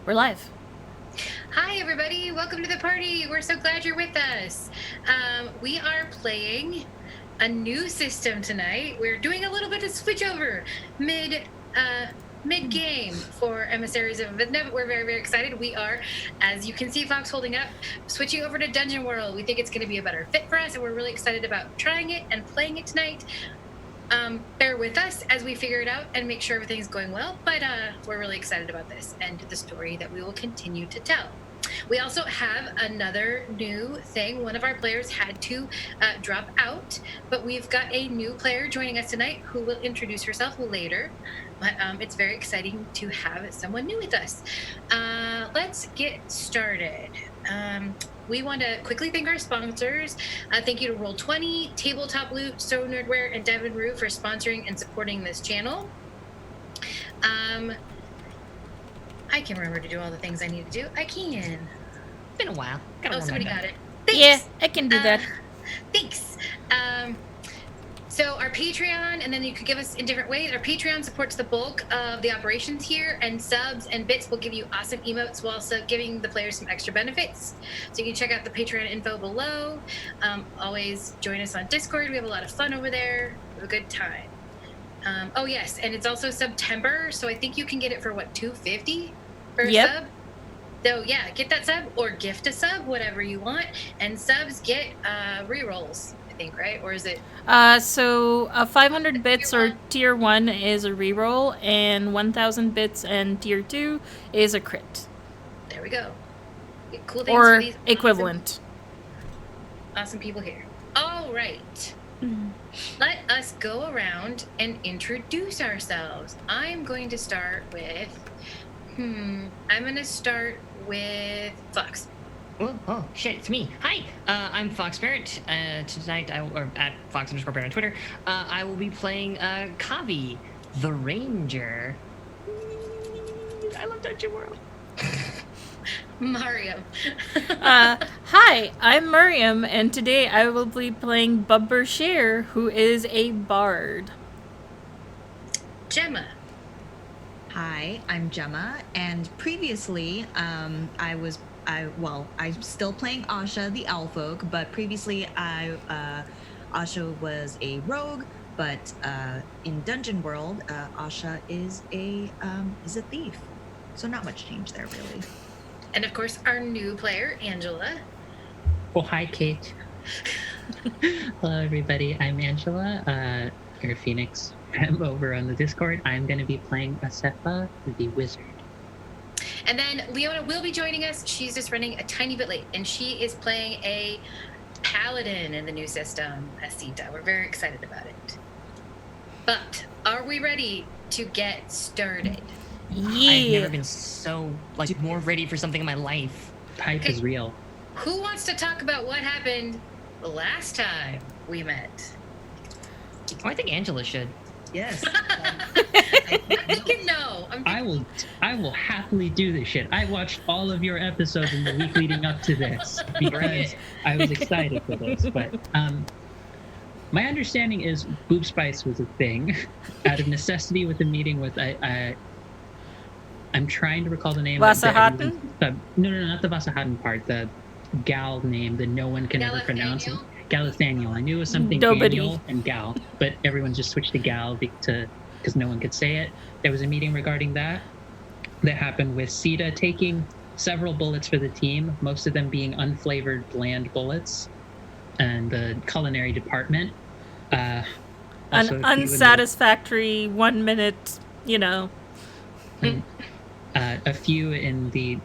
We're live. Hi, everybody. Welcome to the party. We're so glad you're with us. We are playing a new system tonight. We're doing a little bit of switchover mid game for Emissaries of Avithna, but we're very, very excited. We are, as you can see, Fox holding up, switching over to Dungeon World. We think it's going to be a better fit for us, and we're really excited about trying it and playing it tonight. Bear with us as we figure it out and make sure everything's going well, but we're really excited about this and the story that we will continue to tell. We also have another new thing. One of our players had to drop out, but we've got a new player joining us tonight who will introduce herself later. But it's very exciting to have someone new with us. Let's get started. We want to quickly thank our sponsors. Thank you to Roll20, Tabletop Loot, So Nerdware, and Devin Rue for sponsoring and supporting this channel. I can remember to do all the things I need to do. I can. Been a while. Somebody got it. Thanks. Yeah, I can do that. Thanks. So our Patreon, and then you could give us in different ways. Our Patreon supports the bulk of the operations here, and subs and bits will give you awesome emotes while also giving the players some extra benefits. So you can check out the Patreon info below. Always join us on Discord. We have a lot of fun over there. We have a good time. Oh yes, and it's also September, so I think you can get it for what, $2.50 for a sub? So yeah, get that sub or gift a sub, whatever you want. And subs get rerolls, I think, right? Or is it? So 500 bits or tier 1 is a reroll, and 1,000 bits and tier 2 is a crit. There we go. Get cool things or for these equivalent. Awesome people here. All right. Let us go around and introduce ourselves. I'm going to start with Fox. Oh, shit, it's me. Hi, I'm Fox Parent. Tonight, or at Fox_Parent on Twitter, I will be playing Kavi, the Ranger. I love Dungeon World. Mariam. Hi, I'm Mariam, and today I will be playing Bubber Shear, who is a bard. Gemma. Hi, I'm Gemma, and previously I'm still playing Asha, the Elfolk, but previously Asha was a rogue, but in Dungeon World, Asha is a thief. So not much change there, really. And of course, our new player, Angela. Oh, hi, Kate. Hello, everybody. I'm Angela. You're Phoenix. I'm over on the Discord. I'm going to be playing Asefa, the wizard. And then Leona will be joining us. She's just running a tiny bit late, and she is playing a paladin in the new system, Asita. We're very excited about it. But are we ready to get started? Yeah. I've never been so, more ready for something in my life. Hype is real. Who wants to talk about what happened the last time we met? Oh, I think Angela should. Yes. I'm thinking no. I will happily do this shit. I watched all of your episodes in the week leading up to this because I was excited for this. But my understanding is boob spice was a thing out of necessity with the meeting with I'm trying to recall the name. Vasahaten? No, not the Vasahaten part. The gal name that no one can ever pronounce. Galathaniel. I knew it was something Daniel and Gal, but everyone just switched to Gal because no one could say it. There was a meeting regarding that happened with Sita taking several bullets for the team, most of them being unflavored, bland bullets, and the culinary department. An unsatisfactory 1 minute, And, a few in the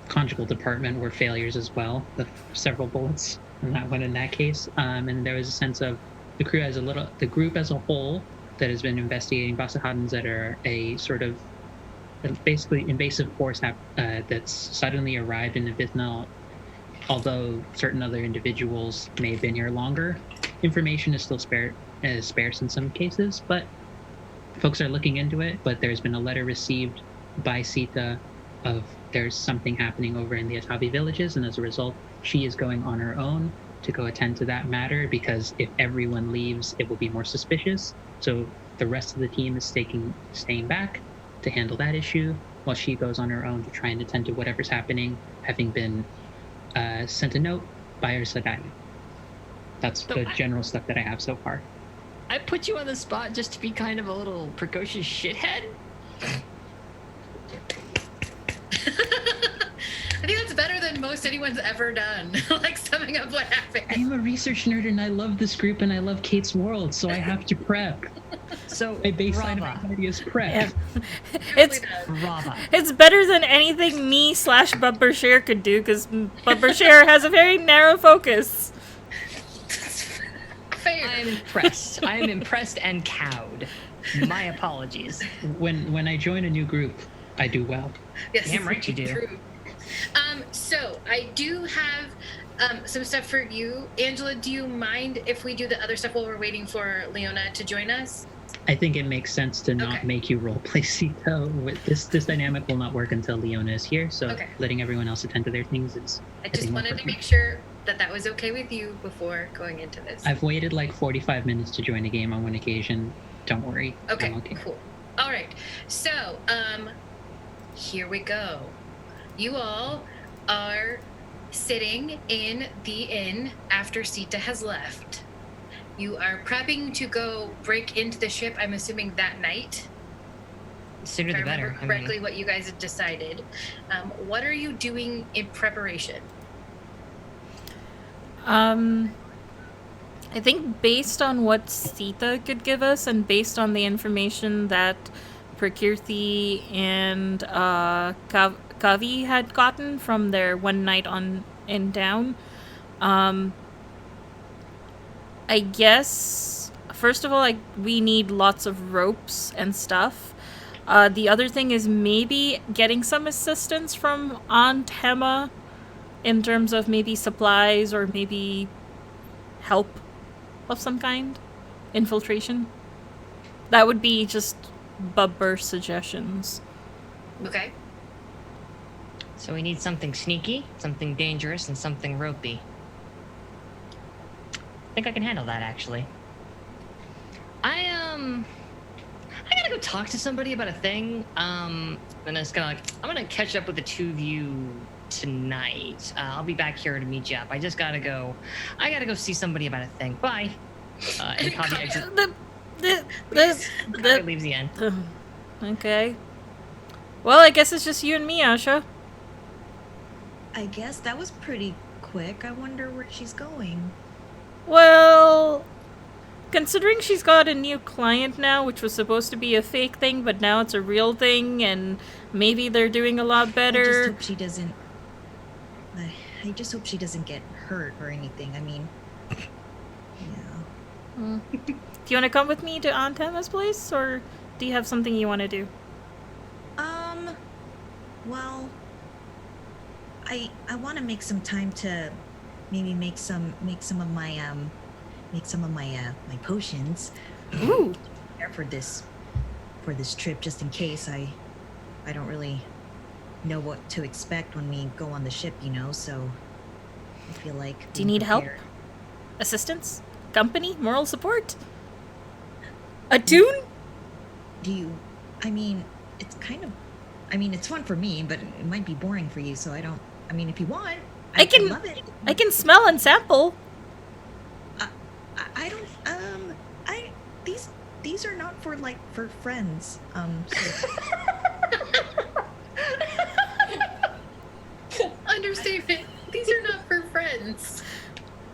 conjugal department were failures as well, the several bullets. And that one in that case, and there was a sense of the group as a whole that has been investigating Vasahadens that are a sort of basically invasive force that's suddenly arrived in Avithna. Although certain other individuals may have been here longer, information is still sparse in some cases. But folks are looking into it. But there's been a letter received by Sita of there's something happening over in the Atavi villages, and as a result, she is going on her own to go attend to that matter, because if everyone leaves, it will be more suspicious. So the rest of the team is staying back to handle that issue. while she goes on her own to try and attend to whatever's happening, having been sent a note by her Sadai. That's So the general stuff that I have so far. I put you on the spot just to be kind of a little precocious shithead. I think that's better than most anyone's ever done. Like summing up what happened. I'm a research nerd and I love this group and I love Kate's world, so I have to prep. So My baseline of brava. anxiety is prep. It's Brava. it's better than anything me / Bubbershare could do, because Bubbershare has a very narrow focus. Fair. I'm impressed. I am impressed and cowed. My apologies. When I join a new group, I do well. Yes, Damn right you do. True. So I do have some stuff for you. Angela, do you mind if we do the other stuff while we're waiting for Leona to join us? I think it makes sense to not Okay. make you roleplay Sita. With this dynamic will not work until Leona is here, so Okay. letting everyone else attend to their things is. I think, just more wanted to pertinent. make sure that that was okay with you before going into this. I've waited like 45 minutes to join a game on one occasion. Don't worry. Okay, I'm okay. cool. All right. So, here we go. You all are sitting in the inn after Sita has left. You are prepping to go break into the ship, I'm assuming that night. Sooner If I the better. remember correctly what you guys had decided. What are you doing in preparation? I think based on what Sita could give us, and based on the information that Prakirti and Kavi had gotten from their one night on in down, I guess first of all, we need lots of ropes and stuff. The other thing is maybe getting some assistance from Aunt Hema in terms of maybe supplies or maybe help of some kind. Infiltration. That would be just Bubber suggestions. Okay. So we need something sneaky, something dangerous, and something ropey. I think I can handle that, actually. I gotta go talk to somebody about a thing. And it's gonna I'm gonna catch up with the two of you tonight. I'll be back here to meet you up. I gotta go see somebody about a thing. Bye. And Kavi exits. Kavi leaves the inn. Okay. Well, I guess it's just you and me, Asha. I guess that was pretty quick. I wonder where she's going. Well, considering she's got a new client now, which was supposed to be a fake thing, but now it's a real thing, and maybe they're doing a lot I just better. hope she doesn't. I just hope she doesn't get hurt or anything. I mean, yeah. Do you want to come with me to Aunt Emma's place, or do you have something you want to do? Well, I want to make some time to maybe make some of my my potions Ooh. there for this trip, just in case I don't really know what to expect when we go on the ship, so I feel like Do you being need help? prepared- Assistance? Company? Moral support? A tune? Do you? I mean, it's kind of. I mean, it's fun for me, but it might be boring for you. So I don't. I mean, if you want, I can- love it. I can smell and sample. I don't. These are not for for friends. So, Understatement. These are not for friends.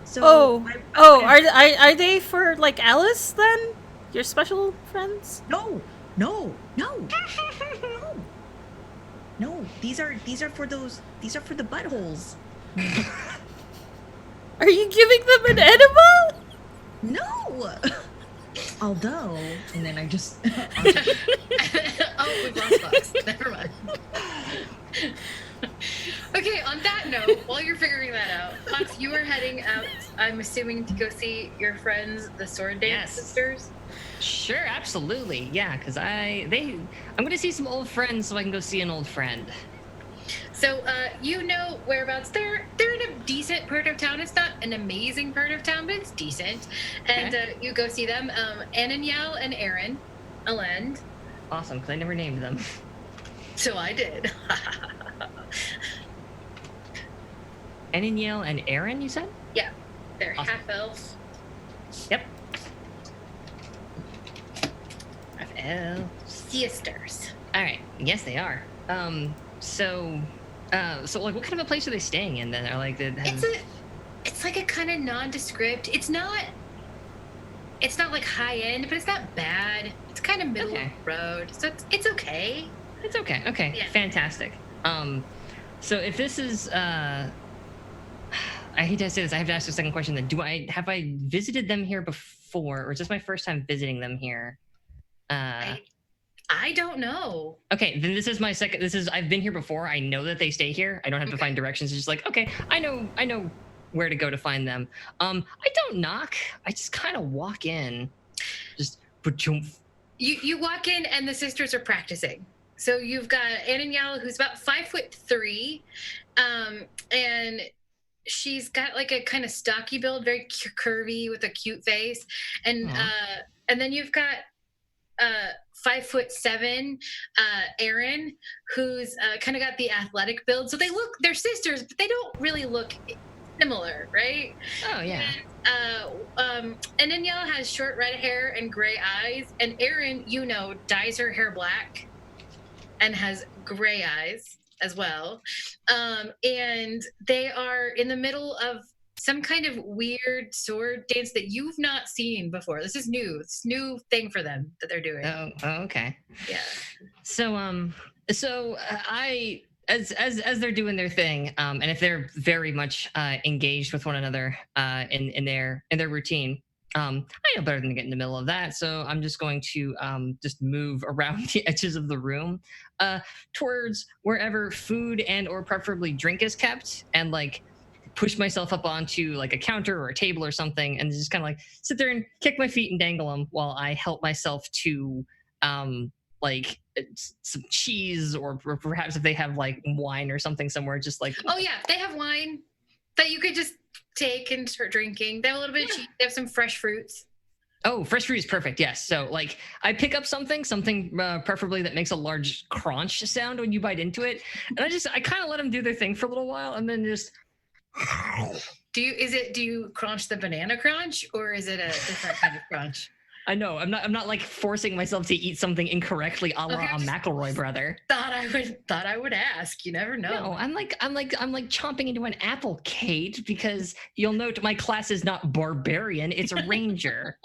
so Are they for Alice then? Your special friends? no. No, these are for those. These are for the buttholes. Are you giving them an edible? No. Although, and then I just. Oh, we've lost Fox. Never mind. Okay, on that note, while you're figuring that out, Fox, you are heading out, I'm assuming, to go see your friends, the Sword Dance Yes. Sisters. Sure, absolutely. Yeah, because I'm gonna see some old friends so I can go see an old friend. So, you know whereabouts. They're in a decent part of town. It's not an amazing part of town, but it's decent. And you go see them. Ananyal and Aaron, Alend. Awesome, because I never named them. So I did. Eniniel and Aaron, you said? Yeah, they're Awesome. half elves. Yep. FL. Sisters. All right. Yes, they are. So like, what kind of a place are they staying in then? Are like, It's like a kind of nondescript. It's not like high end, but it's not bad. It's kind of middle of the road, so it's okay. It's okay. Okay, Yeah. fantastic. So if this is, I hate to say this, I have to ask a second question. Then, have I visited them here before, or is this my first time visiting them here? I don't know. Okay, then this is my second. I've been here before. I know that they stay here. I don't have to find directions. It's just like, okay, I know where to go to find them. I don't knock. I just kind of walk in. Just You walk in and the sisters are practicing. So you've got Ananiel, who's about 5'3", and she's got like a kind of stocky build, very curvy with a cute face, and then you've got 5'7", Aaron, who's kind of got the athletic build. So they're sisters, but they don't really look similar, right? Oh yeah. And Danielle has short red hair and gray eyes, and Erin, dyes her hair black and has gray eyes as well. And they are in the middle of some kind of weird sword dance that you've not seen before. This is new. It's a new thing for them that they're doing. Oh, okay. Yeah. So I as they're doing their thing, and if they're very much engaged with one another in their routine, I know better than to get in the middle of that. So I'm just going to just move around the edges of the room towards wherever food and or preferably drink is kept, and like push myself up onto like a counter or a table or something, and just kind of like sit there and kick my feet and dangle them while I help myself to like some cheese, or perhaps if they have like wine or something somewhere, just like, oh yeah, they have wine that you could just take and start drinking. They have a little bit of cheese. They have some fresh fruits. Oh, fresh fruit is perfect. Yes. So like I pick up something preferably that makes a large crunch sound when you bite into it, and I kind of let them do their thing for a little while, and then just do you crunch the banana crunch, or is it a different kind of crunch? I know I'm not like forcing myself to eat something incorrectly, a la a McElroy brother. Thought I would ask. You never know. No, I'm like chomping into an apple, Kate, because you'll note my class is not barbarian; it's a ranger.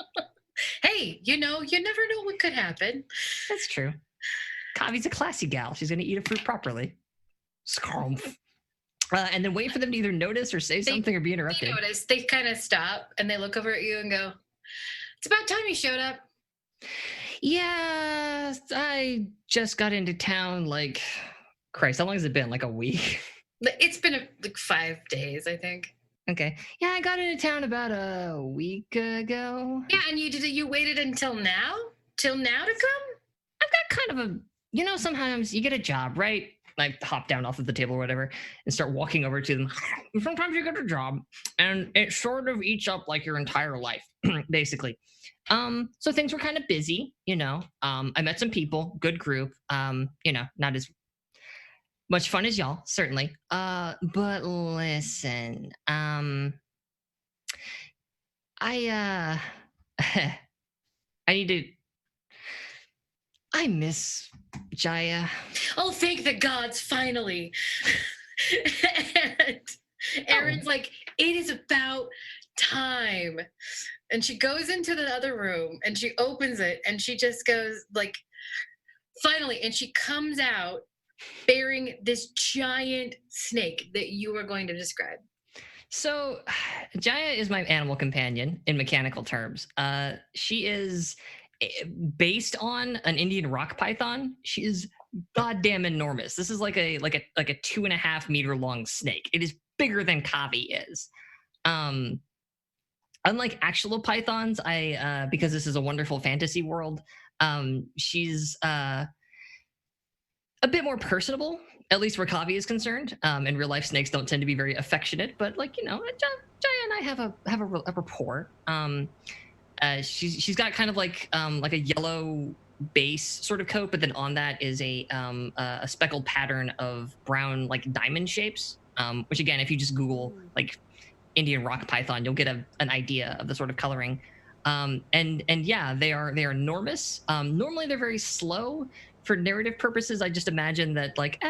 Hey, you never know what could happen. That's true. Kavi's a classy gal. She's gonna eat a fruit properly. Scrumph. And then wait for them to either notice or say something or be interrupted. They notice. They kind of stop and they look over at you and go, "It's about time you showed up." Yeah, I just got into town. Like, Christ, how long has it been? Like a week? It's been like 5 days, I think. Okay. Yeah, I got into town about a week ago. Yeah, and you waited until now? Till now to come? I've got kind of a, sometimes you get a job, right? I hop down off of the table or whatever and start walking over to them. Sometimes you get a job and it sort of eats up like your entire life, basically. So things were kind of busy, I met some people, good group, not as much fun as y'all, certainly. But listen, I miss Jaya. Oh, thank the gods, finally. And Erin's like, it is about time. And she goes into the other room and she opens it and she just goes like, finally. And she comes out bearing this giant snake that you were going to describe. So Jaya is my animal companion in mechanical terms. She is based on an Indian rock python. She is goddamn enormous. This is like a 2.5 meter long snake. It is bigger than Kavi is. Unlike actual pythons, because this is a wonderful fantasy world, she's a bit more personable, at least where Kavi is concerned. In real life, snakes don't tend to be very affectionate, but Jaya and I have a rapport. She's got kind of like a yellow base sort of coat, but then on that is a speckled pattern of brown like diamond shapes. Which again, if you just Google like Indian rock python, you'll get an idea of the sort of coloring. And yeah, they are enormous. Normally they're very slow for narrative purposes. I just imagine that like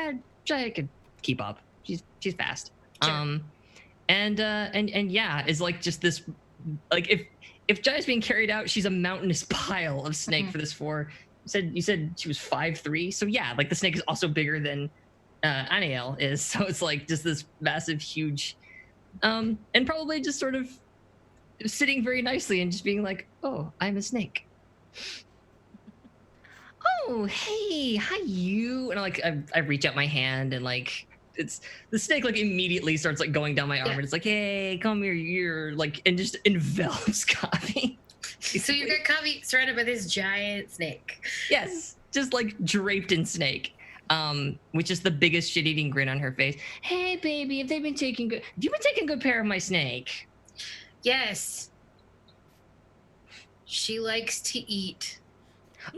Jaya could keep up. She's fast. Sure. And yeah, is like just this like if Jaya's being carried out, she's a mountainous pile of snake for this four. You said she was 5'3", so yeah, like the snake is also bigger than Aniel is. So it's like just this massive, huge, and probably just sort of sitting very nicely and just being like, "Oh, I'm a snake." Oh, hey, hi you, and I reach out my hand and like it's the snake like immediately starts like going down my arm and it's like, hey, come here, you're like, and just envelops Kavi. So you got Kavi surrounded by this giant snake. Yes, just like draped in snake. With just the biggest shit-eating grin on her face. Hey, baby, have you been taking good care of my snake? Yes. She likes to eat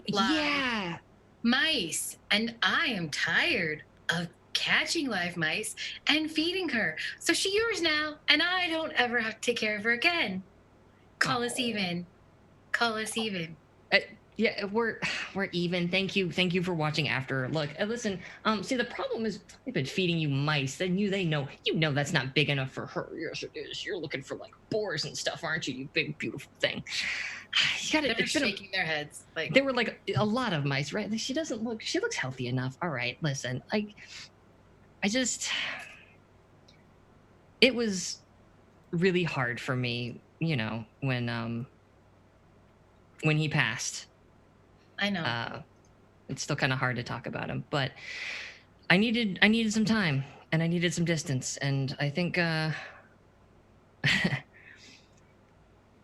live mice, and I am tired of catching live mice and feeding her. So she's yours now, and I don't ever have to take care of her again. Call us even. Call us even. Yeah, we're even. Thank you for watching after her. Look, listen. See, the problem is they've been feeding you mice. They know that's not big enough for her. Yes, it is. You're looking for like boars and stuff, aren't you? You big beautiful thing. They're shaking their heads. Like they were like a lot of mice, right? Like, she looks healthy enough. All right, listen. It was really hard for me, when he passed. I know. It's still kind of hard to talk about him, but I needed some time and I needed some distance, and I think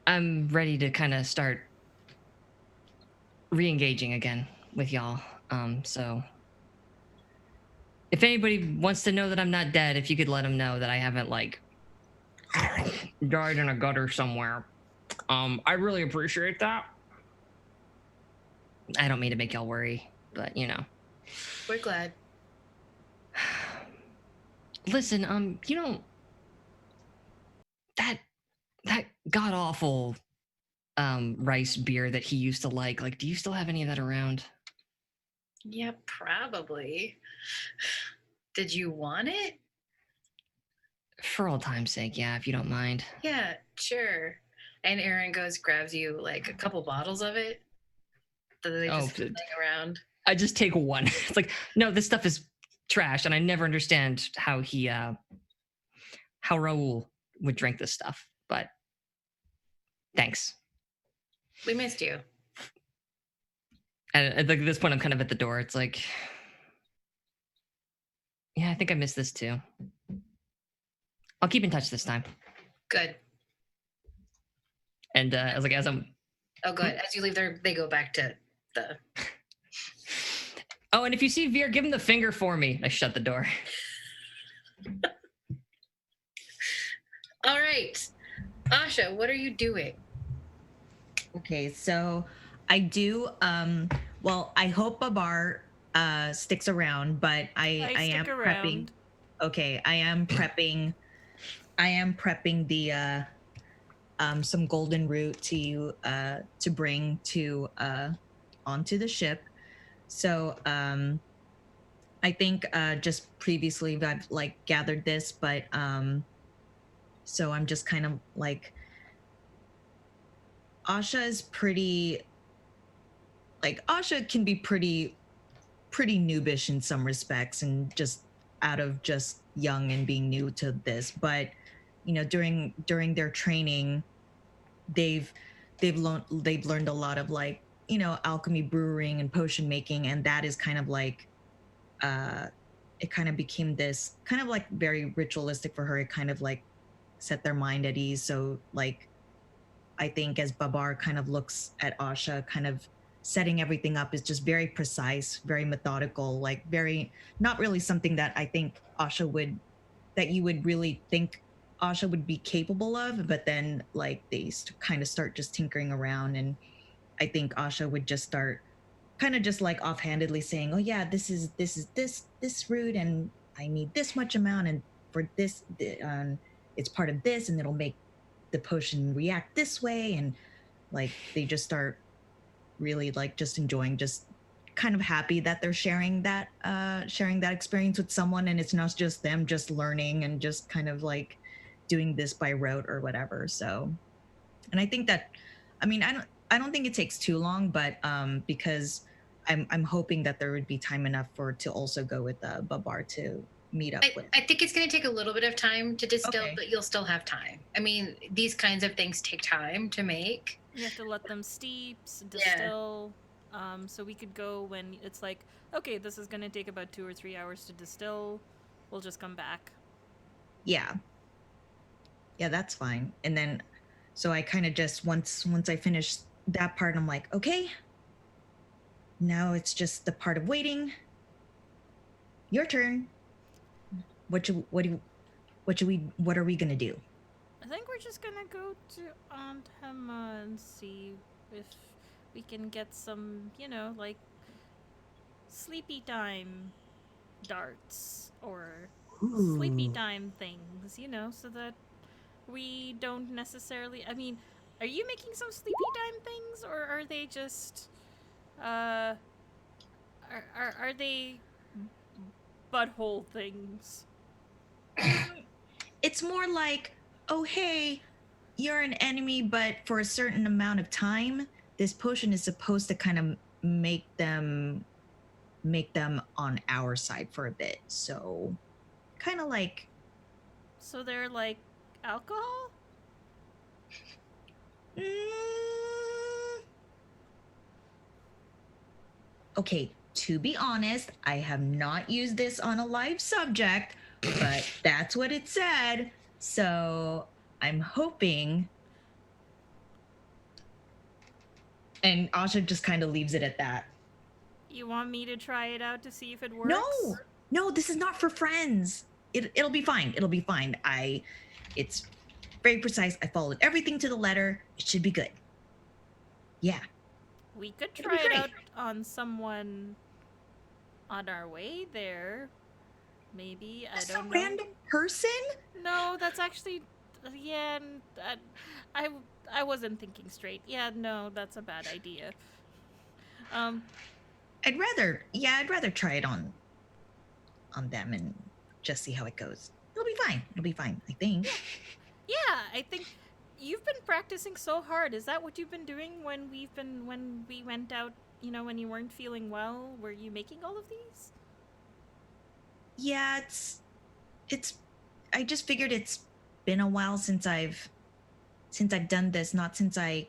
I'm ready to kind of start re-engaging again with y'all. So if anybody wants to know that I'm not dead, if you could let them know that I haven't like died in a gutter somewhere, I really appreciate that. I don't mean to make y'all worry, but We're glad. Listen, that god awful rice beer that he used to like, do you still have any of that around? Yeah, probably. Did you want it? For old time's sake, yeah, if you don't mind. Yeah, sure. And Aaron grabs you like a couple bottles of it. That they just keep laying around. I just take one. It's like, no, this stuff is trash, and I never understand how Raul would drink this stuff. But thanks. We missed you. And at this point, I'm kind of at the door. It's like, yeah, I think I missed this too. I'll keep in touch this time. Good. And I was like, as I'm... Oh, good. As you leave there, they go back to the... Oh, and if you see Veer, give him the finger for me. I shut the door. All right. Asha, what are you doing? Okay, so I do well, I hope Babar sticks around, but I am prepping. Okay, I am prepping the some golden root to bring to onto the ship. So I think just previously I've like gathered this, but so I'm just kind of like, Asha is pretty, like, Asha can be pretty noobish in some respects, and just out of just young and being new to this. But during their training, they've learned a lot of like alchemy, brewing, and potion making, and that is kind of like it kind of became this kind of like very ritualistic for her. It kind of like set their mind at ease. So like, I think as Babar kind of looks at Asha, kind of setting everything up is just very precise, very methodical, like very, not really something that I think that you would really think Asha would be capable of, but then like they kind of start just tinkering around, and I think Asha would just start kind of just like offhandedly saying, "Oh yeah, this route, and I need this much amount, and for this, it's part of this, and it'll make the potion react this way." And like they just start really like just enjoying, just kind of happy that they're sharing that experience with someone, and it's not just them just learning and just kind of like doing this by rote or whatever. So, and I think that, I mean, I don't think it takes too long, but because I'm hoping that there would be time enough for to also go with Babar to meet up with. I think it's going to take a little bit of time to distill, Okay. but you'll still have time. I mean, these kinds of things take time to make. You have to let them steep, distill. So we could go when it's like, okay, this is gonna take about 2 or 3 hours to distill. We'll just come back. Yeah. Yeah, that's fine. And then, so I kind of just once I finish that part, I'm like, okay, now it's just the part of waiting. Your turn. What are we gonna do? I think we're just gonna go to Aunt Emma and see if we can get some, like sleepy time darts or sleepy time things, so that we don't necessarily. I mean, are you making some sleepy time things, or are they just, are they butthole things? It's more like, oh hey, you're an enemy, but for a certain amount of time, this potion is supposed to kind of make them on our side for a bit. So kind of like, So they're like alcohol? mm, okay, to be honest, I have not used this on a live subject, but that's what it said. So I'm hoping. And Asha just kind of leaves it at that. You want me to try it out to see if it works? No, this is not for friends. It'll be fine. It'll be fine. It's very precise. I followed everything to the letter. It should be good. Yeah. We could try it out on someone on our way there. Maybe. I don't know. A random person? No, that's actually. Yeah, I wasn't thinking straight. Yeah, no, that's a bad idea. I'd rather try it on them and just see how it goes. It'll be fine. It'll be fine, I think. Yeah, I think you've been practicing so hard. Is that what you've been doing when we went out, when you weren't feeling well? Were you making all of these? Yeah, it's I just figured it's been a while since I've done this, not since I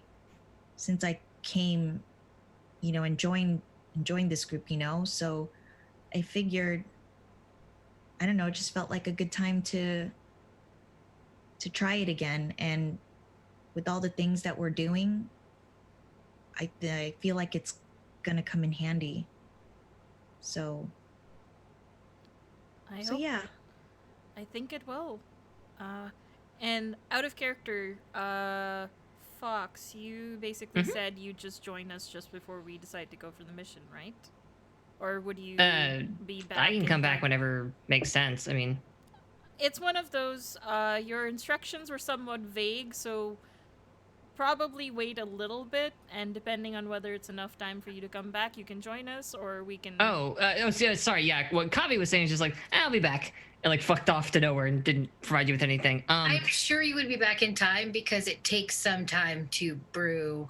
came, and joined this group, so I figured, I don't know, it just felt like a good time to try it again. And with all the things that we're doing, I feel like it's gonna come in handy. So yeah. I think it will. And out of character, Fox, you basically said you just joined us just before we decided to go for the mission, right? Or would you be back? I can come back whenever makes sense. I mean, it's one of those, your instructions were somewhat vague, so probably wait a little bit, and depending on whether it's enough time for you to come back, you can join us, or we can... Sorry, yeah. What Kavi was saying is just like, I'll be back. And like fucked off to nowhere and didn't provide you with anything. I'm sure you would be back in time because it takes some time to brew.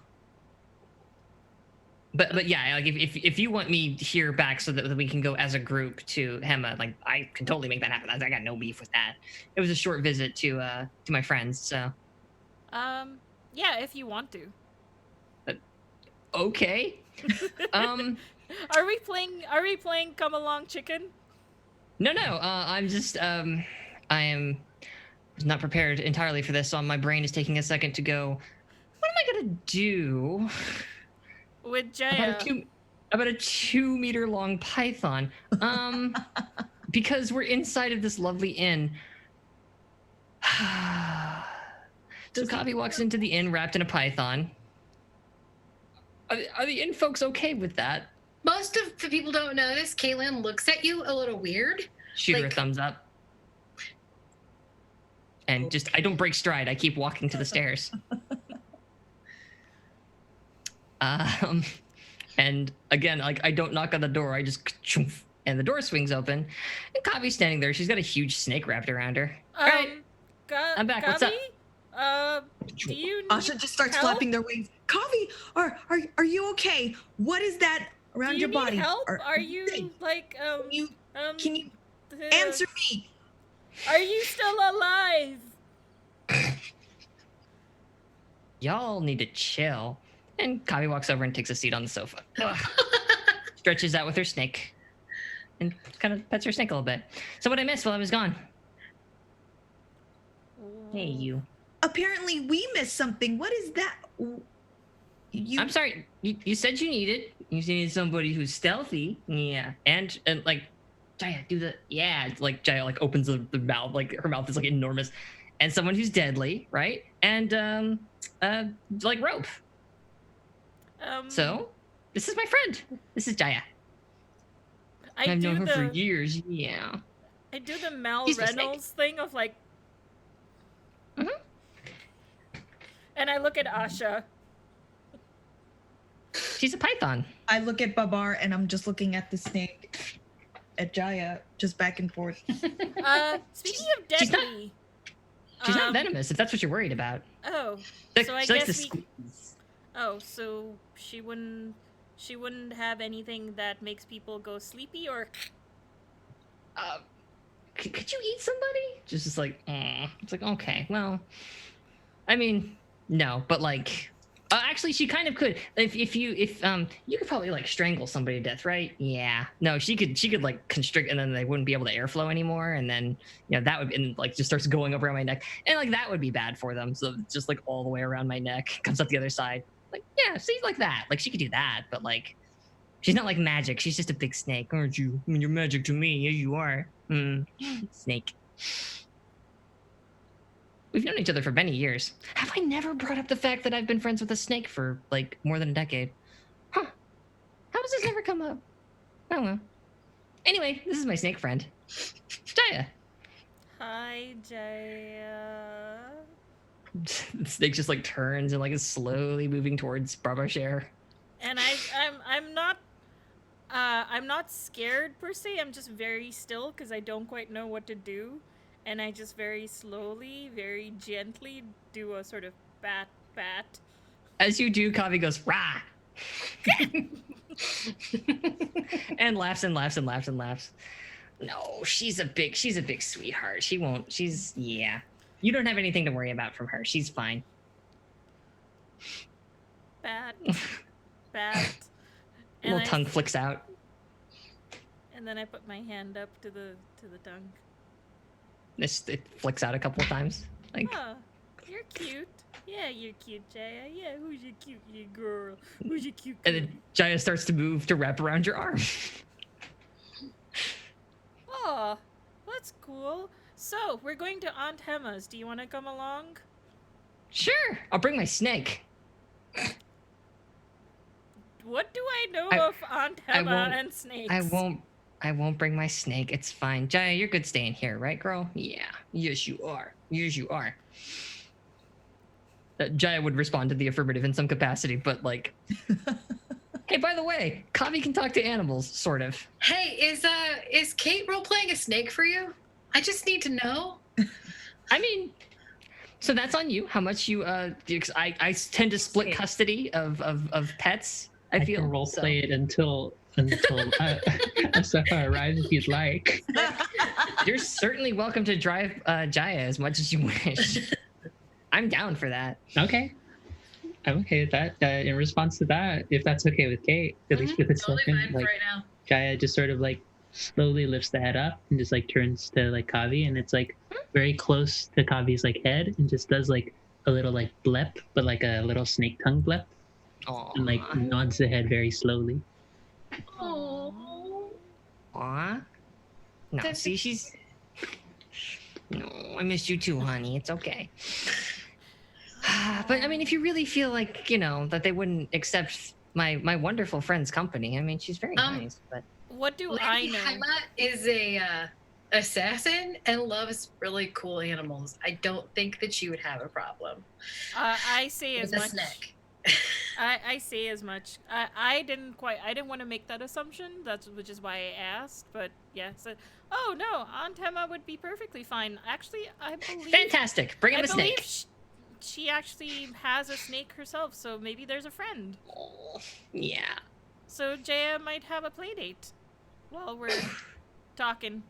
But yeah, like if you want me here back so that we can go as a group to Hema, like I can totally make that happen. I got no beef with that. It was a short visit to my friends, so. Yeah, if you want to. Okay. Are we playing Come Along Chicken? No. I'm just I am not prepared entirely for this, so my brain is taking a second to go. What am I gonna do with Jaya? About a 2-meter long python. Because we're inside of this lovely inn. So Kavi walks into the inn wrapped in a python. Are the inn folks okay with that? Most of the people don't know this. Caitlin looks at you a little weird. Shoot her a Like- thumbs up. And just, I don't break stride. I keep walking to the stairs. And again, like, I don't knock on the door. I just, and the door swings open. And Kavi's standing there. She's got a huge snake wrapped around her. All right. I'm back. What's up? Do you need Asha just starts help? flapping their wings. Kavi, are you okay? What is that around Do your you body? need help? Are you Hey, like can you uh, answer me? Are you still alive? Y'all need to chill. And Kavi walks over and takes a seat on the sofa. Stretches out with her snake. And kind of pets her snake a little bit. So what I missed while I was gone? Hey, you. Apparently we missed something. What is that? You I'm sorry. You said you needed somebody who's stealthy. Yeah. And like, Jaya, do the, yeah. Like Jaya like opens the mouth, like her mouth is like enormous. And someone who's deadly, right? And like rope. So this is my friend. This is Jaya. I've known her for years. Yeah. I do the Mal He's my snake. Reynolds thing of like, Mhm. and I look at Asha. She's a python. I look at Babar and I'm just looking at the snake, at Jaya, just back and forth. Speaking of she's not- deadly, She's not venomous, if that's what you're worried about. Oh, Like, so I she likes guess to we. squeeze. Oh, so she wouldn't have anything that makes people go sleepy, or Could you eat somebody? Just like, it's like, okay, well, I mean, no, but like, actually, she kind of could. If you could probably like strangle somebody to death, right? Yeah. No, she could like constrict, and then they wouldn't be able to airflow anymore, and then that would, and like just starts going up around my neck, and like that would be bad for them. So it's just like all the way around my neck, comes up the other side. Like, yeah, see, like that. Like she could do that, but like, she's not like magic. She's just a big snake, aren't you? I mean, you're magic to me. Yeah, you are. Snake. We've known each other for many years. Have I never brought up the fact that I've been friends with a snake for, like, more than a decade? Huh. How does this never come up? Oh, well. Anyway, this is my snake friend. Jaya. hi, Jaya. The snake just, like, turns and, like, is slowly moving towards Barbashare. And I'm not scared per se. I'm just very still because I don't quite know what to do, and I just very slowly, very gently do a sort of bat. As you do, Kavi goes, rah! And laughs and laughs and laughs and laughs. No, she's a big sweetheart. She won't, yeah. You don't have anything to worry about from her. She's fine. Bat. Little tongue flicks out. And then I put my hand up to the tongue. It flicks out a couple of times. Like, Oh, you're cute. Yeah, you're cute, Jaya. Yeah, who's your cute little girl? Who's your cute and girl? then Jaya starts to move to wrap around your arm. Oh, that's cool. So, we're going to Aunt Hemma's. Do you want to come along? Sure, I'll bring my snake. What do I know I- of Aunt I Hemma won't- and snakes? I won't bring my snake. It's fine. Jaya, you're good staying here, right, girl? Yeah. Yes, you are. Yes, you are. Jaya would respond to the affirmative in some capacity, but like, hey, by the way, Kavi can talk to animals, sort of. Hey, is Kate role playing a snake for you? I just need to know. I mean, so that's on you. How much you I tend to split custody of pets. I feel can role play it until Asafa arrives if you'd like. You're certainly welcome to drive Jaya as much as you wish. I'm down for that. Okay. I'm okay with that. In response to that, if that's okay with Kate, at least for the Totally second, fine for like right now. Jaya just sort of like slowly lifts the head up and just like turns to like Kavi, and it's like very close to Kavi's like head, and just does like a little like blep, but like a little snake tongue blep, and like nods the head very slowly. Oh. Aw. No, That's- see, she's. No, I missed you too, honey. It's okay. But I mean, if you really feel like that they wouldn't accept my wonderful friend's company. I mean, she's very nice, but What do Lady I know? Hema is a assassin and loves really cool animals. I don't think that she would have a problem I say as with a much. snack. I say as much. I didn't want to make that assumption. Which is why I asked. But yeah, so oh no, Aunt Emma would be perfectly fine. Actually, I believe. fantastic. Bring him I a believe snake. she actually has a snake herself. So maybe there's a friend. Oh, yeah. So Jaya might have a play date while we're talking.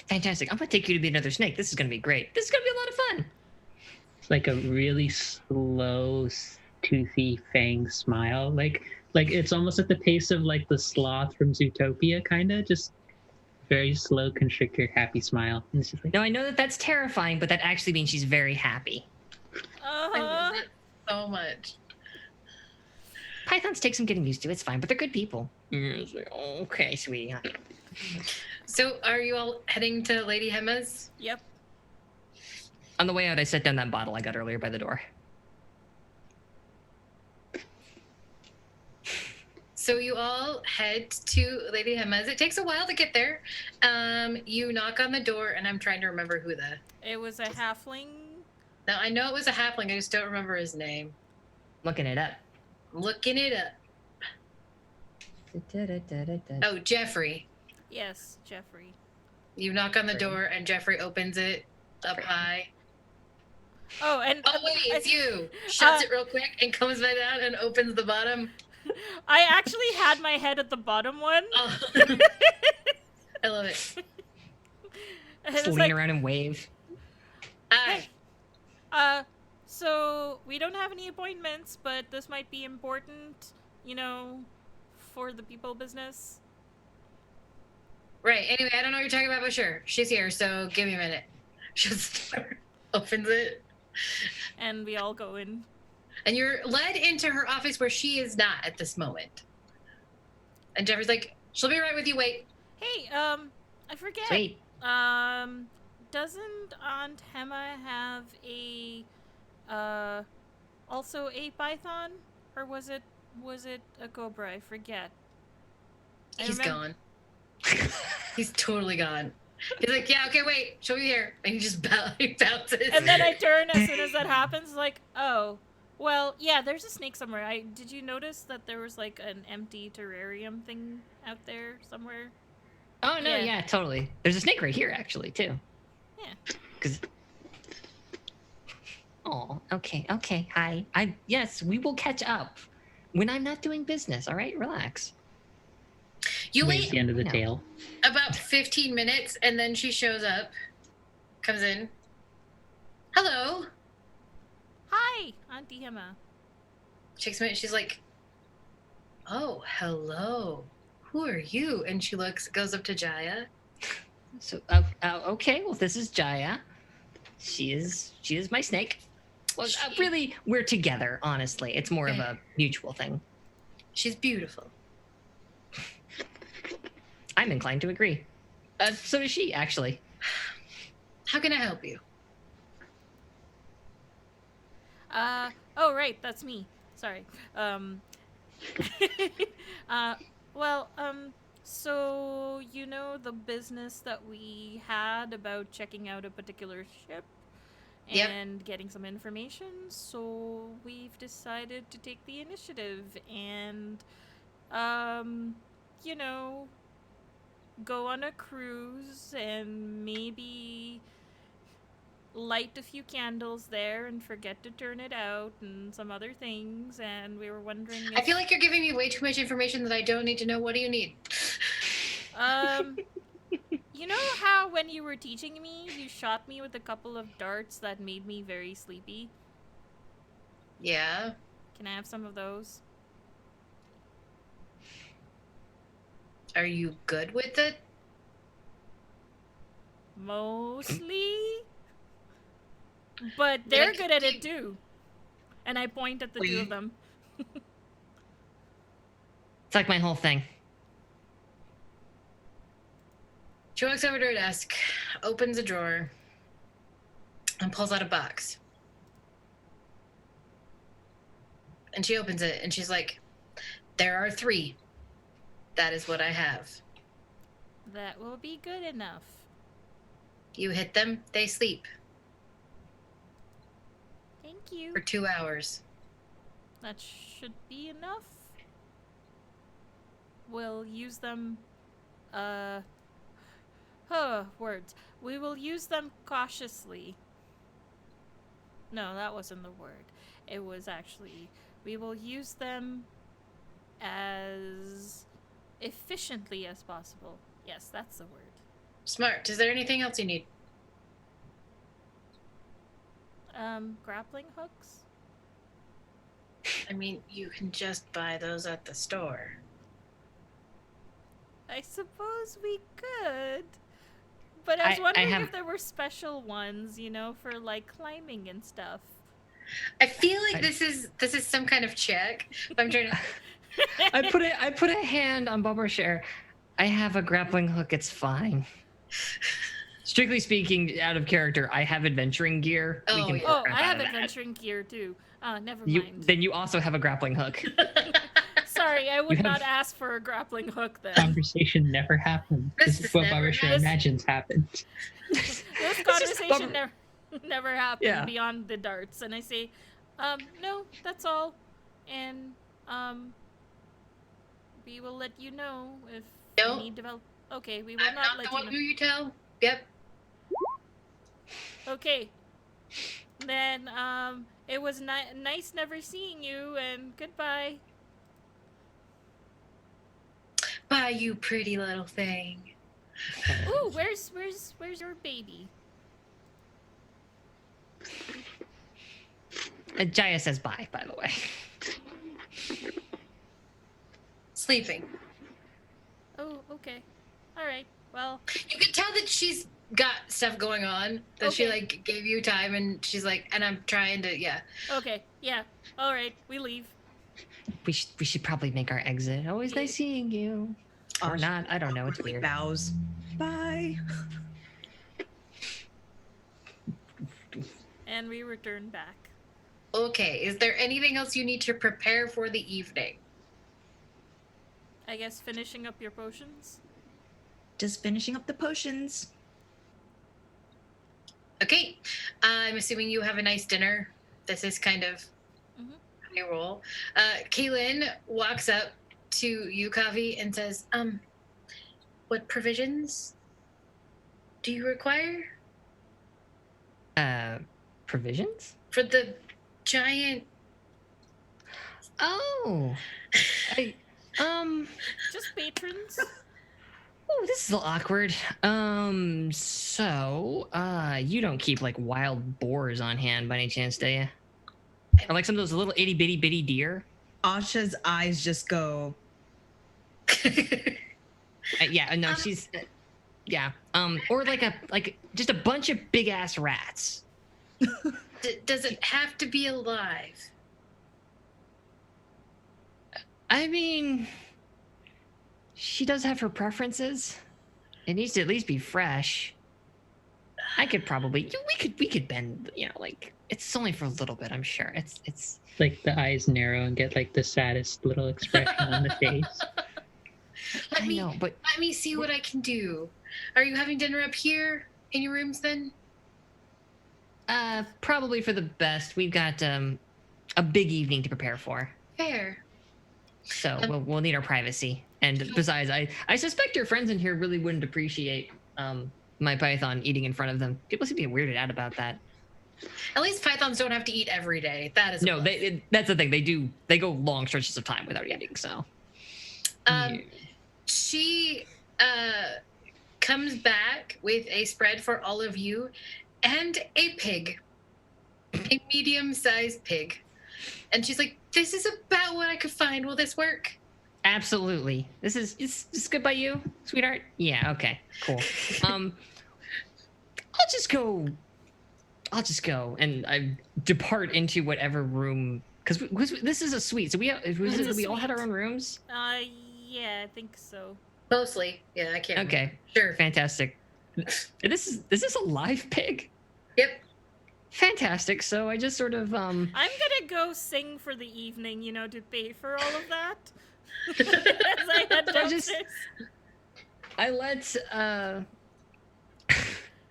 Fantastic. I'm gonna take you to be another snake. This is gonna be great. This is gonna be a lot of fun. It's like a really slow, toothy fang smile. Like it's almost at the pace of like the sloth from Zootopia, kind of just very slow, constrictor, happy smile. And it's just like, Now I know that that's terrifying, but that actually means she's very happy. I love it so much. Pythons take some getting used to. It's fine, but they're good people. It's like, okay, sweetie. So, are you all heading to Lady Hema's? Yep. On the way out, I set down that bottle I got earlier by the door. So you all head to Lady Hema's. It takes a while to get there. You knock on the door, and I'm trying to remember who the. It was a halfling. Now I know it was a halfling. I just don't remember his name. Looking it up. I'm looking it up. Oh, Jeffrey. Yes, Jeffrey. You knock on the door, and Jeffrey opens it up Great. high. Oh, and Oh wait, it's you. Shuts it real quick and comes back down and opens the bottom. I actually had my head at the bottom one. Oh. I love it. And Just it's lean like, around and wave. Hi. So we don't have any appointments, but this might be important, for the people business. Right. Anyway, I don't know what you're talking about, but sure, she's here. So give me a minute. Just opens it. And we all go in. And you're led into her office where she is not at this moment. And Jeffrey's like, she'll be right with you, wait. Hey, I forget. Sweet. Doesn't Aunt Hema have also a python? Or was it a cobra? I forget. He's gone. He's totally gone. He's like, yeah, okay, wait, she'll be here. And he just he bounces. And then I turn as soon as that happens, like, oh. Well, yeah, there's a snake somewhere. Did you notice that there was like an empty terrarium thing out there somewhere? Oh no, yeah, totally. There's a snake right here, actually, too. Yeah. Because. Oh, okay. Hi. Yes, we will catch up when I'm not doing business. All right, relax. You wait wait the end of the tail. about 15 minutes, and then she shows up, comes in. Hello. Hi, Auntie Hema. Takes a minute. She's like, oh, hello. Who are you? And she goes up to Jaya. So, okay. Well, this is Jaya. She is my snake. Well, really, we're together. Honestly, it's more of a mutual thing. She's beautiful. I'm inclined to agree. So is she, actually. How can I help you? Oh, right, that's me. Sorry. So, the business that we had about checking out a particular ship and getting some information, so we've decided to take the initiative and, go on a cruise and maybe light a few candles there and forget to turn it out and some other things, and we were wondering if, I feel like you're giving me way too much information that I don't need to know. What do you need? you know how when you were teaching me, you shot me with a couple of darts that made me very sleepy? Yeah. Can I have some of those? Are you good with it? Mostly. But they're good at it too. And I point at the two of them. It's like my whole thing. She walks over to her desk, opens a drawer, and pulls out a box. And she opens it and she's like, there are 3. That is what I have. That will be good enough. You hit them, they sleep Thank you. for 2 hours. That should be enough. We'll use them, words. We will use them cautiously. No, that wasn't the word. It was actually, we will use them as efficiently as possible. Yes, that's the word. Smart. Is there anything else you need? Grappling hooks? I mean, you can just buy those at the store. I suppose we could. But I was wondering if there were special ones, for like climbing and stuff. I feel like this is some kind of check. But I'm trying to. I put a hand on Bubba's share. I have a grappling hook. It's fine. Strictly speaking, out of character, I have adventuring gear. I have adventuring gear too. Never mind. Then you also have a grappling hook. Sorry, I would not ask for a grappling hook then. Conversation never happened. This is what Barbara imagines happened. This conversation never happened beyond the darts. And I say, no, that's all. And we will let you know if we need develop. Okay, we will I'm not not let the you one know. who you tell. Yep. Okay. Then, it was nice never seeing you, and goodbye. Bye, you pretty little thing. Ooh, where's your baby? Jaya says bye, by the way. Sleeping. Oh, okay. All right. Well, you can tell that she's got stuff going on. That she like gave you time, and she's like, and I'm trying to, Okay. Yeah. All right. We leave. We should probably make our exit. Always nice seeing you. Or not. I don't know. It's weird. Bows. Bye. And we return back. Okay. Is there anything else you need to prepare for the evening? I guess finishing up your potions? Just finishing up the potions. Okay. I'm assuming you have a nice dinner. This is kind of how you roll. Kaylin walks up to you, Kavi, and says, what provisions do you require? Provisions? For the giant... Oh. Just patrons. Oh, this is a little awkward. You don't keep like wild boars on hand by any chance, do you? Or like some of those little itty bitty deer? Asha's eyes just go. She's. Or like just a bunch of big ass rats. Does it have to be alive? I mean, she does have her preferences. It needs to at least be fresh. I could probably we could bend, like it's only for a little bit, I'm sure. It's like the eyes narrow and get like the saddest little expression on the face. Let me see what I can do. Are you having dinner up here in your rooms then? Probably for the best. We've got a big evening to prepare for. Fair. So we'll need our privacy. And besides, I suspect your friends in here really wouldn't appreciate my python eating in front of them. People seem to be weirded out about that. At least pythons don't have to eat every day. That is that's the thing. They go long stretches of time without eating. So she comes back with a spread for all of you and a pig, a medium-sized pig, and she's like, "This is about what I could find. Will this work?" Absolutely. Is this good by you, sweetheart? Yeah. Okay. Cool. I'll just go and I depart into whatever room, because this is a suite. So we all had our own rooms. Yeah, I think so. Mostly. Yeah, I can't. Okay. Sure. Fantastic. Is this a live pig? Yep. Fantastic. So I just sort of I'm gonna go sing for the evening, to pay for all of that. As I head So I just- downstairs. I let I'm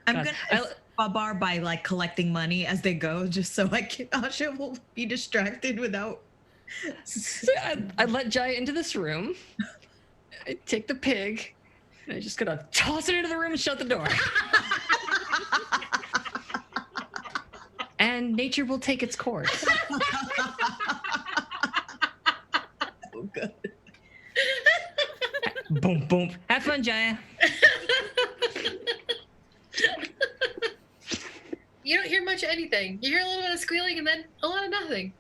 God, gonna I- assist Babar by like collecting money as they go, just so Asha will be distracted without. so I let Jaya into this room. I take the pig, and I just gonna toss it into the room and shut the door. And nature will take its course. Oh, good. Boom, boom. Have fun, Jaya. You don't hear much of anything. You hear a little bit of squealing and then a lot of nothing.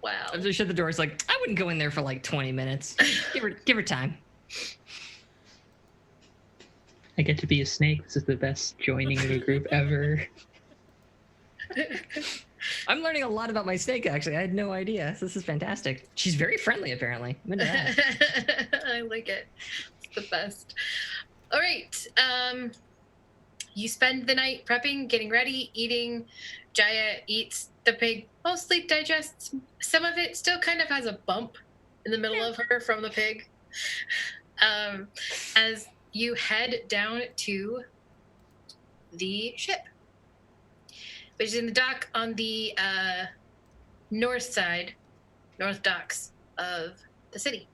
Wow. I just shut the door. It's like I wouldn't go in there for like 20 minutes. Give her time. I get to be a snake. This is the best joining of a group ever. I'm learning a lot about my snake. Actually, I had no idea. This is fantastic. She's very friendly, apparently. I'm into that. I like it. It's the best. All right. You spend the night prepping, getting ready, eating. Jaya eats the pig, mostly digests some of it, still kind of has a bump in the middle of her from the pig. As you head down to the ship, which is in the dock on the north side, north docks of the city.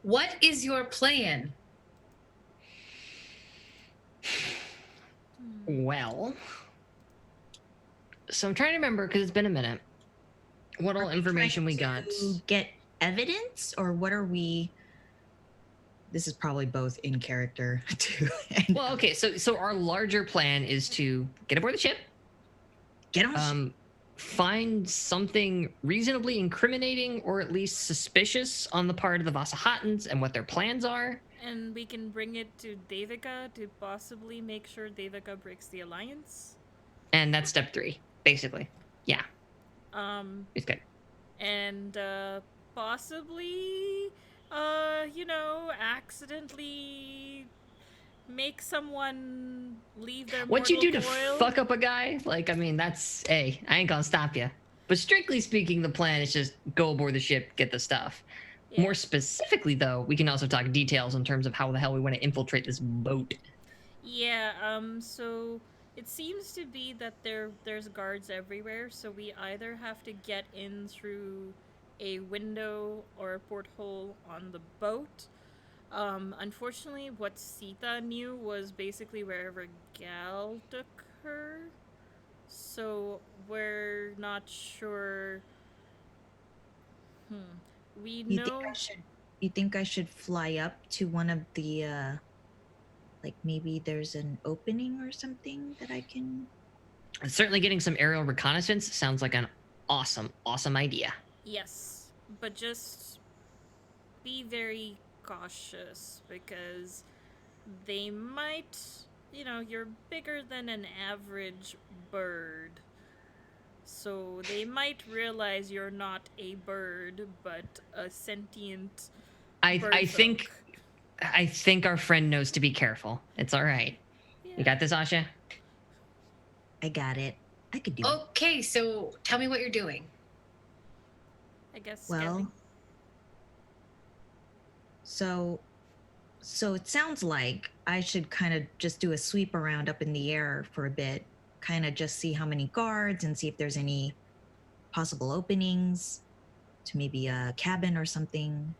What is your plan? Well, so I'm trying to remember because it's been a minute. What all information we got? To get evidence, or what are we? This is probably both in character too. Well, okay. So our larger plan is to get aboard the ship. Get on. Find something reasonably incriminating or at least suspicious on the part of the Vasahatans and what their plans are. And we can bring it to Devika to possibly make sure Devika breaks the alliance. And that's step 3, basically. Yeah. It's good. And possibly, accidentally make someone leave their What you do to coil. fuck up a guy? Like, I mean, that's, hey, I ain't gonna stop you. But strictly speaking, the plan is just go aboard the ship, get the stuff. Yeah. More specifically, though, we can also talk details in terms of how the hell we want to infiltrate this boat. Yeah, so it seems to be that there's guards everywhere, so we either have to get in through a window or a porthole on the boat. Unfortunately, what Sita knew was basically wherever Gal took her, so we're not sure. We You know. think I should? You think I should fly up to one of the, like maybe there's an opening or something that I can. And certainly getting some aerial reconnaissance sounds like an awesome idea. Yes, but just be very cautious because they might, you're bigger than an average bird. So they might realize you're not a bird, but a sentient I birdfolk. think our friend knows to be careful. It's all right. Yeah. You got this, Asha? I got it. I could do it. Okay, so tell me what you're doing. I guess. Well, so it sounds like I should kind of just do a sweep around up in the air for a bit, kind of just see how many guards and see if there's any possible openings to maybe a cabin or something.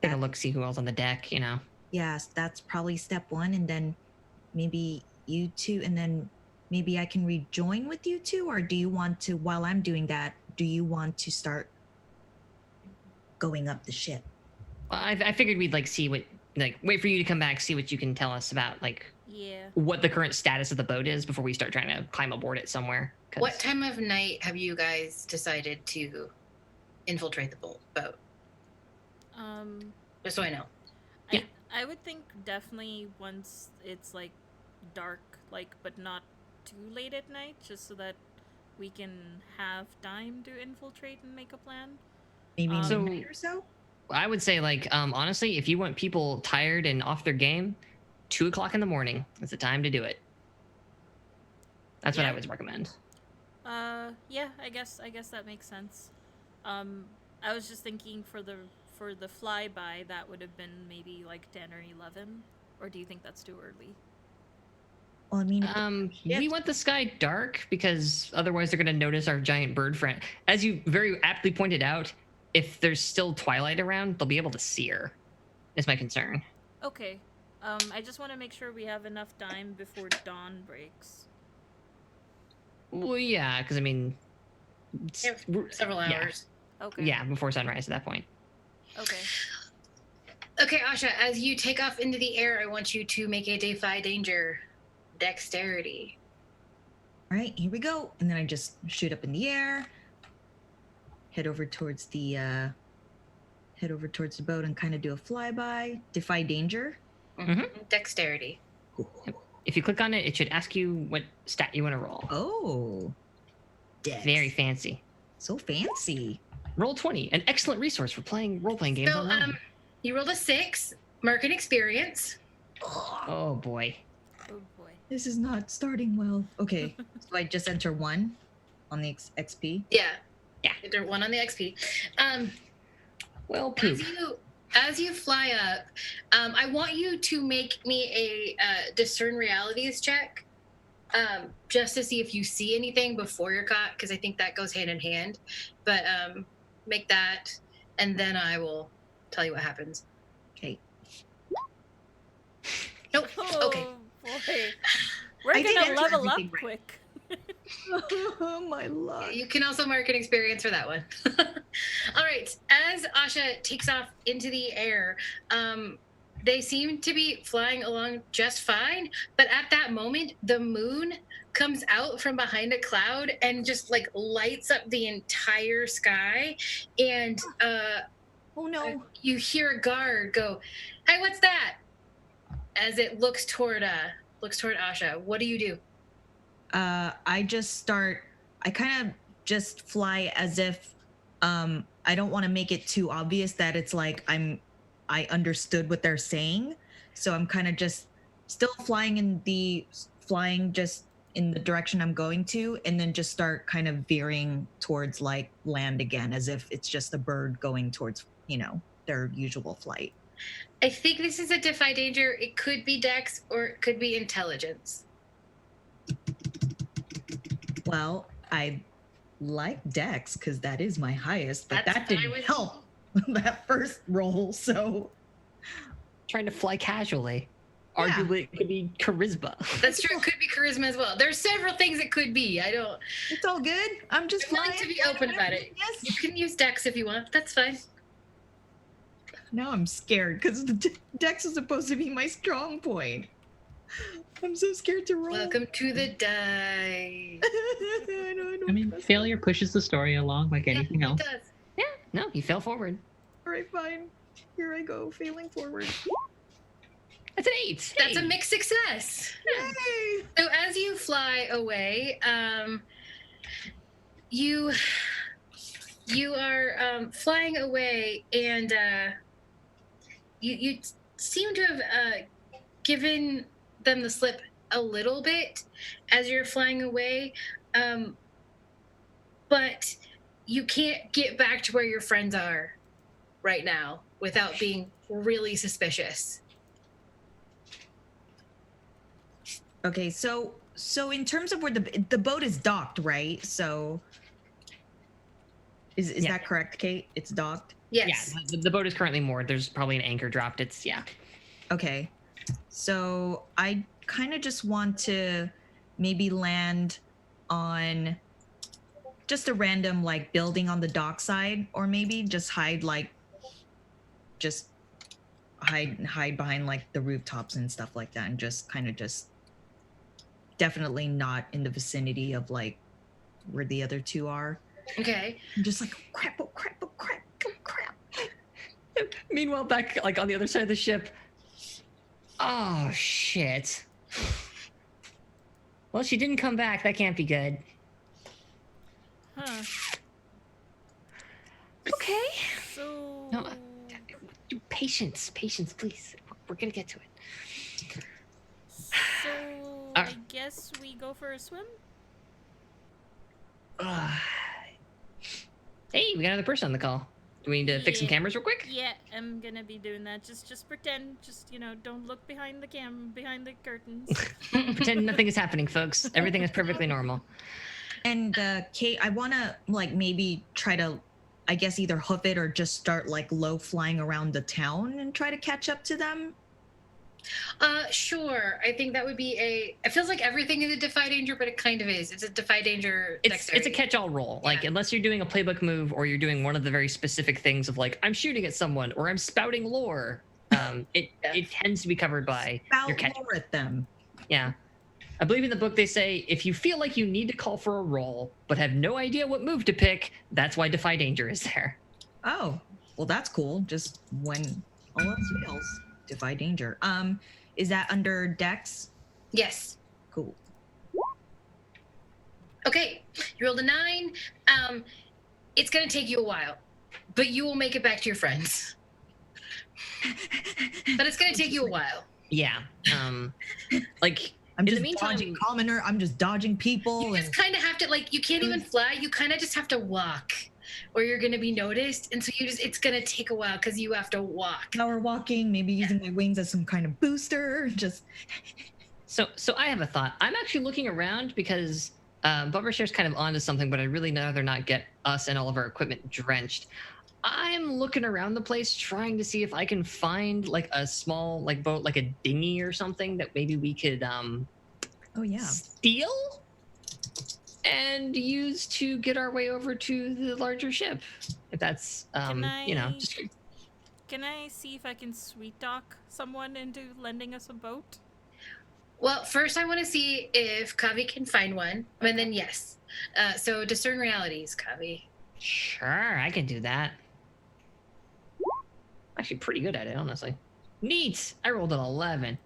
Take a look, see who else on the deck, Yes, that's probably step 1, and then maybe you two, and then maybe I can rejoin with you two, or do you want to, while I'm doing that, do you want to start going up the ship? Well, I figured we'd see what, wait for you to come back, see what you can tell us about, what the current status of the boat is before we start trying to climb aboard it somewhere. What time of night have you guys decided to infiltrate the boat? Just so I know. Yeah. I would think definitely once it's dark, but not too late at night, just so that we can have time to infiltrate and make a plan. Maybe So- midnight or so? I would say, like, honestly, if you want people tired and off their game, 2 o'clock in the morning is the time to do it. That's what I Yeah. would recommend. Yeah, I guess that makes sense. I was just thinking for the flyby, that would have been maybe like 10 or 11, or do you think that's too early? Well, I mean, We want the sky dark because otherwise they're going to notice our giant bird friend. As you very aptly pointed out, if there's still twilight around, they'll be able to see her. Is my concern. Okay. I just want to make sure we have enough time before dawn breaks. Well, yeah, because I mean, Yeah, several hours. Okay. Yeah, before sunrise at that point. Okay. Okay, Asha, as you take off into the air, I want you to make a defy danger dexterity. all right, here we go. And then I just shoot up in the air, head over towards the boat and kind of do a flyby. Defy danger. Dexterity. If you click on it, it should ask you what stat you want to roll. Oh, Dex. Very fancy. So fancy. Roll 20, an excellent resource for playing role-playing games So, online. you rolled a 6, mark an experience. Oh boy. Oh boy. This is not starting well. Okay, so I just enter 1 on the XP. Yeah. Yeah. Enter 1 on the XP. Well, poop. As you fly up, I want you to make me a discern realities check, just to see if you see anything before you're caught, because I think that goes hand in hand. But make that, and then I will tell you what happens. Okay. Nope. Okay. Oh boy. We're I did gonna enter level up everything right. quick. Oh my luck. You can also mark an experience for that one. All right. As Asha takes off into the air, they seem to be flying along just fine. But at that moment, the moon comes out from behind a cloud and just like lights up the entire sky. And Oh no. you hear a guard go, "Hey, what's that?" As it looks toward Asha. What do you do? I kind of just fly as if I don't want to make it too obvious that it's like I understood what they're saying. So I'm kind of just still flying just in the direction I'm going to, and then just start kind of veering towards like land again, as if it's just a bird going towards, their usual flight. I think this is a defy danger. It could be dex or it could be intelligence. Well, I like Dex because that is my highest, but That's that didn't fine with help that first roll. So Trying to fly casually. Yeah. Arguably, it could be charisma. That's true. It could be charisma as well. There's several things it could be. it's all good. I'm just I'm willing flying. to be open about it. Yes. You can use dex if you want. That's fine. Now I'm scared because the Dex is supposed to be my strong point. I'm so scared to roll. Welcome to the die. I mean, failure pushes the story along like anything else. It does. Yeah, no, you fell forward. All right, fine. Here I go, failing forward. That's an 8. That's a Hey. mixed success. Yay! So as you fly away, you are flying away, and you seem to have given them the slip a little bit as you're flying away, but you can't get back to where your friends are right now without being really suspicious. Okay, so in terms of where the boat is docked, right? So is Yeah. that correct, Kate? It's docked. Yes. Yeah, the boat is currently moored. There's probably an anchor dropped. Yeah. Okay. So I kind of just want to maybe land on just a random like building on the dockside, or maybe just hide behind like the rooftops and stuff like that, and just kind of just definitely not in the vicinity of like where the other two are. Okay. I'm just like, crap, oh crap, oh crap, oh crap. Meanwhile, back like on the other side of the ship. Oh shit. Well, she didn't come back. That can't be good. Huh. Okay. So No, patience, please. We're gonna get to it. So I guess we go for a swim. Hey, we got another person on the call. Do we need to fix some Yeah. cameras real quick? Yeah, I'm gonna be doing that. Just pretend. Just don't look behind behind the curtains. Pretend nothing is happening, folks. Everything is perfectly normal. And Kate, I want to like maybe try to, I guess, either hoof it or just start like low flying around the town and try to catch up to them. Sure. I think that would be it feels like everything is a defy danger, but it kind of is. It's a defy danger. It's a catch-all role. Yeah. Like, unless you're doing a playbook move or you're doing one of the very specific things of like, I'm shooting at someone or I'm spouting lore, it tends to be covered by your catch. Lore at them. Yeah. I believe in the book they say if you feel like you need to call for a roll but have no idea what move to pick, that's why defy danger is there. Oh, well, that's cool. Just when all else fails, defy danger. Is that under Dex? Yes. Cool. Okay, you rolled a 9. It's gonna take you a while, but you will make it back to your friends. But it's gonna take you a while. Yeah. Like, I'm in just the meantime, dodging commoner. I'm just dodging people. You just kind of have to, like, you can't even fly. You kind of just have to walk, or you're gonna be noticed. And so it's gonna take a while because you have to walk. Power walking, maybe using my wings as some kind of booster. Just So I have a thought. I'm actually looking around because Bubbershare's kind of onto something, but I'd really rather not get us and all of our equipment drenched. I'm looking around the place trying to see if I can find like a small like boat, like a dinghy or something that maybe we could steal and use to get our way over to the larger ship. If that's Can I see if I can sweet talk someone into lending us a boat? Well, first I want to see if Kavi can find one, and then yes. So discern realities, Kavi. Sure, I can do that. Actually pretty good at it, honestly. Neat! I rolled an 11.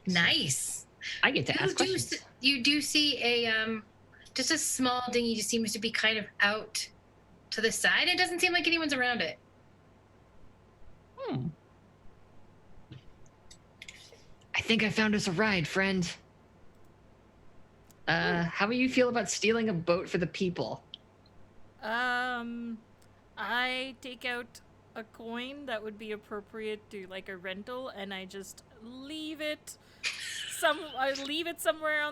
Nice. I get to ask questions. You do see a just a small dinghy just seems to be kind of out to the side. It doesn't seem like anyone's around it. I think I found us a ride, friend. How do you feel about stealing a boat for the people? I take out a coin that would be appropriate to like a rental, and I just leave it somewhere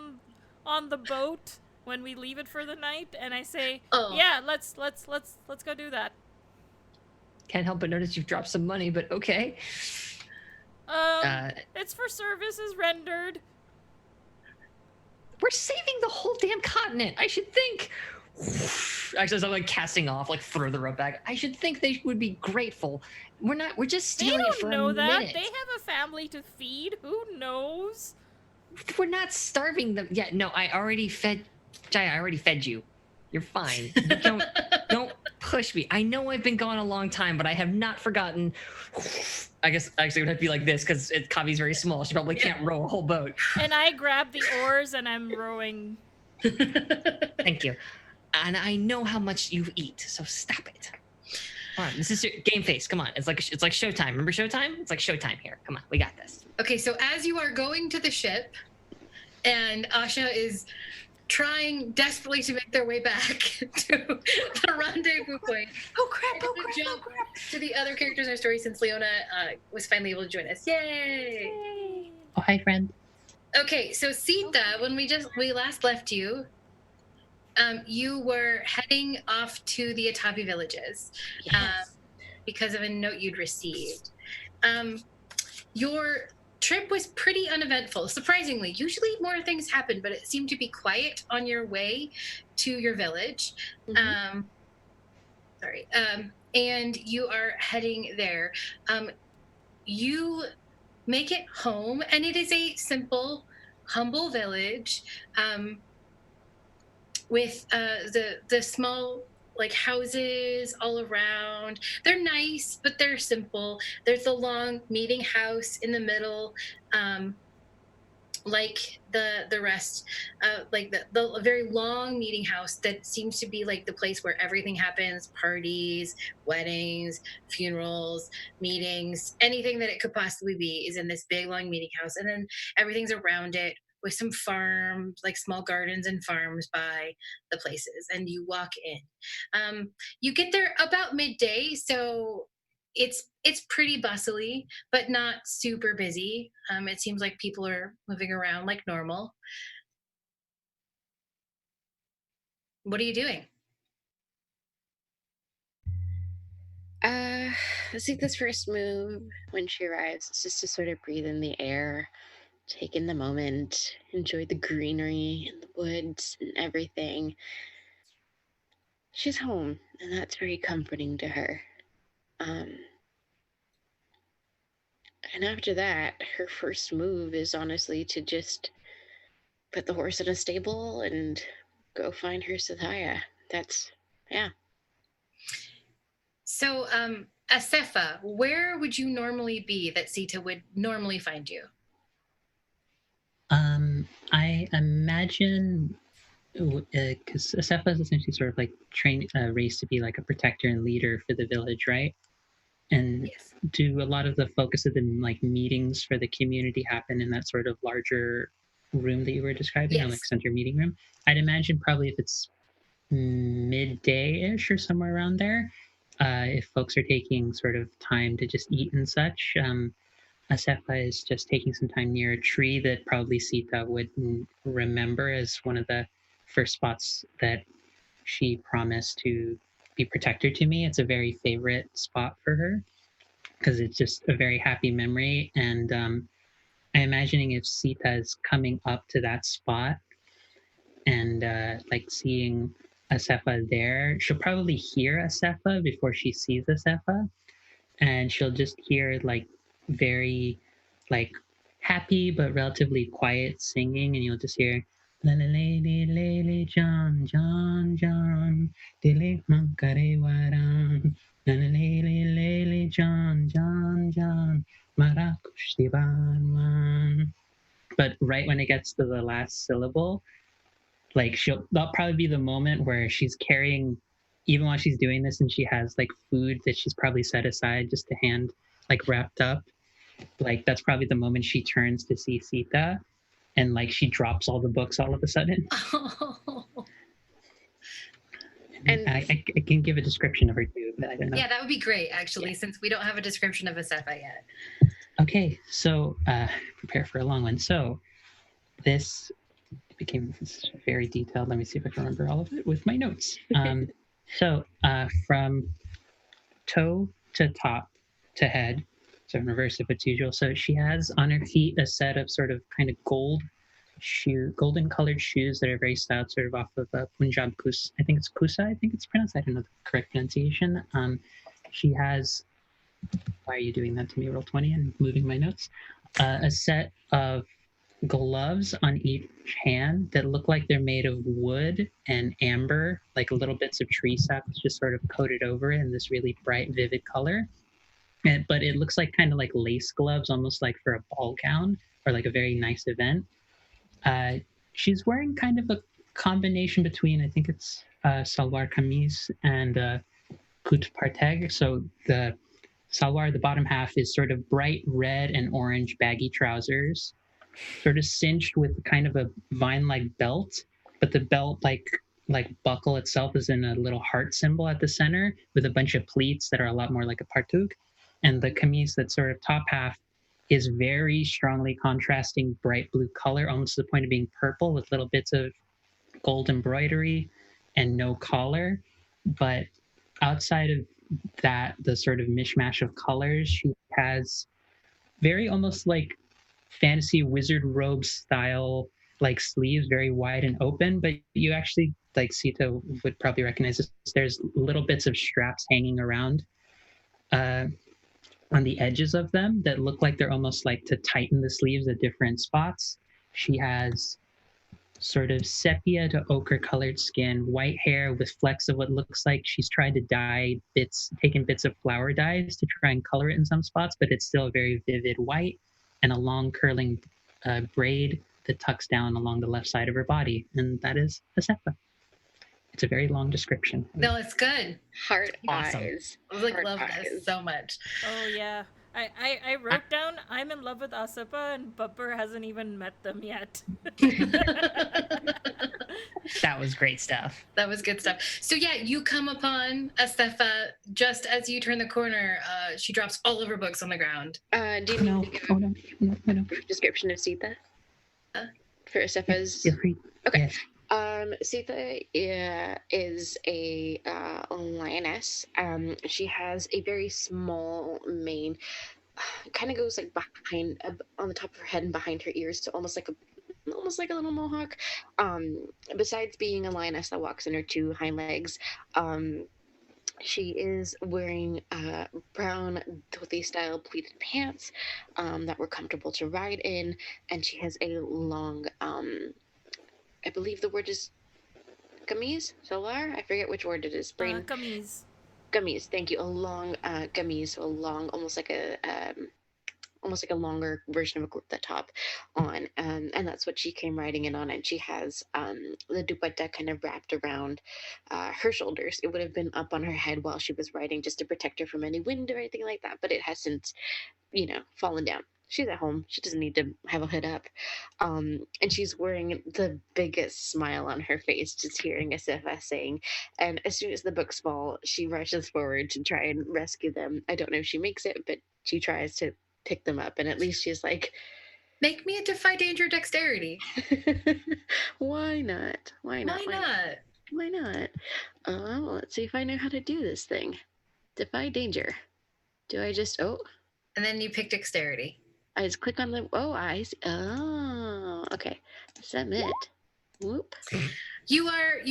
on the boat when we leave it for the night, and I say, yeah, let's go do that. Can't help but notice you've dropped some money, but okay. It's for services rendered. We're saving the whole damn continent. I should think. Actually, as I'm like casting off, like throw the rope back. I should think they would be grateful. We're just stealing it for a minute. They don't know that. They have a family to feed. Who knows? We're not starving them. Yeah, no, I already fed you. You're fine. Don't push me. I know I've been gone a long time, but I have not forgotten. I guess actually it would have to be like this because Kavi's very small. She probably can't row a whole boat. And I grab the oars and I'm rowing. Thank you. And I know how much you eat, so stop it. Come on, this is your game face. Come on, it's like Showtime. Remember Showtime? It's like Showtime here. Come on, we got this. Okay, so as you are going to the ship, and Asha is trying desperately to make their way back to the rendezvous point. Oh crap! Jump to the other characters in our story since Leona was finally able to join us. Yay! Oh, hi, friend. Okay, so Sita, when we last left you, you were heading off to the Atapi villages because of a note you'd received. Your trip was pretty uneventful, surprisingly. Usually more things happen, but it seemed to be quiet on your way to your village. Mm-hmm. And you are heading there. You make it home, and it is a simple, humble village with the small like houses all around. They're nice, but they're simple. There's a long meeting house in the middle, like the rest, like the very long meeting house that seems to be like the place where everything happens: parties, weddings, funerals, meetings, anything that it could possibly be is in this big long meeting house. And then everything's around it with some farms, like small gardens and farms by the places. And you walk in. You get there about midday, so it's pretty bustly, but not super busy. It seems like people are moving around like normal. What are you doing? Uh, I think this first move when she arrives is just to sort of breathe in the air, take in the moment, enjoy the greenery and the woods and everything. She's home, and that's very comforting to her. Um, and after that, her first move is honestly to just put the horse in a stable and go find her Sathaya. That's, yeah. So, Asefa, where would you normally be that Sita would normally find you? I imagine because Asefa is essentially sort of like raised to be like a protector and leader for the village, right? And Yes. do a lot of the focus of the like meetings for the community happen in that sort of larger room that you were describing, or like Yes. center meeting room? I'd imagine probably if it's midday-ish or somewhere around there, if folks are taking sort of time to just eat and such. Asefa is just taking some time near a tree that probably Sita would remember as one of the first spots that she promised to be protector to me. It's a very favorite spot for her because it's just a very happy memory. And I'm imagining if Sita is coming up to that spot and like seeing Asefa there, she'll probably hear Asefa before she sees Asefa, and she'll just hear like very like happy but relatively quiet singing, and you'll just hear la la lady lady John John John dile mankare waran la la lady lady John John John marakush diban. But right when it gets to the last syllable, like that'll probably be the moment where she's carrying, even while she's doing this, and she has like food that she's probably set aside just to hand like wrapped up. Like that's probably the moment she turns to see Sita, and like she drops all the books all of a sudden. And I can give a description of her too, but I don't know. Yeah, that would be great, actually, since we don't have a description of Asefa yet. Okay, so prepare for a long one. So this became very detailed. Let me see if I can remember all of it with my notes. So from toe to top to head, so in reverse if it's usual. So she has on her feet a set of sort of kind of golden colored shoes that are very styled, sort of off of Punjab Kus. I think it's Kusa. I think it's pronounced. I don't know the correct pronunciation. She has. Why are you doing that to me? Roll 20 and moving my notes. A set of gloves on each hand that look like they're made of wood and amber, like little bits of tree sap just sort of coated over it in this really bright, vivid color. But it looks like kind of like lace gloves, almost like for a ball gown or like a very nice event. She's wearing kind of a combination between, I think it's salwar kameez and kut parteg. So the salwar, the bottom half, is sort of bright red and orange baggy trousers, sort of cinched with kind of a vine-like belt, but the belt like buckle itself is in a little heart symbol at the center with a bunch of pleats that are a lot more like a partuk. And the kameez, that sort of top half, is very strongly contrasting bright blue color, almost to the point of being purple with little bits of gold embroidery and no collar. But outside of that, the sort of mishmash of colors, she has very almost like fantasy wizard robe style like sleeves, very wide and open, but you actually like Sita would probably recognize this. There's little bits of straps hanging around on the edges of them that look like they're almost like to tighten the sleeves at different spots. She has sort of sepia to ochre colored skin, white hair with flecks of what looks like she's tried to taken bits of flower dyes to try and color it in some spots, but it's still a very vivid white, and a long curling braid that tucks down along the left side of her body, and that is Asefa. It's a very long description. No, it's good. Heart Awesome. eyes. I was like, Heart love eyes. this so much. Oh yeah. I wrote down I'm in love with Asepa, and Bupper hasn't even met them yet. That was great stuff. That was good stuff. So yeah, you come upon Astefa just as you turn the corner. She drops all of her books on the ground. Do you No, need to give oh no, no, a no. brief description of Sita? For Asefa's. Feel free. Okay. Yes. Sita is a lioness. She has a very small mane. Kind of goes like behind, on the top of her head and behind her ears, so almost like a little mohawk. Besides being a lioness that walks on her two hind legs, she is wearing brown dhoti style pleated pants that were comfortable to ride in, and she has a long, I believe the word is kameez, salar. I forget which word it is. Brain. Kameez. Gummies. Thank you. A long gummies, so a long, almost like a longer version of the top on, and that's what she came riding in on. And she has the dupatta kind of wrapped around her shoulders. It would have been up on her head while she was riding, just to protect her from any wind or anything like that. But it has since, fallen down. She's at home. She doesn't need to have a hood up. And she's wearing the biggest smile on her face, just hearing Asefa saying. And as soon as the books fall, she rushes forward to try and rescue them. I don't know if she makes it, but she tries to pick them up. And at least she's like, Make me a defy danger dexterity. why not? Why not? Why not? Why not? Let's see if I know how to do this thing. Defy danger. Do I just, And then you pick dexterity. I just click on the, okay. Submit. Whoop. You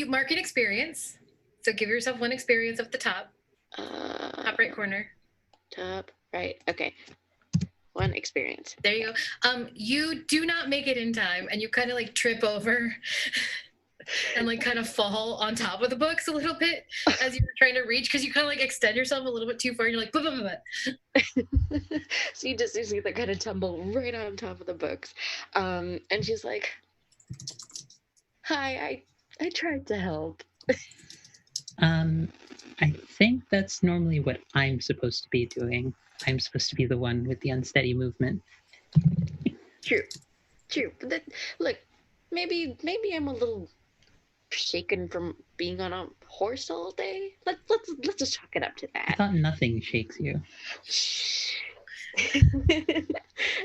mark an experience. So give yourself one experience up the top right corner. Top right. Okay. One experience. There you go. You do not make it in time, and you kind of like trip over and like kind of fall on top of the books a little bit as you're trying to reach, because you kind of like extend yourself a little bit too far, and you're like, So you just see that kind of tumble right on top of the books. And she's like, hi, I tried to help. I think that's normally what I'm supposed to be doing. I'm supposed to be the one with the unsteady movement. True. But look, maybe I'm a little shaken from being on a horse all day. Let's just chalk it up to I that. thought nothing shakes you.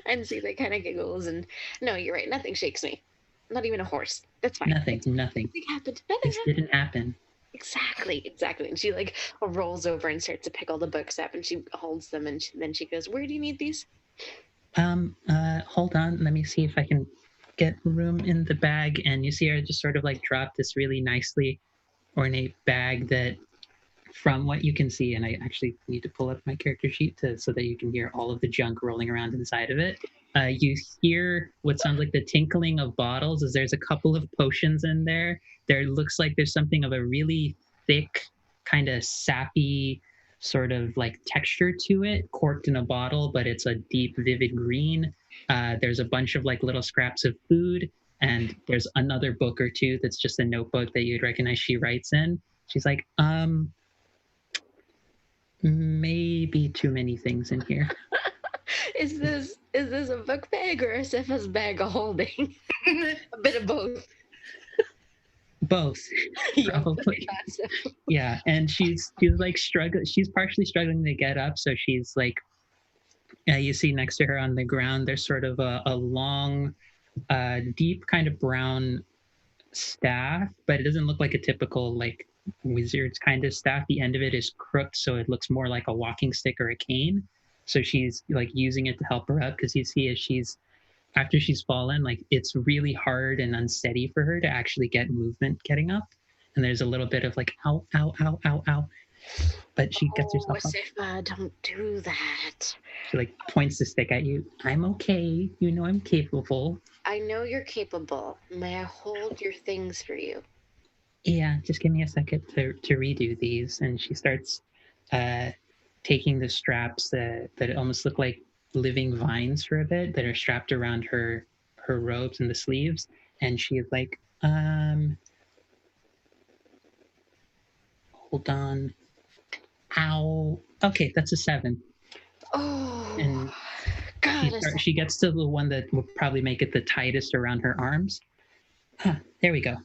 And see, they kind of giggles, and no, you're right. Nothing shakes me. Not even a horse. That's fine. Nothing. Nothing happened. This didn't happen. Exactly. And she like rolls over and starts to pick all the books up, and she holds them, and then she goes, "Where do you need these?" Hold on. Let me see if I can get room in the bag. And you see her just sort of like drop this really nicely ornate bag that, from what you can see, and I actually need to pull up my character sheet so that you can hear all of the junk rolling around inside of it. You hear what sounds like the tinkling of bottles as there's a couple of potions in there. There looks like there's something of a really thick, kind of sappy sort of like texture to it, corked in a bottle, but it's a deep, vivid green. There's a bunch of like little scraps of food, and there's another book or two that's just a notebook that you'd recognize she writes in. She's like, maybe too many things in here. Is this a book bag or a Sefa's bag of holding? A bit of both. Both, probably. Yeah, and she's like struggling. She's partially struggling to get up, so she's like, you see next to her on the ground, there's sort of a long, deep kind of brown staff, but it doesn't look like a typical like wizard's kind of staff. The end of it is crooked, so it looks more like a walking stick or a cane. So she's like using it to help her up, because you see as after she's fallen, like it's really hard and unsteady for her to actually get movement getting up. And there's a little bit of like, ow, ow, ow, ow, ow. But she gets herself up. Sefa, don't do that. She like points the stick at you. I'm okay. You know I'm capable. I know you're capable. May I hold your things for you? Yeah, just give me a second to redo these. And she starts taking the straps that almost look like living vines for a bit that are strapped around her her robes and the sleeves, and she's like, hold on. Ow. Okay, that's a 7. Oh, And God. she gets to the one that will probably make it the tightest around her arms. Huh, there we go.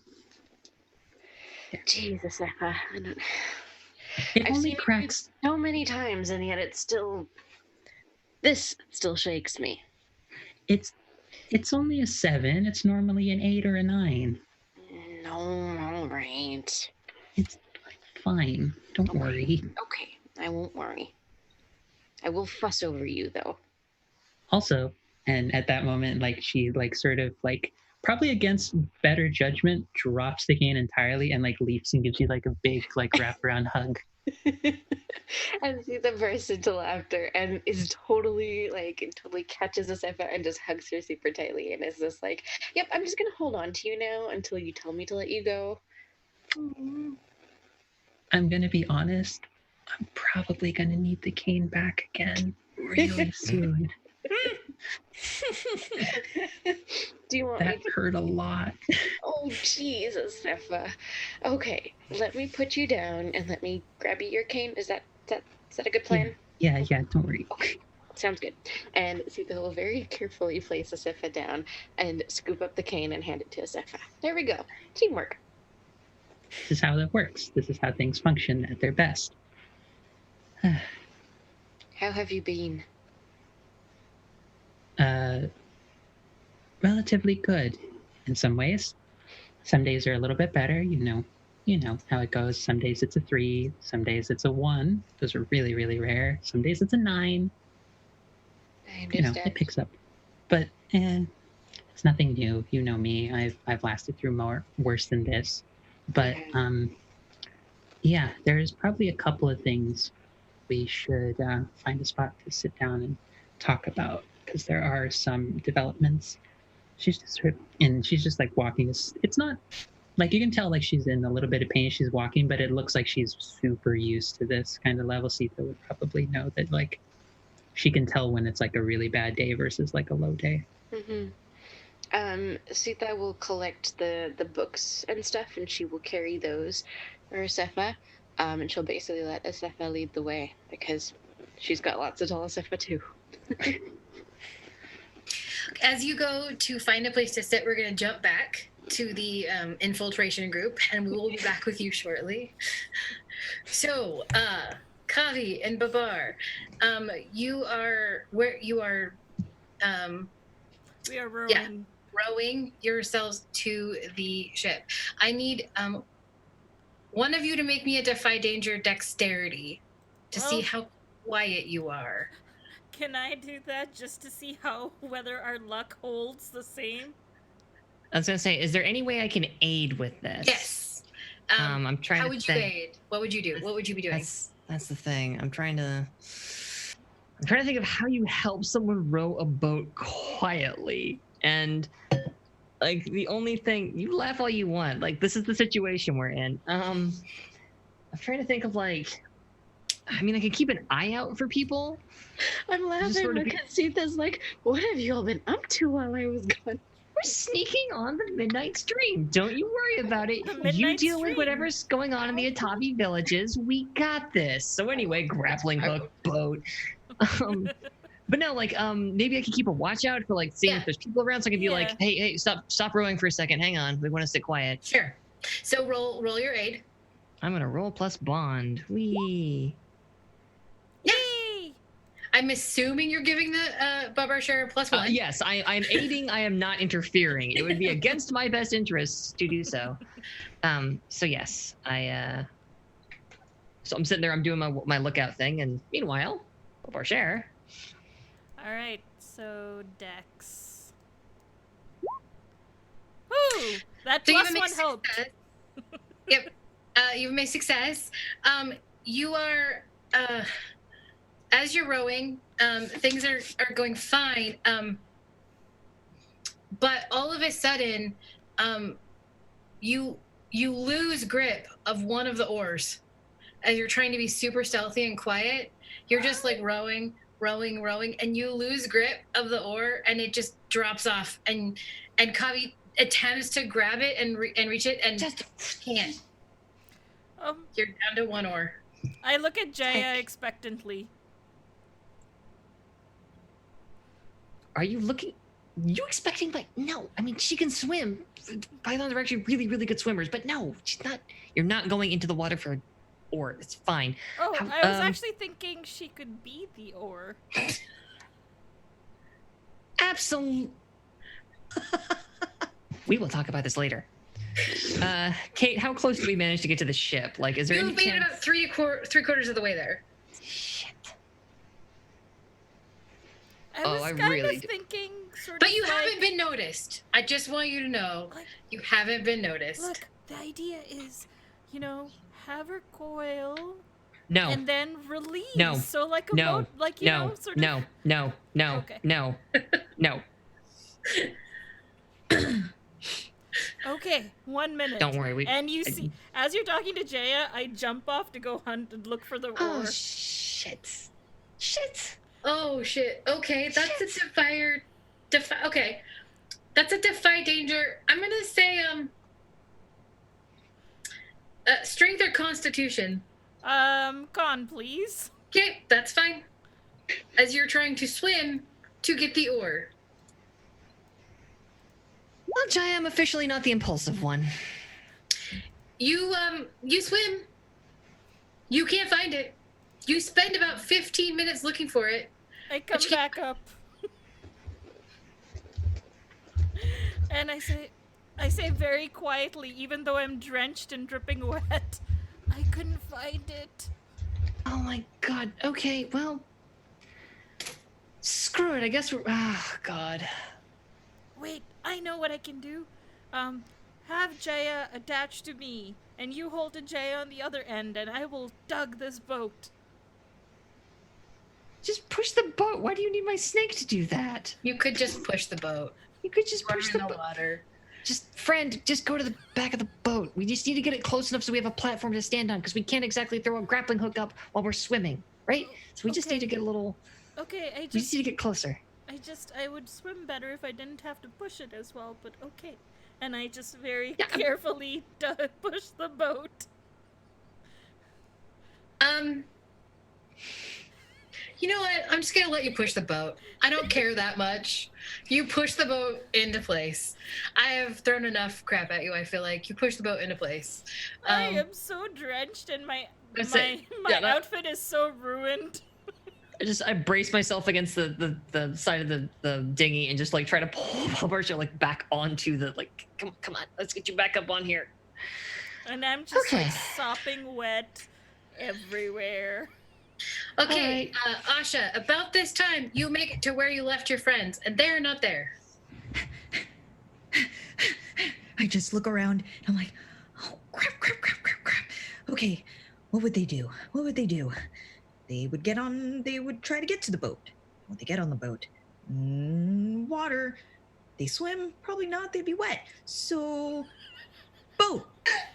Jesus, Eppa. It I've only seen cracks. it so many times, and yet this still shakes me. It's only a 7. It's normally an 8 or a 9. No, all right. It's fine. Don't worry. Okay, I won't worry. I will fuss over you, though. Also, and at that moment, like she like sort of like probably against better judgment drops the cane entirely and like leaps and gives you like a big like wraparound hug. And Sita bursts into laughter and is totally catches us Eppa and just hugs her super tightly and is just like, yep, I'm just gonna hold on to you now until you tell me to let you go. I'm gonna be honest, I'm probably gonna need the cane back again really soon. Do you want That me to? hurt a lot. Oh, Jesus, Eppa. Okay, let me put you down and let me grab you your cane. Is that a good plan? Yeah, don't worry. Okay, sounds good. And Sita will very carefully place Asepha down and scoop up the cane and hand it to Asepha. There we go. Teamwork. This is how that works. This is how things function at their best. How have you been? Relatively good in some ways. Some days are a little bit better, you know how it goes. Some days it's a 3, some days it's a 1. Those are really, really rare. Some days it's a 9. I understand. It picks up. But it's nothing new. You know me. I've lasted through worse than this. But yeah, there's probably a couple of things we should find a spot to sit down and talk about, because there are some developments. She's just like walking. It's not like, you can tell like she's in a little bit of pain. She's walking, but it looks like she's super used to this kind of level. Sita would probably know that, like, she can tell when it's like a really bad day versus like a low day. Sita will collect the books and stuff, and she will carry those for Asepha. And she'll basically let Asepha lead the way because she's got lots to tell Asepha too. As you go to find a place to sit, we're going to jump back to the infiltration group, and we will be back with you shortly. So, Kavi and Babar, you are where you are. We are rowing. Yeah, rowing yourselves to the ship. I need one of you to make me a defy danger dexterity to see how quiet you are. Can I do that just to see whether our luck holds the same? I was gonna say, is there any way I can aid with this? Yes. I'm trying. How would you aid? What would you do? What would you be doing? That's the thing. I'm trying to think of how you help someone row a boat quietly. And like, the only thing, you laugh all you want. Like, this is the situation we're in. I'm trying to think of like, I mean, I can keep an eye out for people. I'm laughing because Sita's like, what have you all been up to while I was gone? We're sneaking on the midnight stream. Don't you worry about it. You deal with whatever's going on in the Atavi villages. We got this. So anyway, grappling hook, boat. But no, like, maybe I can keep a watch out for like seeing if there's people around, so I can be like, hey, stop rowing for a second. Hang on, we want to sit quiet. Sure. So roll your aid. I'm gonna roll plus bond. Wee. Yay! I'm assuming you're giving the Babar share +1. Yes, I'm aiding. I am not interfering. It would be against my best interests to do so. So yes, so I'm sitting there. I'm doing my lookout thing, and meanwhile, Babar share. All right, so Dex. Woo! That +1 helped. Yep. You've made success. You are, as you're rowing, things are going fine. But all of a sudden, you lose grip of one of the oars as you're trying to be super stealthy and quiet. You're just like rowing, rowing, and you lose grip of the oar, and it just drops off, and Kavi attempts to grab it and reach it, and Just can't. Um, You're down to one oar. I look at Jaya expectantly. are you looking? You expecting like no? I mean, she can swim. Pythons are actually really, really good swimmers, but no, she's not. You're not going into the water for an oar. It's fine. Oh, How- I was actually thinking she could be the oar. Absolutely. We will talk about this later. Kate, how close do we manage to get to the ship? Like, is there any You've made chance? about three-quarters of the way there. Shit. I Oh, was I kind really of do. thinking sort But of you like, haven't been noticed. I just want you to know, Like, you haven't been noticed. look, the idea is, have her coil No. and then release. No. So like a No. boat, like, No. sort No. of. No. No. Okay. No. No. Okay, 1 minute. Don't worry. And you see, as you're talking to Jaya, I jump off to go hunt and look for the Oh oar. shit. Shit. Oh shit. Okay, that's a okay. That's a defy danger. I'm gonna say strength or constitution. Con, please. Okay, that's fine. As you're trying to swim to get the oar. Well, Jaya, I'm officially not the impulsive one. You swim. You can't find it. You spend about 15 minutes looking for it. I come you back up. And I say very quietly, even though I'm drenched and dripping wet, I couldn't find it. Oh my god. Okay, well. Screw it. I guess we're. Oh god. Wait, I know what I can do. Have Jaya attached to me, and you hold to Jaya on the other end, and I will tug this boat. Just push the boat. Why do you need my snake to do that? You could just push the boat. You could just Run push in the the boat. water. Just go to the back of the boat. We just need to get it close enough so we have a platform to stand on, because we can't exactly throw a grappling hook up while we're swimming, right? So we just Okay. need to get a little. Okay, We just need to get closer. I would swim better if I didn't have to push it as well, but okay. And I just very Yeah, carefully push the boat. You know what? I'm just gonna let you push the boat. I don't care that much. You push the boat into place. I have thrown enough crap at you. I feel like you push the boat into place. I am so drenched, and my That's it. my Yeah, that- outfit is so ruined. I brace myself against the side of the dinghy and just like try to pull Marcia like back onto the like. Come on, let's get you back up on here. And I'm just like Okay. sopping wet everywhere. Okay, Asha. About this time, you make it to where you left your friends, and they're not there. I just look around and I'm like, oh, crap. Okay, what would they do? They would try to get to the boat. When they get on the boat, water. They swim? Probably not. They'd be wet. So, boat.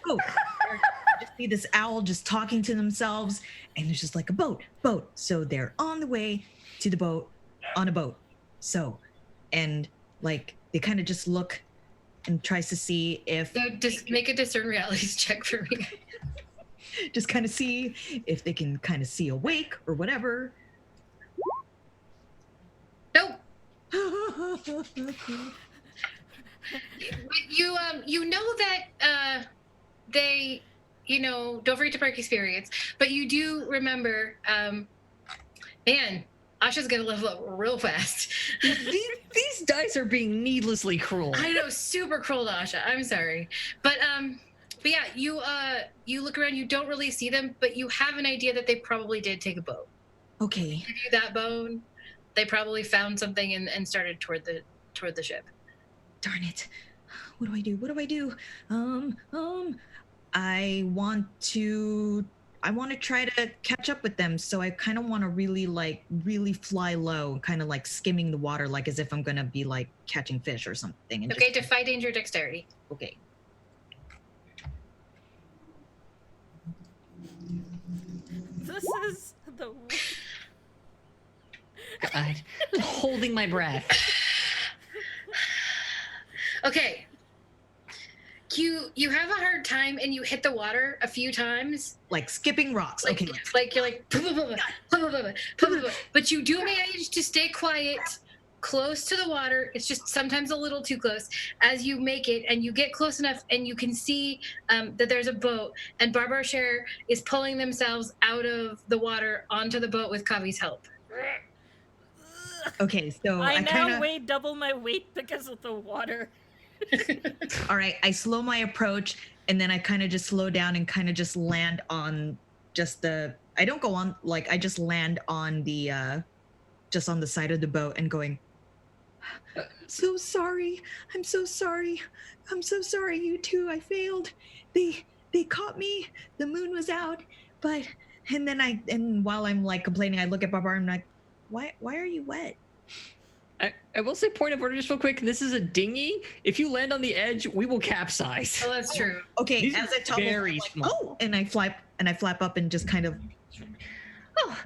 I just see this owl just talking to themselves, and it's just like a boat. So they're on the way to the boat on a boat. So, and like they kind of just look and tries to see if So just make a discern realities check for me. just kind of see if they can kind of see a wake or whatever. Nope. You know that they, don't forget to park experience, but you do remember, man, Asha's gonna level up real fast. These dice are being needlessly cruel. I know, super cruel to Asha. I'm sorry, but yeah, you look around, you don't really see them, but you have an idea that they probably did take a boat. Okay. Give you that bone. They probably found something and started toward the ship. Darn it. What do I do? I want to try to catch up with them, so I kind of want to really fly low, kind of like skimming the water, like as if I'm gonna be like catching fish or something. And Okay, defy danger dexterity. Okay. This is the God. Just holding my breath. Okay. You have a hard time and you hit the water a few times. Like skipping rocks. Like, Okay. like you're like, but you do manage to stay quiet close to the water. It's just sometimes a little too close as you make it, and you get close enough and you can see that there's a boat, and Barbara Share is pulling themselves out of the water onto the boat with Kavi's help. Okay, so I I now kind of weigh double my weight because of the water. all right. I slow my approach, and then I kind of just slow down and kind of just land on just the. I don't go on like I just land on the just on the side of the boat and going. So sorry. I'm so sorry. I'm so sorry. You too. I failed. They caught me. The moon was out, but and while I'm like complaining, I look at Barbara and I'm like, why are you wet? I will say, point of order, just real quick. This is a dinghy. If you land on the edge, we will capsize. Oh, that's true. Okay, These as are I topple, very I'm like, small. oh, and I flap up and just kind of. Oh.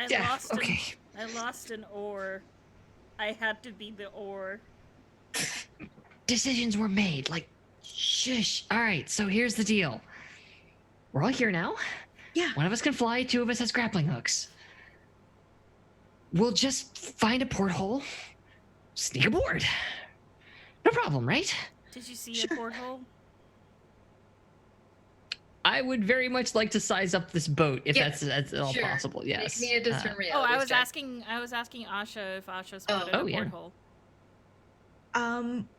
Yeah, okay. I lost an oar. I had to be the oar. Decisions were made. Like, shush. All right, so here's the deal. We're all here now. Yeah. One of us can fly, two of us has grappling hooks. We'll just find a porthole, sneak aboard. No problem, right? Did you see Sure. a porthole? I would very much like to size up this boat if Yeah, that's at all sure. possible. Yes. Make me a discern Oh, reality I was check. asking Asha if Asha spotted Oh, a yeah. porthole.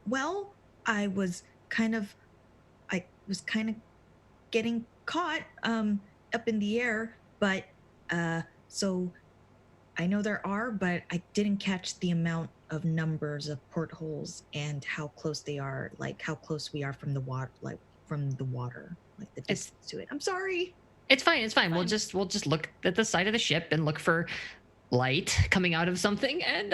Well, I was kind of getting caught up in the air, but so I know there are, but I didn't catch the amount of numbers of portholes and how close they are, like how close we are from the water, like the distance to it. I'm sorry. It's fine. We'll Fine. just look at the side of the ship and look for light coming out of something and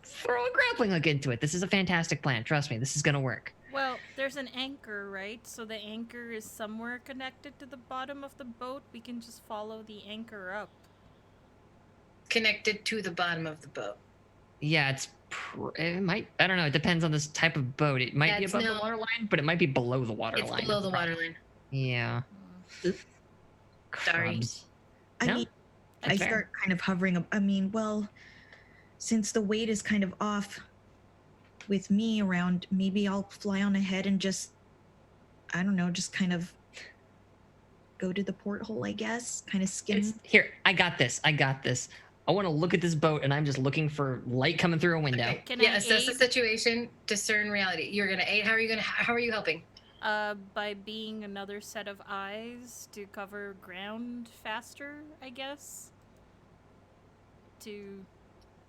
throw a grappling hook into it. This is a fantastic plan. Trust me, this is gonna work. Well, there's an anchor, right? So the anchor is somewhere connected to the bottom of the boat. We can just follow the anchor up. Connected to the bottom of the boat. Yeah, it might. I don't know. It depends on this type of boat. It might be That's above no- the water line, but it might be below the water It's line. below the water line. Yeah. Sorry. Crumbs. I No? mean, That's I fair. start kind of hovering up. I mean, well, since the weight is kind of off with me around, maybe I'll fly on ahead and just, I don't know, just kind of go to the porthole, I guess. Kind of skim. Here, I got this. I want to look at this boat, and I'm just looking for light coming through a window. Okay. Can Yeah, I assess the aid? situation, discern reality. You're gonna aid. How are you helping? By being another set of eyes to cover ground faster, I guess.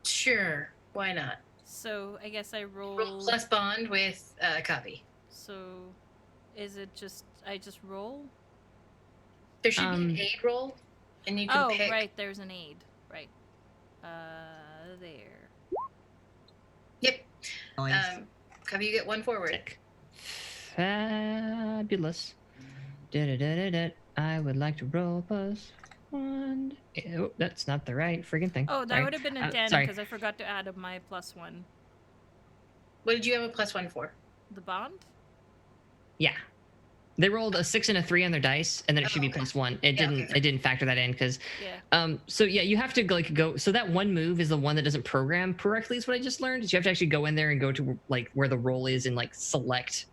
Sure. Why not? So I guess I roll. Roll plus bond with copy. So, is it just I just roll? There should be an aid roll, and you can Oh, pick. right, there's an aid. Right. There. Yep. Nice. Copy, you get one forward. Sick. Fabulous. Da-da-da-da-da. I would like to roll plus one. Oh, that's not the right friggin' thing. Oh, that Sorry. would have been a 10 sorry. because I forgot to add my +1. What did you have a plus one for? The bond? Yeah. They rolled a 6 and a 3 on their dice, and then it should be okay. +1. It Yeah, didn't. okay. It didn't factor that in because. Yeah. So yeah, you have to like go. So that one move is the one that doesn't program correctly. Is what I just learned. Is you have to actually go in there and go to like where the roll is and like select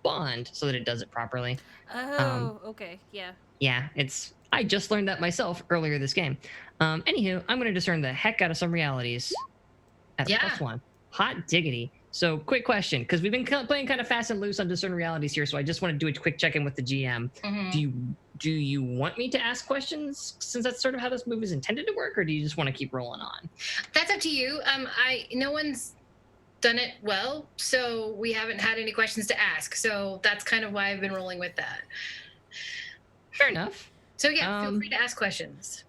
bond so that it does it properly. Oh, okay. Yeah. Yeah, I just learned that myself earlier this game. Anywho, I'm going to discern the heck out of some realities at a Yeah. +1. Hot diggity. So, quick question, because we've been playing kind of fast and loose on discern realities here. So, I just want to do a quick check-in with the GM. Mhm. Do you want me to ask questions since that's sort of how this move is intended to work, or do you just want to keep rolling on? That's up to you. No one's done it well, so we haven't had any questions to ask. So that's kind of why I've been rolling with that. Fair enough. So yeah, feel free to ask questions.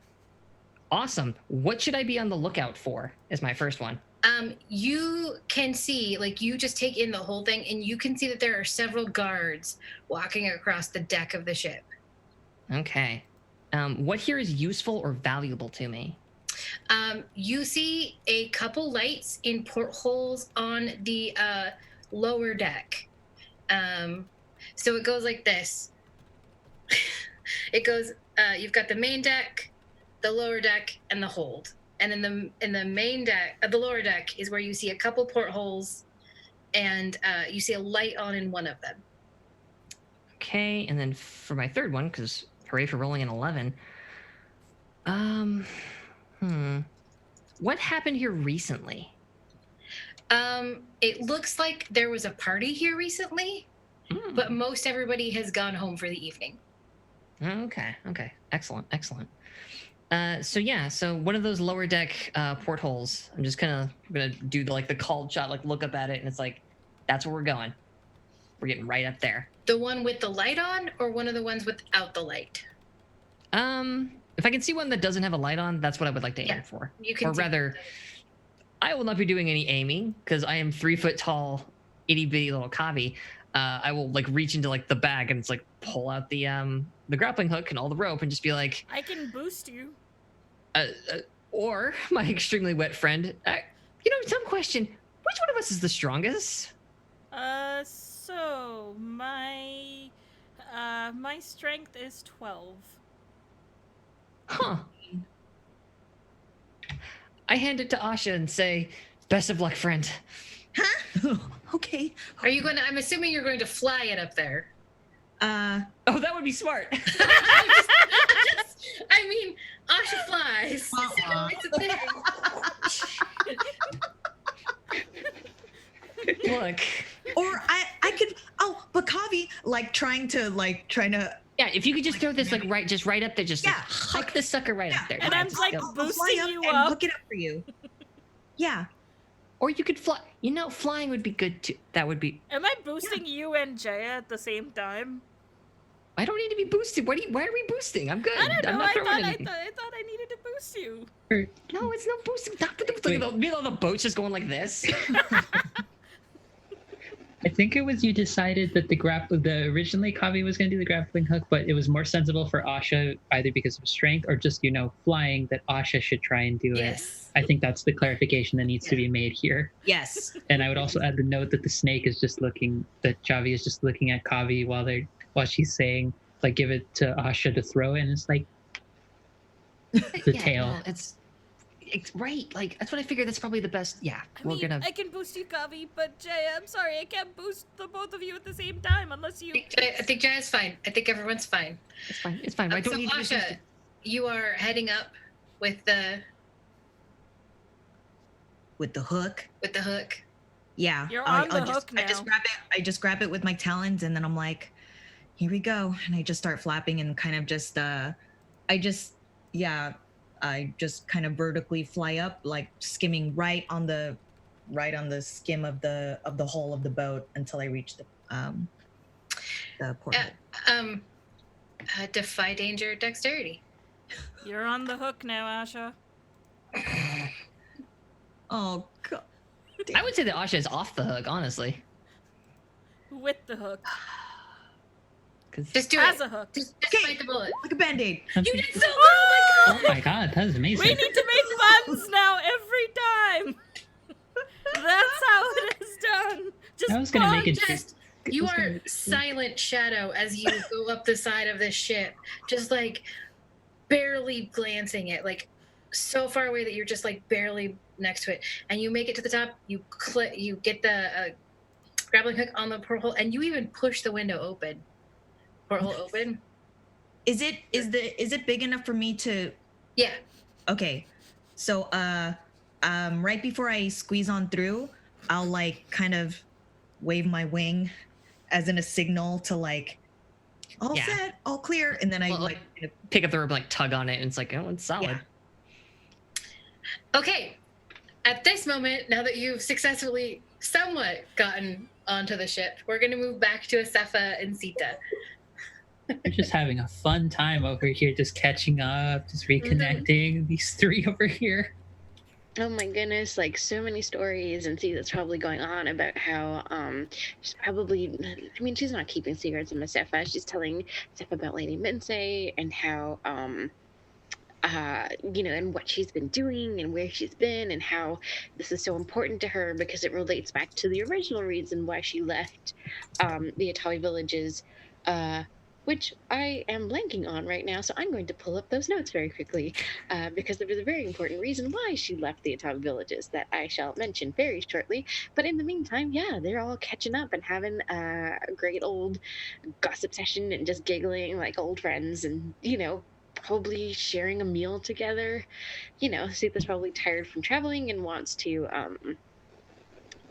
Awesome. What should I be on the lookout for? Is my first one. You can see, like, you just take in the whole thing, and you can see that there are several guards walking across the deck of the ship. Okay. What here is useful or valuable to me? You see a couple lights in portholes on the lower deck. So it goes like this. It goes. You've got the main deck, the lower deck, and the hold. And in the main deck, the lower deck is where you see a couple portholes, and you see a light on in one of them. Okay, and then for my third one, because hooray for rolling an 11. What happened here recently? It looks like there was a party here recently, but most everybody has gone home for the evening. Okay. Excellent. So one of those lower deck portholes, I'm just gonna do the called shot, like look up at it, and it's like, that's where we're going. We're getting right up there. The one with the light on, or one of the ones without the light? If I can see one that doesn't have a light on, that's what I would like to aim for. You can, or rather, I will not be doing any aiming because I am 3 foot tall, itty bitty little Kavi. I will reach into the bag and it's pull out the grappling hook and all the rope and just be like, I can boost you. Or my extremely wet friend. Some question. Which one of us is the strongest? So my strength is 12. Huh. I hand it to Asha and say, "Best of luck, friend." Huh? Okay. Are you going to? I'm assuming you're going to fly it up there. Oh, that would be smart. I mean, Asha flies. So it's a thing. Look. Or I could. Oh, but Kavi trying to. Yeah, if you could just throw this right up there, just huck this sucker right up there. And I'm I'll boosting fly up you and up. hook it up for you. Yeah. Or you could fly. Flying would be good too. That would be. Am I boosting you and Jaya at the same time? I don't need to be boosted. Why are we boosting? I'm good. I don't know. I'm not I throwing anything. thought I needed to boost you. No, it's not boosting. Look at all the boats just going like this. I think it was you decided that originally Kavi was going to do the grappling hook, but it was more sensible for Asha, either because of strength or just, flying, that Asha should try and do it. I think that's the clarification that needs to be made here. Yes. And I would also add the note that the snake is just that Javi is just looking at Kavi while she's saying, give it to Asha to throw, and it's the tail. No, it's right. That's what I figured. That's probably the best. Yeah, I can boost you, Kavi, but Jaya, I'm sorry, I can't boost the both of you at the same time unless you. I think Jaya's fine. I think everyone's fine. It's fine. I don't so need to be Asha, boosted. you are heading up with the hook. With the hook. Yeah. You're on the hook now. I just grab it with my talons, and then I'm like, here we go. And I just start flapping and kind of just I just kind of vertically fly up, skimming right on the skim of the hull of the boat until I reach the port. Defy danger, dexterity. You're on the hook now, Asha. Oh God. I would say that Asha is off the hook, honestly. With the hook. Just do As it. a hook. Just bite the bullet. Like a band-aid. You did so well. Oh my God, that was amazing. We need to make puns now every time. That's how it is done. Just I was gonna make it. You are silent shadow as you go up the side of this ship, just barely glancing it, so far away that you're just barely next to it, and you make it to the top. You get the grappling hook on the porthole, and you even push the window open. Porthole open. Is it big enough for me to? Yeah. Okay, so right before I squeeze on through, I'll kind of wave my wing as in a signal to all set, all clear, and then I pick up the rope, tug on it, and it's it's solid. Yeah. Okay. At this moment, now that you've successfully somewhat gotten onto the ship, we're going to move back to Asefa and Sita. We're just having a fun time over here, just catching up, just reconnecting. These three over here. Oh my goodness, like so many stories and see that's probably going on about how she's probably, I mean, she's not keeping secrets from Mustafa. She's telling stuff about Lady Minsay and how and what she's been doing and where she's been and how this is so important to her because it relates back to the original reason why she left the Atawi villages, uh, which I am blanking on right now. So I'm going to pull up those notes very quickly because there was a very important reason why she left the Atawi villages that I shall mention very shortly. But in the meantime, yeah, they're all catching up and having a great old gossip session and just giggling like old friends and, probably sharing a meal together. Sita's probably tired from traveling and wants to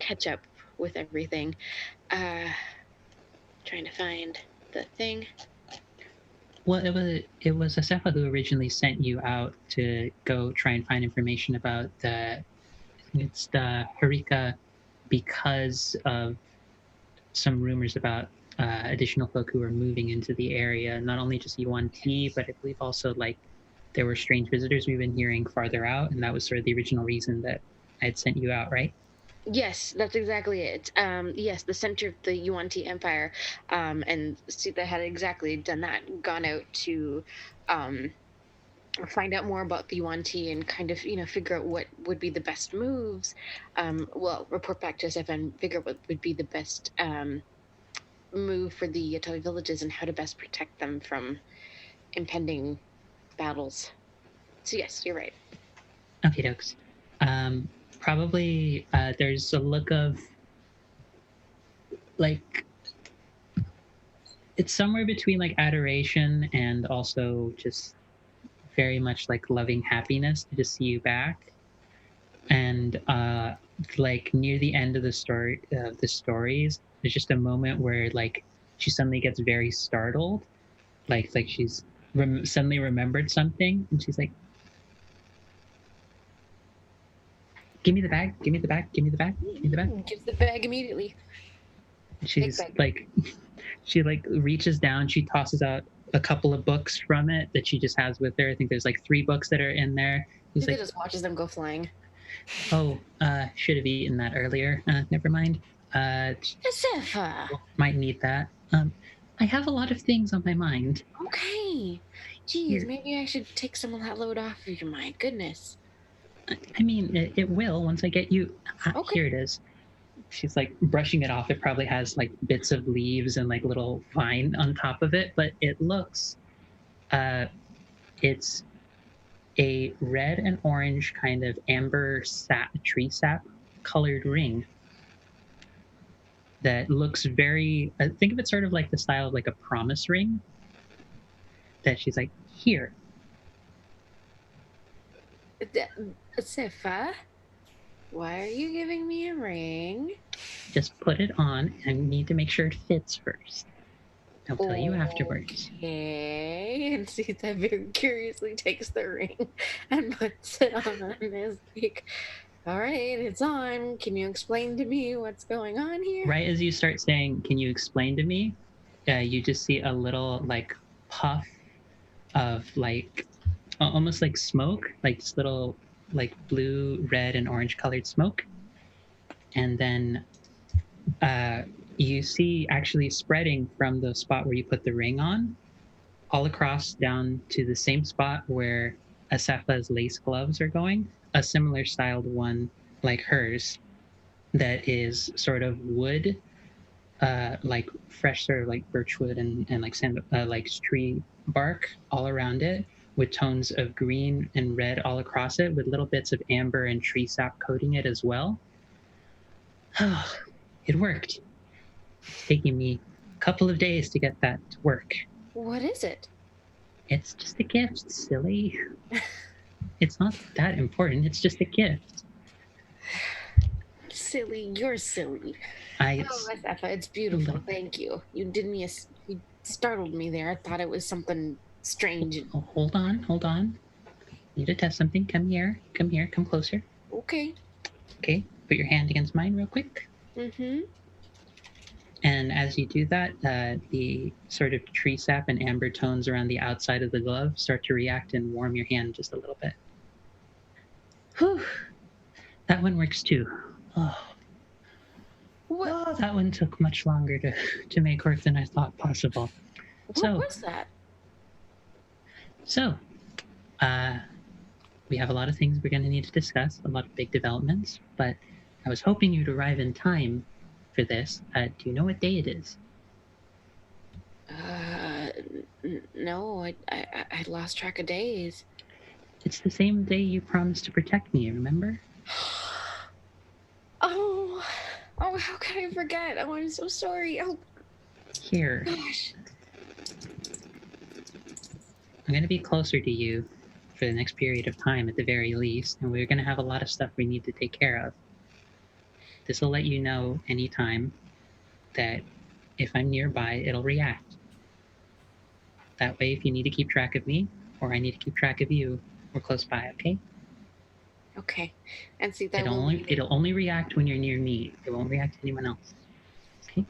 catch up with everything. Trying to find the thing. Well, it was Asefa who originally sent you out to go try and find information about it's the Harika, because of some rumors about additional folk who were moving into the area. Not only just UNT, but I believe also like there were strange visitors we've been hearing farther out, and that was sort of the original reason that I had sent you out, right? Yes, that's exactly it. Yes, the center of the UNT Empire, and Sita had exactly done that, gone out to um, find out more about the UNT and kind of figure out what would be the best moves. Report back to us and figure out what would be the best move for the Yatoi villages and how to best protect them from impending battles. So yes, you're right. Okay, dokes. Probably there's a look of like it's somewhere between like adoration and also just very much like loving happiness to just see you back. And like near the end of the stories, there's just a moment where like she suddenly gets very startled, like she's suddenly remembered something, and she's like, "Give me the bag! Give me the bag! Give me the bag! Give me the bag!" Gives the bag immediately. She's like, she like reaches down, she tosses out a couple of books from it that she just has with her. I think there's like 3 books that are in there. He's Sita like, just watches them go flying. "Oh, should have eaten that earlier. Never mind. Asefa! Might need that. I have a lot of things on my mind." Okay. Geez, Here. maybe I should take some of that load off of your mind. Goodness. I mean, it will once I get you. Okay. Here it is. She's like brushing it off. It probably has like bits of leaves and like little vine on top of it, but it looks, it's a red and orange kind of amber tree sap colored ring that looks very, think of it sort of like the style of like a promise ring. That she's like, here. Asefa, why are you giving me a ring? Just put it on. I need to make sure it fits first. I'll tell you afterwards. Okay. And Sita very curiously takes the ring and puts it on his beak. All right, it's on. Can you explain to me what's going on here? Right as you start saying, "Can you explain to me?" You just see a little like puff of like almost like smoke, like this little like blue, red, and orange colored smoke, and then you see actually spreading from the spot where you put the ring on, all across down to the same spot where Asefa's lace gloves are going, a similar styled one like hers that is sort of wood, like fresh sort of like birchwood and like sand, like tree bark all around it, with tones of green and red all across it, with little bits of amber and tree sap coating it as well. It worked. It's taking me a couple of days to get that to work. What is it? It's just a gift, silly. It's not that important. It's just a gift. Silly, you're silly. Oh, Asefa, it's beautiful. Thank you. You startled me there. I thought it was something strange. Oh, hold on. Need to test something. Come here. Come closer. Okay. Okay. Put your hand against mine real quick. Mm-hmm. And as you do that, the sort of tree sap and amber tones around the outside of the glove start to react and warm your hand just a little bit. Whew. That one works too. Oh, What? that one took much longer to make work than I thought possible. What was that? So, we have a lot of things we're going to need to discuss, a lot of big developments, but I was hoping you'd arrive in time for this. Do you know what day it is? No, I lost track of days. It's the same day you promised to protect me, remember? Oh, how can I forget? Oh, I'm so sorry. Oh, Here. gosh. I'm going to be closer to you for the next period of time at the very least, and we're going to have a lot of stuff we need to take care of. This will let you know anytime that if I'm nearby, it'll react. That way, if you need to keep track of me, or I need to keep track of you, we're close by, okay? Okay. And see that It'll only react when you're near me. It won't react to anyone else. Okay?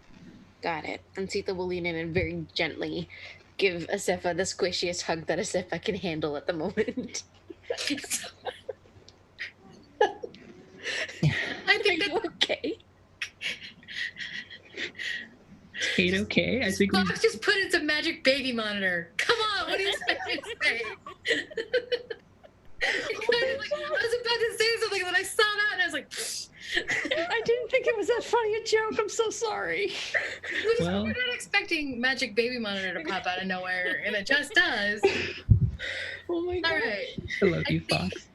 Got it. And Sita will lean in and very gently give Asefa the squishiest hug that Asefa can handle at the moment. I think Are you okay? Is Kate okay? I think Fox just put in some magic baby monitor. Come on, what do you expect me to say? I was about to say something, and then I saw that, and I was like, I didn't think it was that funny a joke. I'm so sorry. Well- we're not expecting magic baby monitor to pop out of nowhere, and it just does. Oh my god. All right. I love you, Fox.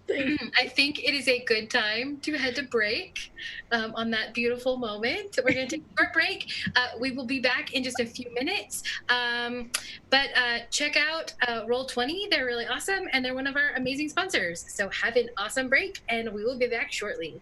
I think it is a good time to head to break on that beautiful moment. We're going to take a short break. We will be back in just a few minutes. But check out Roll20. They're really awesome, and they're one of our amazing sponsors. So have an awesome break, and we will be back shortly.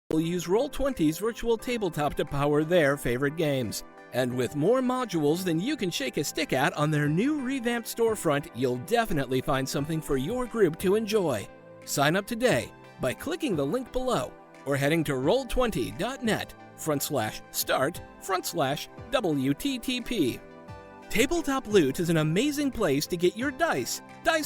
Will use Roll20's virtual tabletop to power their favorite games. And with more modules than you can shake a stick at on their new revamped storefront, you'll definitely find something for your group to enjoy. Sign up today by clicking the link below or heading to roll20.net/start/WTTP. Tabletop Loot is an amazing place to get your dice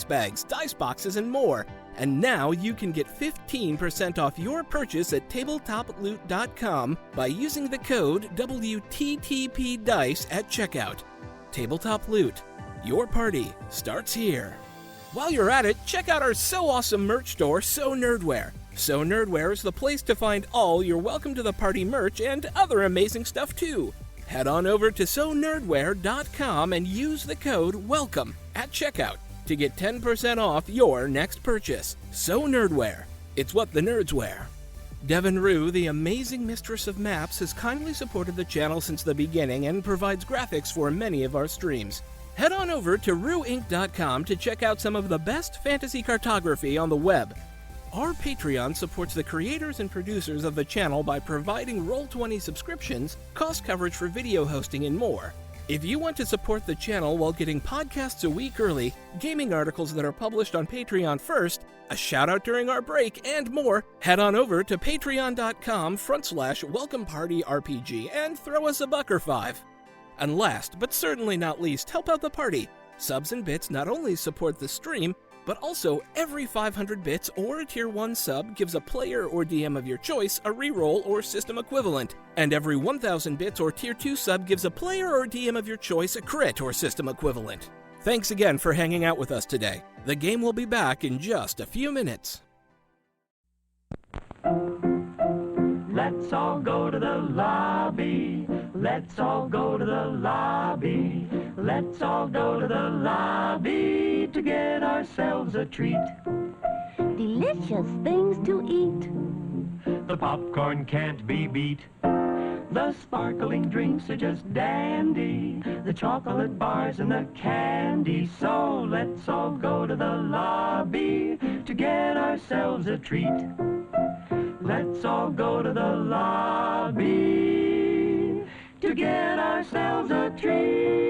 bags, dice boxes, and more. And now you can get 15% off your purchase at tabletoploot.com by using the code WTTPDICE at checkout. Tabletop Loot. Your party starts here. While you're at it, check out our so awesome merch store, So Nerdware. So Nerdware is the place to find all your Welcome to the Party merch and other amazing stuff too. Head on over to sonerdware.com and use the code WELCOME at checkout to get 10% off your next purchase. So Nerdware. It's what the nerds wear. Devin Rue, the amazing mistress of maps, has kindly supported the channel since the beginning and provides graphics for many of our streams. Head on over to rueinc.com to check out some of the best fantasy cartography on the web. Our Patreon supports the creators and producers of the channel by providing Roll20 subscriptions, cost coverage for video hosting, and more. If you want to support the channel while getting podcasts a week early, gaming articles that are published on Patreon first, a shout out during our break, and more, head on over to patreon.com/welcomepartyrpg and throw us a buck or $5. And last, but certainly not least, help out the party. Subs and bits not only support the stream, but also every 500 bits or a tier 1 sub gives a player or DM of your choice a reroll or system equivalent, and every 1000 bits or tier 2 sub gives a player or DM of your choice a crit or system equivalent. Thanks again for hanging out with us today. The game will be back in just a few minutes. Let's all go to the lobby. Let's all go to the lobby. Let's all go to the lobby to get ourselves a treat. Delicious things to eat. The popcorn can't be beat. The sparkling drinks are just dandy. The chocolate bars and the candy. So let's all go to the lobby to get ourselves a treat. Let's all go to the lobby to get ourselves a treat.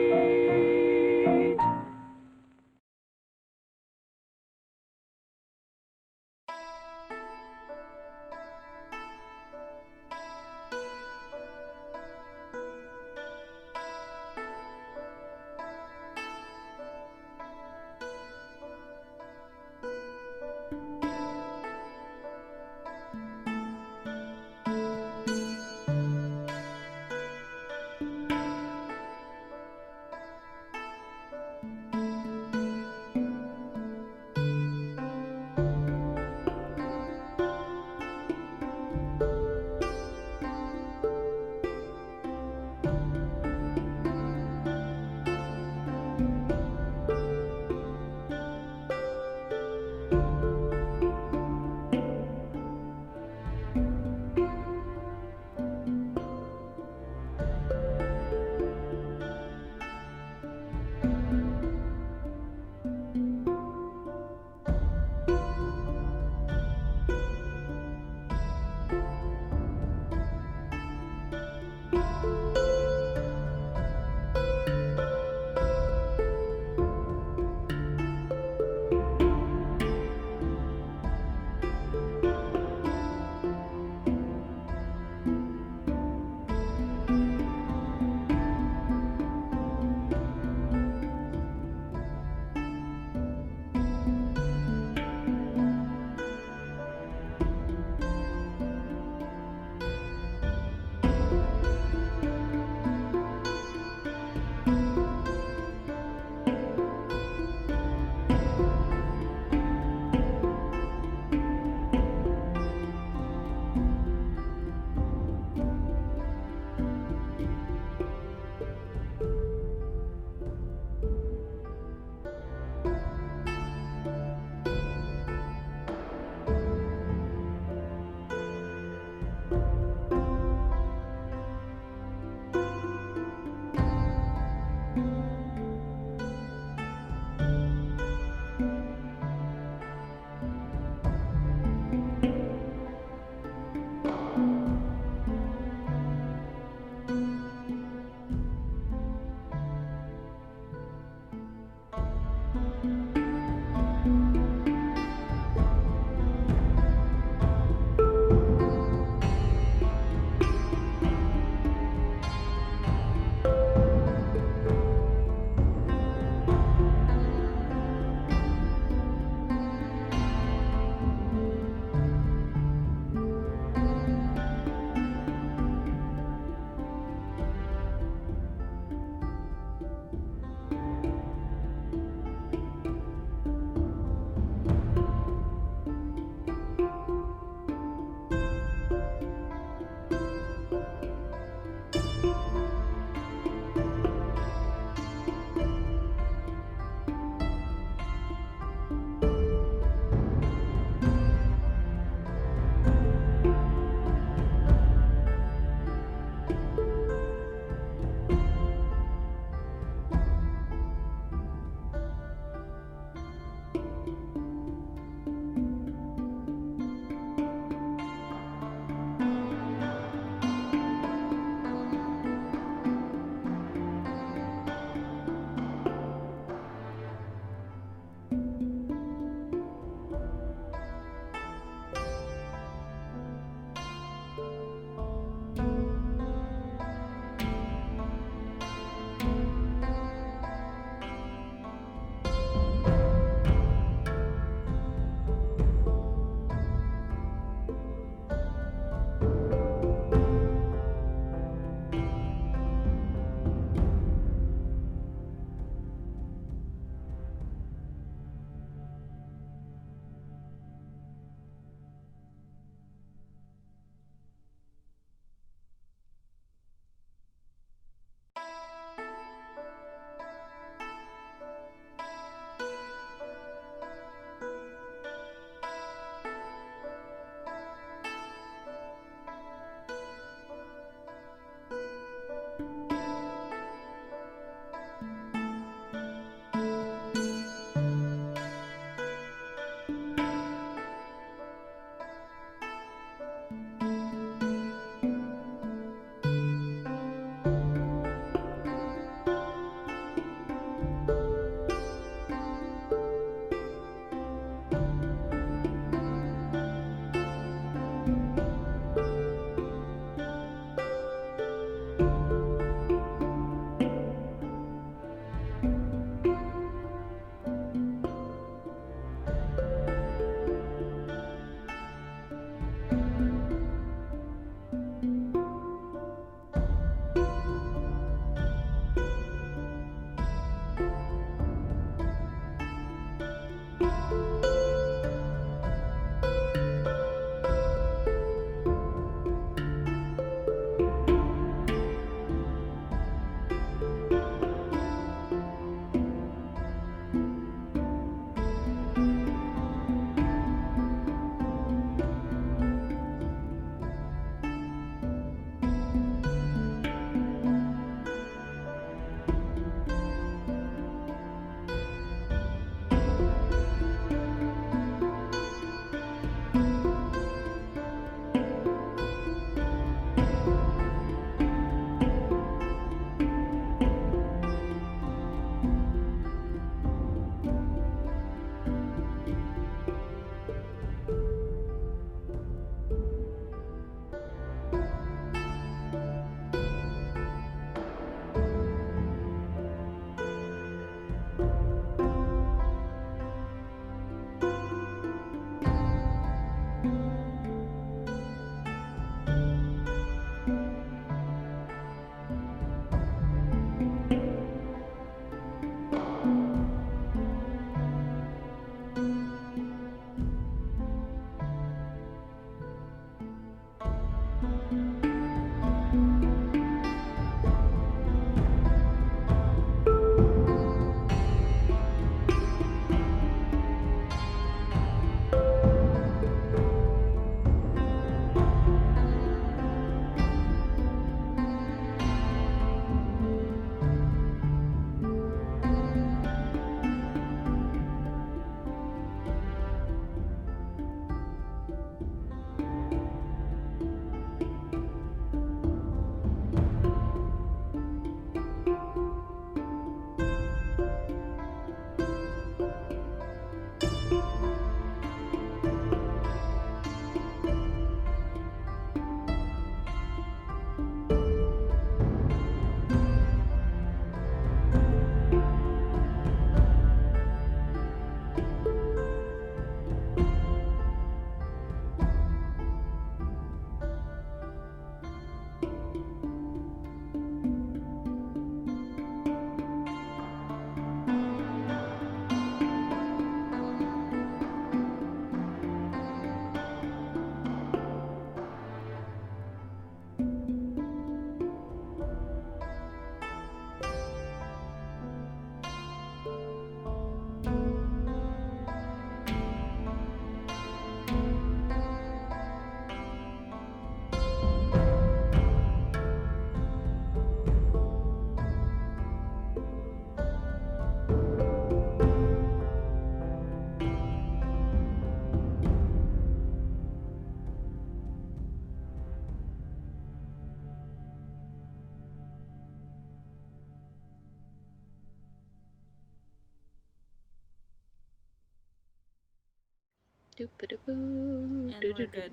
And we're good.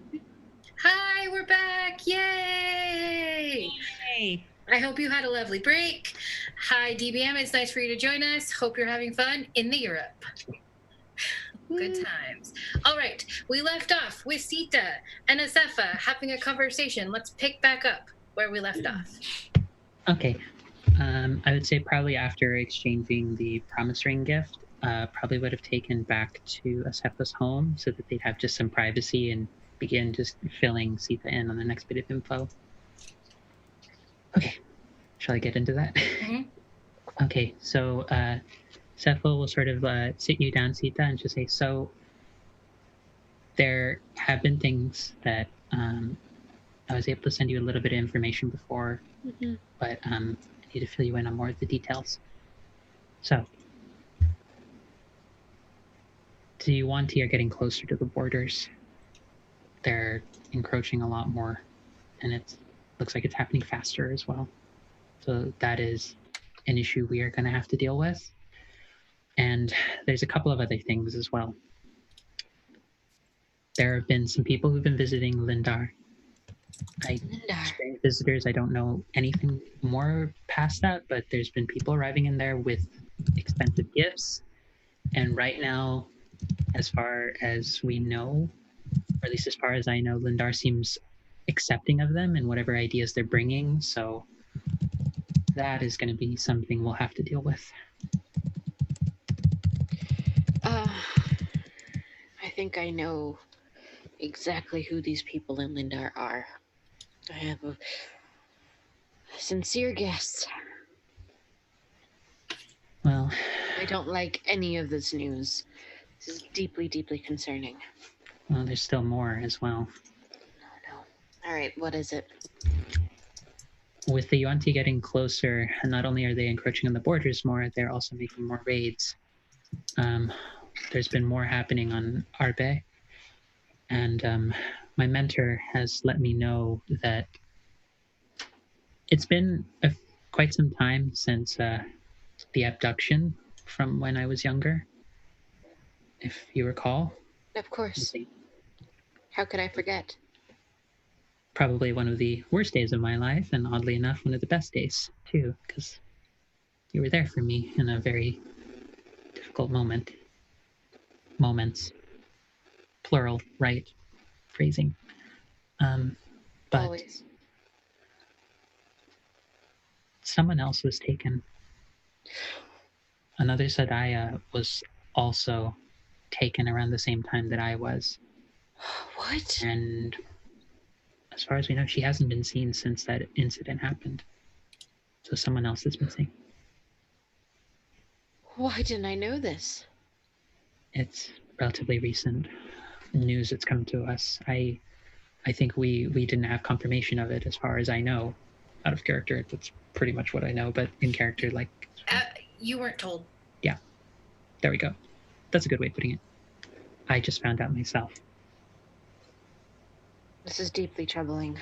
Hi, we're back. Yay! Yay! I hope you had a lovely break. Hi, DBM. It's nice for you to join us. Hope you're having fun in the Europe. Good times. All right. We left off with Sita and Asefa having a conversation. Let's pick back up where we left off. Okay. I would say probably after exchanging the promise ring gift, probably would have taken back to Asefa's home so that they'd have just some privacy and begin just filling Sita in on the next bit of info. Okay. Shall I get into that? Mhm. Okay, so Cepho will sort of sit you down, Sita, and just say, so there have been things that I was able to send you a little bit of information before, but I need to fill you in on more of the details. So, the Yuan-Ti are getting closer to the borders. They're encroaching a lot more, and it looks like it's happening faster as well. So that is an issue we are going to have to deal with. And there's a couple of other things as well. There have been some people who've been visiting Lindar. Strange visitors, I don't know anything more past that, but there's been people arriving in there with expensive gifts. And right now, as far as we know, or at least as far as I know, Lindar seems accepting of them and whatever ideas they're bringing. So that is going to be something we'll have to deal with. I think I know exactly who these people in Lindar are. I have a sincere guess. Well, I don't like any of this news. This is deeply, deeply concerning. well, there's still more as well. No. All right, what is it? With the Yuan-Ti getting closer, not only are they encroaching on the borders more, they're also making more raids. There's been more happening on Arbe, and my mentor has let me know that it's been quite some time since the abduction from when I was younger, if you recall. Of course. How could I forget? Probably one of the worst days of my life, and oddly enough, one of the best days, too, because you were there for me in a very difficult moments. Plural, right? Phrasing. But Always. someone else was taken. Another Sadaya was also taken around the same time that I was. What? And as far as we know, she hasn't been seen since that incident happened. So someone else is missing. Why didn't I know this? It's relatively recent news that's come to us. I think we didn't have confirmation of it as far as I know. Out of character, that's pretty much what I know, but in character, like... You weren't told. Yeah. There we go. That's a good way of putting it. I just found out myself. This is deeply troubling.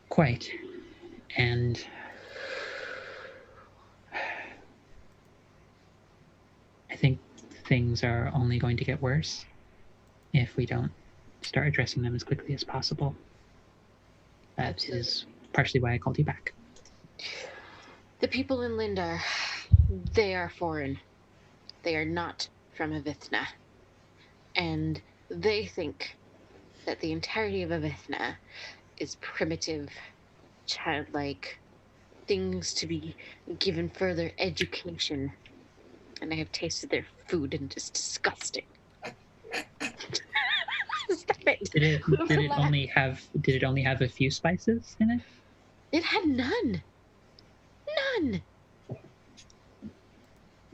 Quite. And I think things are only going to get worse if we don't start addressing them as quickly as possible. That Absolutely. is partially why I called you back. The people in Lindar, they are foreign. They are not from Avithna. And they think that the entirety of Avithna is primitive, childlike, things to be given further education. And I have tasted their food and it's disgusting. Stop it. Did it only have a few spices in it? It had none. None.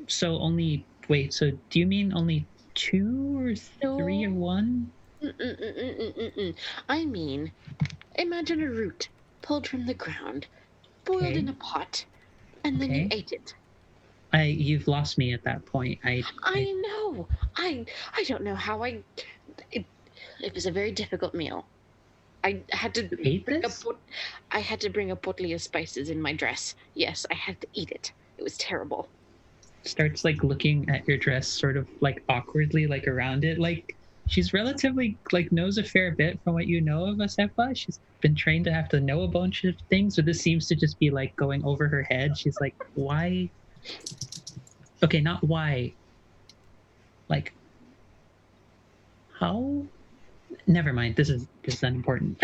So do you mean only 2 or 3 or 1? I mean, imagine a root pulled from the ground, boiled Okay. in a pot, and then you Okay. ate it. You've lost me at that point. I know. I don't know how it was a very difficult meal. I had to ate bring this? I had to bring a potli of spices in my dress. Yes, I had to eat it. It was terrible. starts like looking at your dress sort of like awkwardly, like around it. Like she's relatively like knows a fair bit from what you know of Asefa. She's been trained to have to know a bunch of things, so this seems to just be like going over her head. She's like, why? Okay, not why. Like, how? Never mind. This is unimportant.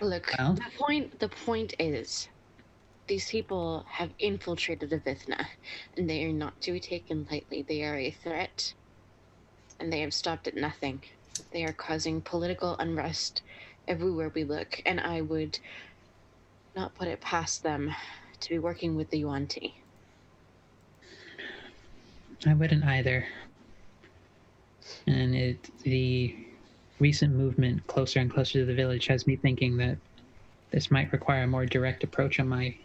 Look, Well? the point is, these people have infiltrated Avithna, and they are not to be taken lightly. They are a threat, and they have stopped at nothing. They are causing political unrest everywhere we look, and I would not put it past them to be working with the Yuan-Ti. I wouldn't either. And the recent movement closer and closer to the village has me thinking that this might require a more direct approach on my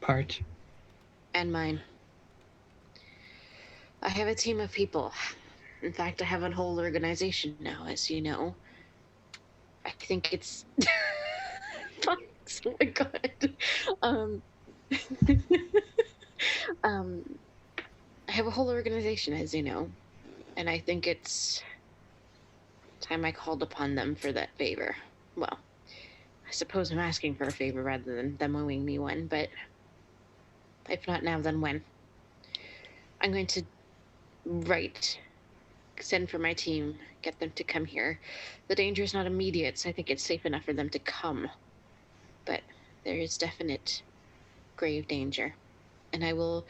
part. And mine. I have a team of people. In fact, I have a whole organization now, as you know. I think it's... oh my god. I have a whole organization, as you know. And I think it's time I called upon them for that favor. Well, I suppose I'm asking for a favor rather than them owing me one, but if not now, then when? I'm going to send for my team, get them to come here. The danger is not immediate, so I think it's safe enough for them to come. But there is definite grave danger. And I will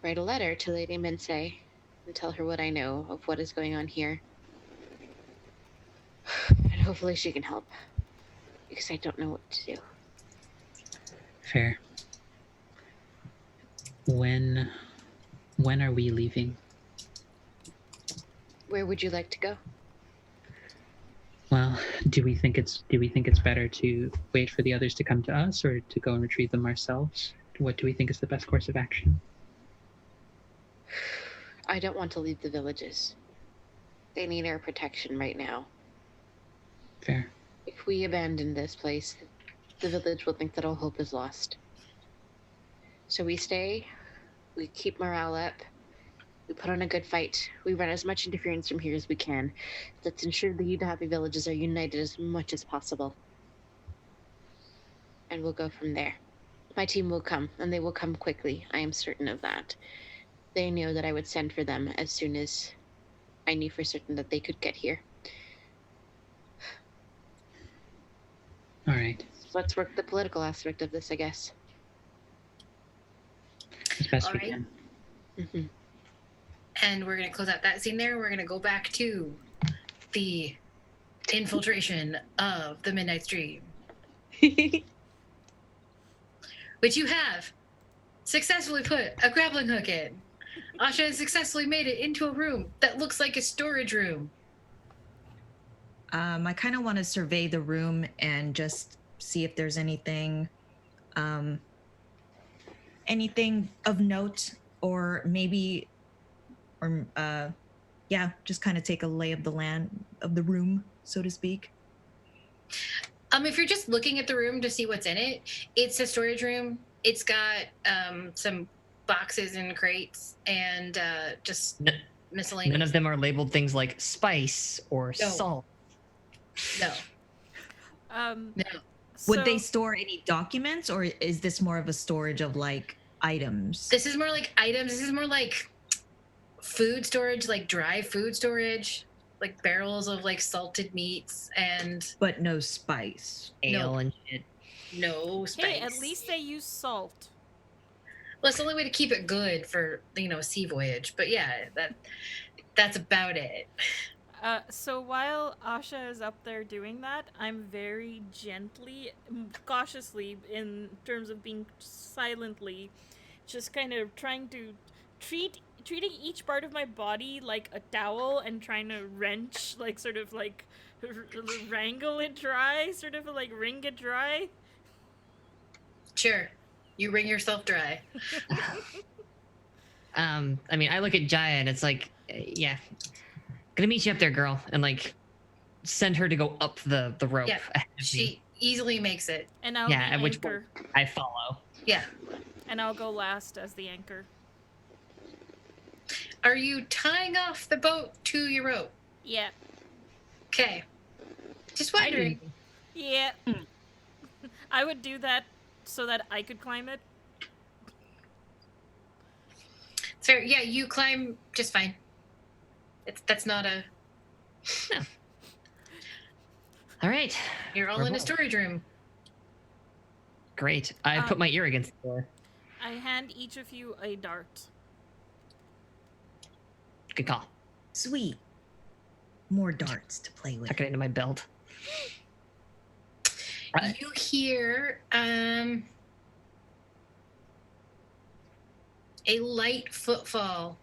write a letter to Lady Mince and tell her what I know of what is going on here. And hopefully she can help. Because I don't know what to do. Fair. When are we leaving? Where would you like to go? Well, do we think it's better to wait for the others to come to us, or to go and retrieve them ourselves? What do we think is the best course of action? I don't want to leave the villages. They need our protection right now. Fair. If we abandon this place, the village will think that all hope is lost. So we stay, we keep morale up, we put on a good fight, we run as much interference from here as we can. Let's ensure the Yudahapi villages are united as much as possible. And we'll go from there. My team will come, and they will come quickly. I am certain of that. They knew that I would send for them as soon as I knew for certain that they could get here. All right. Let's work the political aspect of this, I guess. As best All we right. can. Mm-hmm. And we're going to close out that scene there. We're going to go back to the infiltration of the Midnight Stream, which you have successfully put a grappling hook in. Asha has successfully made it into a room that looks like a storage room. I kind of want to survey the room and just see if there's anything of note, or maybe, just kind of take a lay of the land of the room, so to speak. If you're just looking at the room to see what's in it, it's a storage room. It's got some boxes and crates and just miscellaneous. None of them are labeled things like spice or No. salt. No. Um, No. Would so- they store any documents, or is this more of a storage of like items? This is more like items. This is more like food storage, like dry food storage, like barrels of like salted meats and But no spice. Ale No. and shit. no spice. Hey, at least they use salt. Well, it's the only way to keep it good for a sea voyage. But yeah, that's about it. So while Asha is up there doing that, I'm very gently, cautiously, in terms of being silently, just kind of trying to treating each part of my body like a towel and trying to wrench, like sort of like wrangle it dry, sort of like wring it dry. Sure, you wring yourself dry. I mean, I look at Jaya and it's like, yeah, gonna meet you up there, girl, and like send her to go up the rope. Yeah, ahead of me. she easily makes it. And I'll Yeah, be at which anchor. point I follow. Yeah. And I'll go last as the anchor. Are you tying off the boat to your rope? Yeah. Okay. Just I wondering. didn't. Yeah. I would do that so that I could climb it. It's fair. Yeah, you climb just fine. That's not a. All right. You're all We're in a both. storage room. Great. I put my ear against the door. I hand each of you a dart. Good call. Sweet. More darts to play with. Tuck it into my belt. You hear a light footfall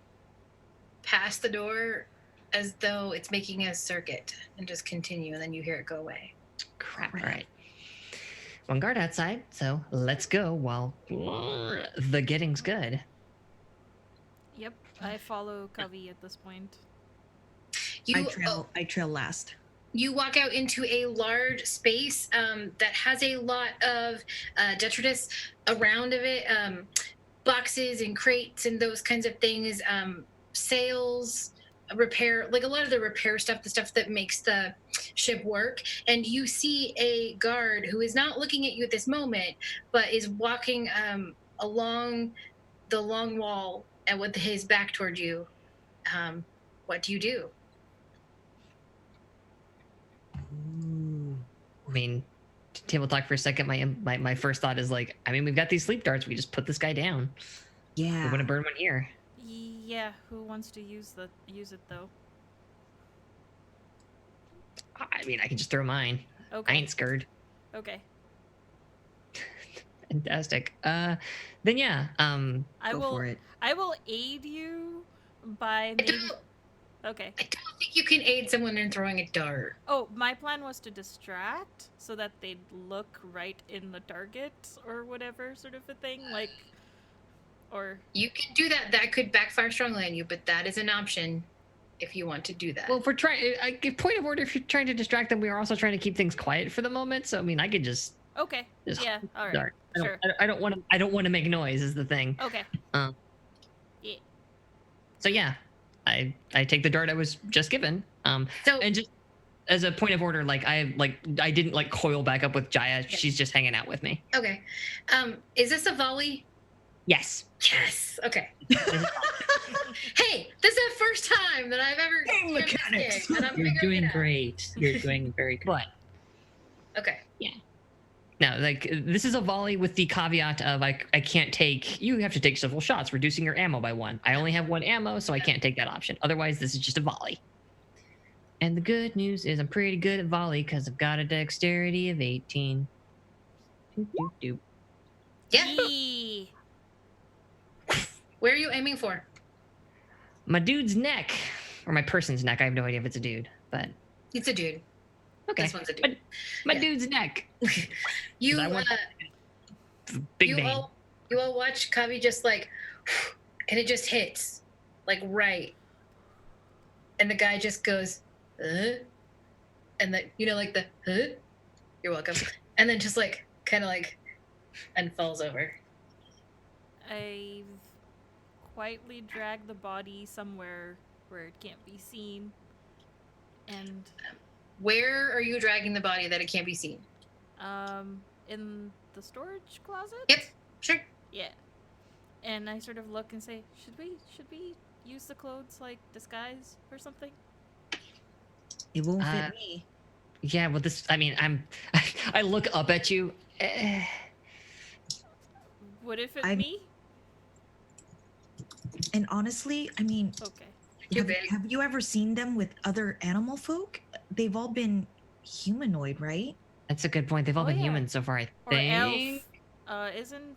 past the door as though it's making a circuit and just continue, and then you hear it go away. Crap. All right. One guard outside, so let's go while the getting's good. Yep, I follow Kavi at this point. I trail last. You walk out into a large space that has a lot of detritus around of it, boxes and crates and those kinds of things, sails, repair, like a lot of the repair stuff, the stuff that makes the ship work. And you see a guard who is not looking at you at this moment, but is walking along the long wall and with his back toward you. What do you do? I mean, table talk for a second. My first thought is like, I mean, we've got these sleep darts. We just put this guy down. Yeah. We're gonna burn one here. Yeah, who wants to use it though? I mean, I can just throw mine. Okay. I ain't scared. Okay. Fantastic. Then yeah. I Go will. for it. I will aid you by maybe. Okay. I don't think you can aid someone in throwing a dart. Oh, my plan was to distract so that they'd look right in the target or whatever sort of a thing, like, or. You can do that. That could backfire strongly on you, but that is an option if you want to do that. Well, if we're trying, point of order, if you're trying to distract them, we are also trying to keep things quiet for the moment. So I mean, I could just. Okay. Just Yeah. All right. dart. Sure. I don't want to. I don't want to make noise. Is the thing. Okay. Yeah. So yeah, I take the dart I was just given. So And just as a point of order, I didn't like coil back up with Jaya. She's just hanging out with me. okay, is this a volley? Yes. Yes. Okay. Hey, this is the first time that I've ever. Game done this mechanics. game, and I'm You're figuring doing it out. great. You're doing very good. But Okay. no, this is a volley with the caveat of I can't take. You have to take several shots, reducing your ammo by 1. I only have 1 ammo, so I can't take that option. Otherwise, this is just a volley. And the good news is I'm pretty good at volley because I've got a dexterity of 18. Doop, doop, doop. Yeah. Yee. Where are you aiming for? My dude's neck, or my person's neck. I have no idea if it's a dude, but It's a dude. okay. This one's a dude. My Yeah. dude's neck. You. I want Big you vein. all watch Kavi just like, and it just hits, like right, and the guy just goes, and like the, you're welcome, and then just like kind of like, and falls over. I've quietly dragged the body somewhere where it can't be seen, and Where are you dragging the body that it can't be seen? in the storage closet. Yep, sure. Yeah. And I sort of look and say, should we use the clothes like disguise or something? It won't fit me. Yeah, well, I look up at you. Would it fit I'm- me? And honestly, I mean, Okay. You're big. have you ever seen them with other animal folk? They've all been humanoid, right? That's a good point. They've all Oh, been yeah. humans so far, I Or think. elf. Isn't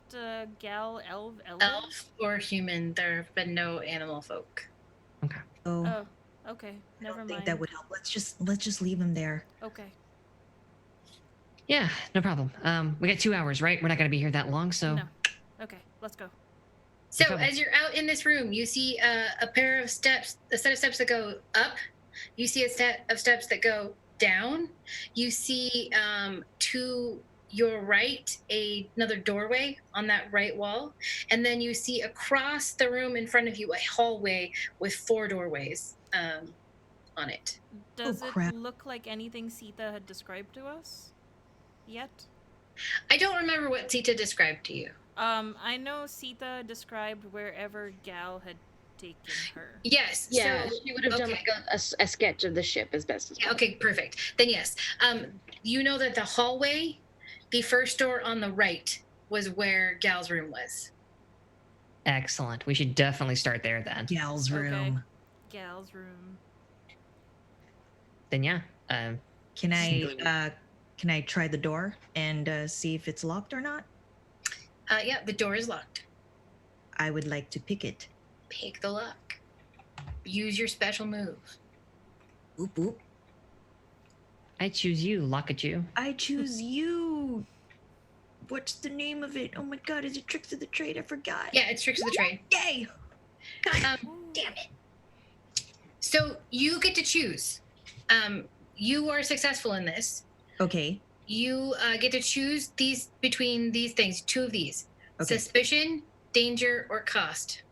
gal elf? Elf or human, there have been no animal folk. Oh, Oh, okay. I Never don't mind. think that would help. Let's just leave them there. Okay. Yeah, no problem. We got 2 hours, right? We're not going to be here that long, so. No. Okay, let's go. So Okay. as you're out in this room, you see a pair of steps, a set of steps that go up. You see a set of steps that go down. You see two your right another doorway on that right wall, and then you see across the room in front of you a hallway with 4 doorways on it. Does Oh, it crap. look like anything Sita had described to us yet? I don't remember what Sita described to you. I know Sita described wherever Gal had taken her. Yes. Yeah, So she would have done okay. like a sketch of the ship as best as Yeah, possible. okay, perfect. Then yes. You know that the hallway, the first door on the right, was where Gal's room was. Excellent. We should definitely start there then. Gal's room. Okay. Gal's room. Then yeah. Can I try the door and see if it's locked or not? Yeah, the door is locked. I would like to pick it. Pick the lock. Use your special move. Oop oop. I choose you, lock at you. I choose you. What's the name of it? Oh my god, is it Tricks of the Trade? I forgot. Yeah, it's Tricks of the Trade. Yay! Damn it. So you get to choose. You are successful in this. Okay. You get to choose between these things, 2 of these. Okay. Suspicion, danger, or cost.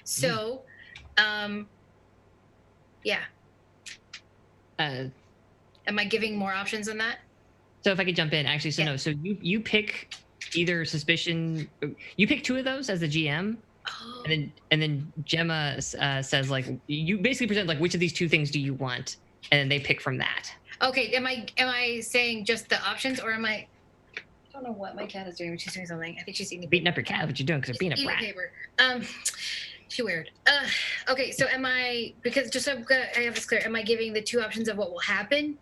So, yeah. Am I giving more options than that? So if I could jump in, actually, so Yeah. no. So you pick either suspicion. You pick 2 of those as the GM, Oh. and then Gemma says like you basically present like which of these 2 things do you want, and then they pick from that. Okay. Am I saying just the options, or am I? I don't know what my cat is doing, but she's doing something. I think she's eating Beating up your cat, what you doing? Because they're being a eating brat. paper. She weird. Okay. So am I? Because just so I have this clear. Am I giving the 2 options of what will happen,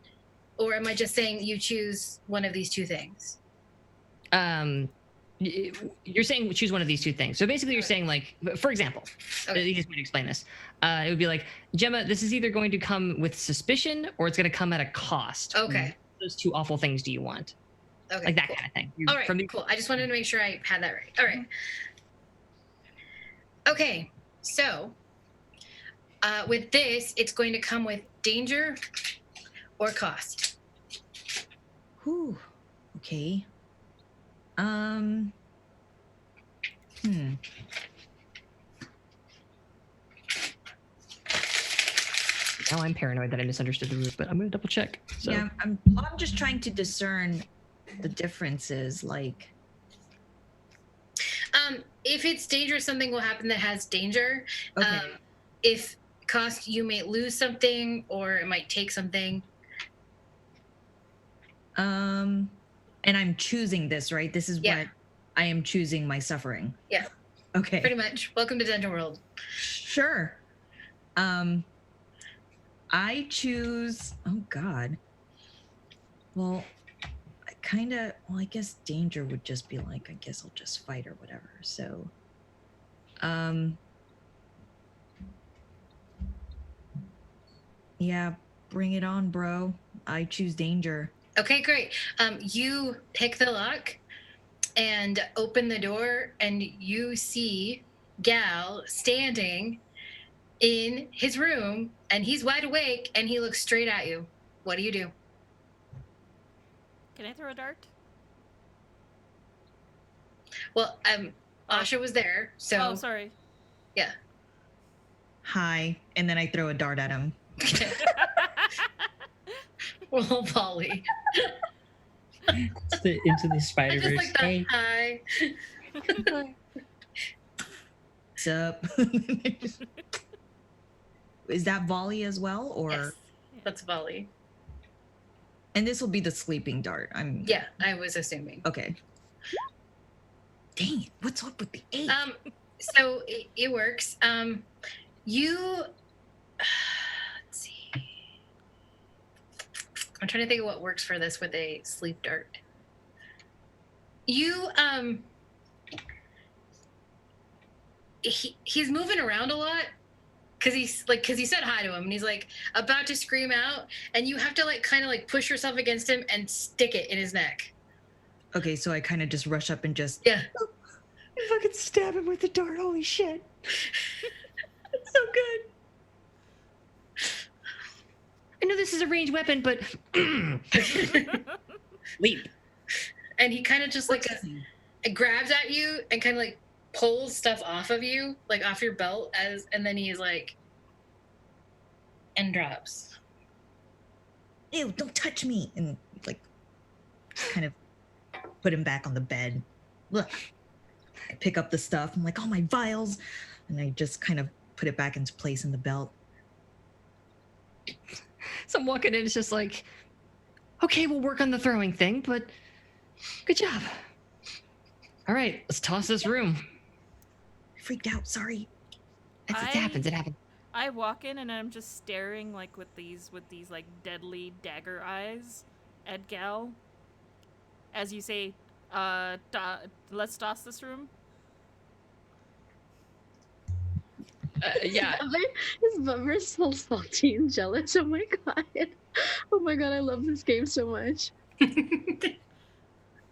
or am I just saying you choose one of these 2 things? You're saying choose one of these 2 things. So basically, you're Okay. saying like, for example, Okay. the easiest way to explain this, it would be like, Gemma, this is either going to come with suspicion or it's going to come at a cost. Okay. Which of those 2 awful things do you want? Okay. Like that cool. kind of thing. All right, cool. I just wanted to make sure I had that right. All right. Okay, so with this, it's going to come with danger or cost. Whew. Okay. Now I'm paranoid that I misunderstood the route, but I'm going to double check. So. Yeah, I'm just trying to discern the differences. Like, If it's dangerous, something will happen that has danger. okay. If cost, you may lose something, or it might take something. And I'm choosing this, right? This is Yeah. what I am choosing my suffering. Yeah. Okay. Pretty much. Welcome to Dungeon World. Sure. I choose. Oh God. Well, I guess danger would just be like, I guess I'll just fight or whatever. So, yeah, bring it on, bro. I choose danger. Okay, great. You pick the lock and open the door, and you see Gal standing in his room, and he's wide awake, and he looks straight at you. What do you do? Can I throw a dart? Well, Asha was there, so Oh, sorry. yeah. Hi, and then I throw a dart at him. Well, Polly. Into the I Spider just Verse. like that. Hey, Hi. What's up? Is that volley as well, or? Yes, that's Polly. And this will be the sleeping dart. Yeah, I was assuming. Okay. Dang it! What's up with the 8? So it works. You. Let's see. I'm trying to think of what works for this with a sleep dart. You he's moving around a lot because he said hi to him and he's like about to scream out, and you have to like kind of like push yourself against him and stick it in his neck. Okay, so I kind of just rush up and just Yeah. I fucking stab him with the dart. Holy shit! It's so good. I know this is a ranged weapon, but leap. and he kind of just like grabs at you and kind of like pulls stuff off of you, like off your belt, and then he's like, and drops. Ew, don't touch me. And like kind of put him back on the bed. Look, I pick up the stuff. I'm like, oh, my vials. And I just kind of put it back into place in the belt. So I'm walking in, it's just like, okay, we'll work on the throwing thing, but good job. All right, let's toss this room. I freaked out, sorry. It happens, it happens. I walk in and I'm just staring like with these like deadly dagger eyes at Gal. As you say, let's toss this room. Yeah. His Bummer's so salty and jealous. Oh my god. Oh my god, I love this game so much.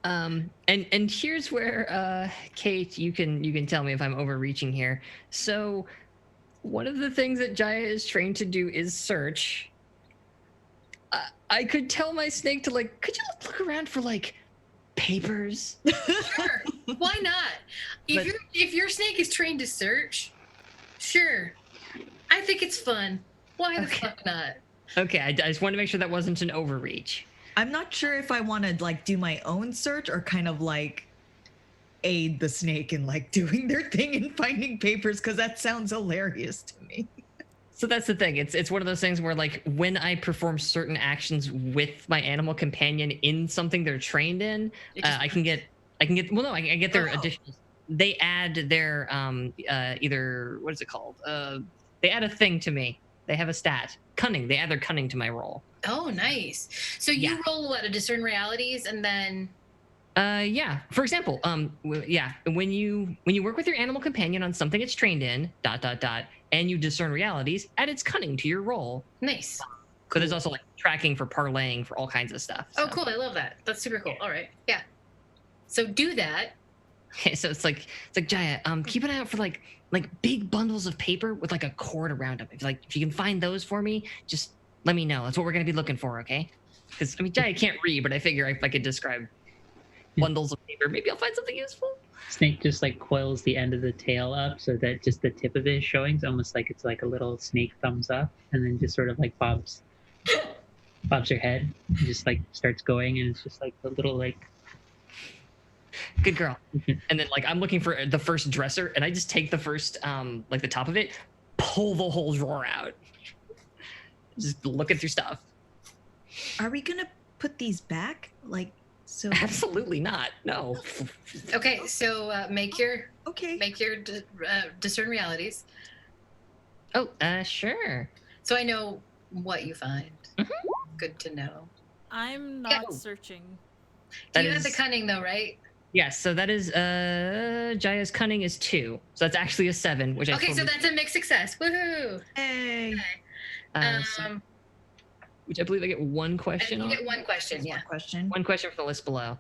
And here's where Kate, you can tell me if I'm overreaching here. So one of the things that Jaya is trained to do is search. I could tell my snake to like, could you look around for like papers? Sure. Why not? If your snake is trained to search, sure. I think it's fun. Why the fuck not? Okay, I just wanted to make sure that wasn't an overreach. I'm not sure if I want to like do my own search or kind of like aid the snake in like doing their thing and finding papers, because that sounds hilarious to me. So that's the thing. It's one of those things where like when I perform certain actions with my animal companion in something they're trained in, I can get their additional. They add their either, what is it called? They add a thing to me. They have a stat. Cunning. They add their cunning to my roll. Oh, nice. So you roll what, a discern realities, and then yeah. For example, when you work with your animal companion on something it's trained in, ... and you discern realities, add its cunning to your roll. Nice. So there's also like tracking for parlaying for all kinds of stuff. Oh, cool. I love that. That's super cool. All right. Yeah. So do that. Okay, so it's like Jaya, keep an eye out for like big bundles of paper with like a cord around them. If you can find those for me, just let me know. That's what we're gonna be looking for, okay? Because I mean, Jaya can't read, but I figure if I could describe bundles of paper, maybe I'll find something useful. Snake just like coils the end of the tail up so that just the tip of it is showing. It's almost like it's like a little snake thumbs up, and then just sort of like bobs her head, and just like starts going, and it's just like a little like. Good girl. And then like I'm looking for the first dresser, and I just take the first like the top of it, pull the whole drawer out, just looking through stuff. Are we gonna put these back? Like, so Absolutely not. No. Okay. So make your okay. discern realities. Oh, sure. So I know what you find. Mhm. Good to know. I'm not searching. You have the cunning though, right? Yes, so that is Jaya's cunning is 2. So that's actually a 7, which Okay, so that's a mixed success. Woohoo! Hey. So, which I believe I get one question on. You get one question, yeah. One question One question from the list below.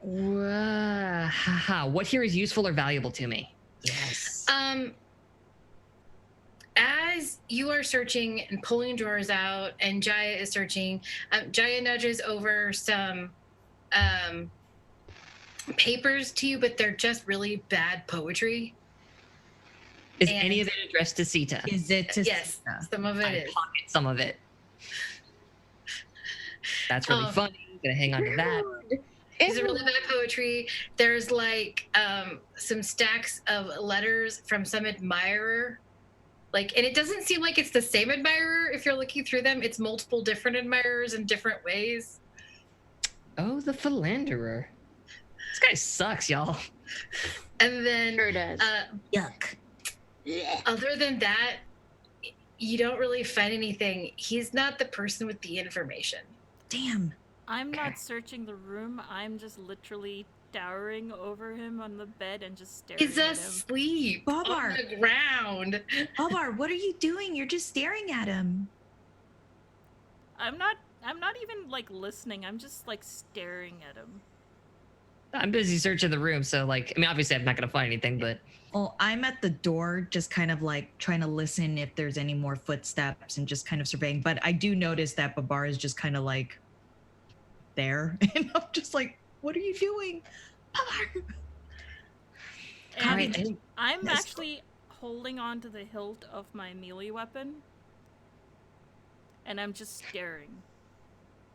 What here is useful or valuable to me? Yes. As you are searching and pulling drawers out, and Jaya is searching, Jaya nudges over some papers to you, but they're just really bad poetry. Is any of it addressed to Sita? Is it to Yes, Sita? some of it I is. pocket some of it. That's really funny. Gonna hang on to that. It's really bad poetry. There's like some stacks of letters from some admirer. Like, and it doesn't seem like it's the same admirer if you're looking through them. It's multiple different admirers in different ways. Oh, the philanderer. This guy sucks, y'all. And then Sure does. Yuck. other than that, you don't really find anything. He's not the person with the information. Damn. I'm not searching the room. I'm just literally towering over him on the bed and just staring He's at him. asleep Babar. on the ground. Babar, what are you doing? You're just staring at him. I'm not even like listening. I'm just like staring at him. I'm busy searching the room, so like, I mean, obviously I'm not gonna find anything, but Well, I'm at the door, just kind of like trying to listen if there's any more footsteps and just kind of surveying. But I do notice that Babar is just kind of like there, and I'm just like, "What are you doing, Babar?" And Alright, I think I'm Yes. actually holding on to the hilt of my melee weapon. And I'm just staring.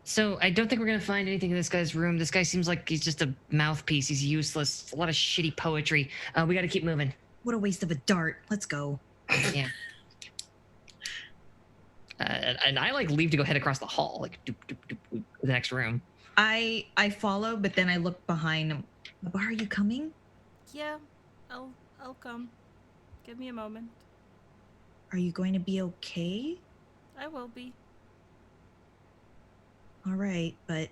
so. I don't think we're gonna find anything in this guy's room. This guy seems like he's just a mouthpiece. He's useless. It's a lot of shitty poetry. We got to keep moving. What a waste of a dart. Let's go. Yeah. And I like leave to go head across the hall, like doop, doop, doop, doop, to the next room. I follow, but then I look behind him. Babar, are you coming? Yeah, I'll come. Give me a moment. Are you going to be okay? I will be. All right, but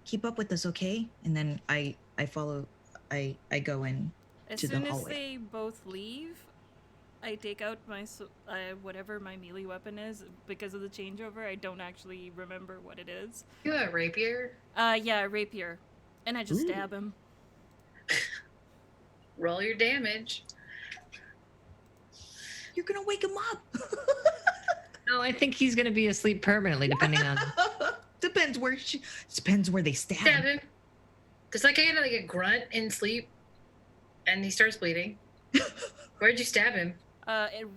keep up with us, okay? And then I follow. I go in As to the soon as hallway. they both leave, I take out my whatever my melee weapon is. Because of the changeover, I don't actually remember what it is. You have a rapier? Yeah, a rapier. And I just stab him. Roll your damage. You're gonna wake him up. No, I think he's gonna be asleep permanently, depending on. Depends where they stab. Stab him. Just like I get like a grunt in sleep, and he starts bleeding. Where'd you stab him?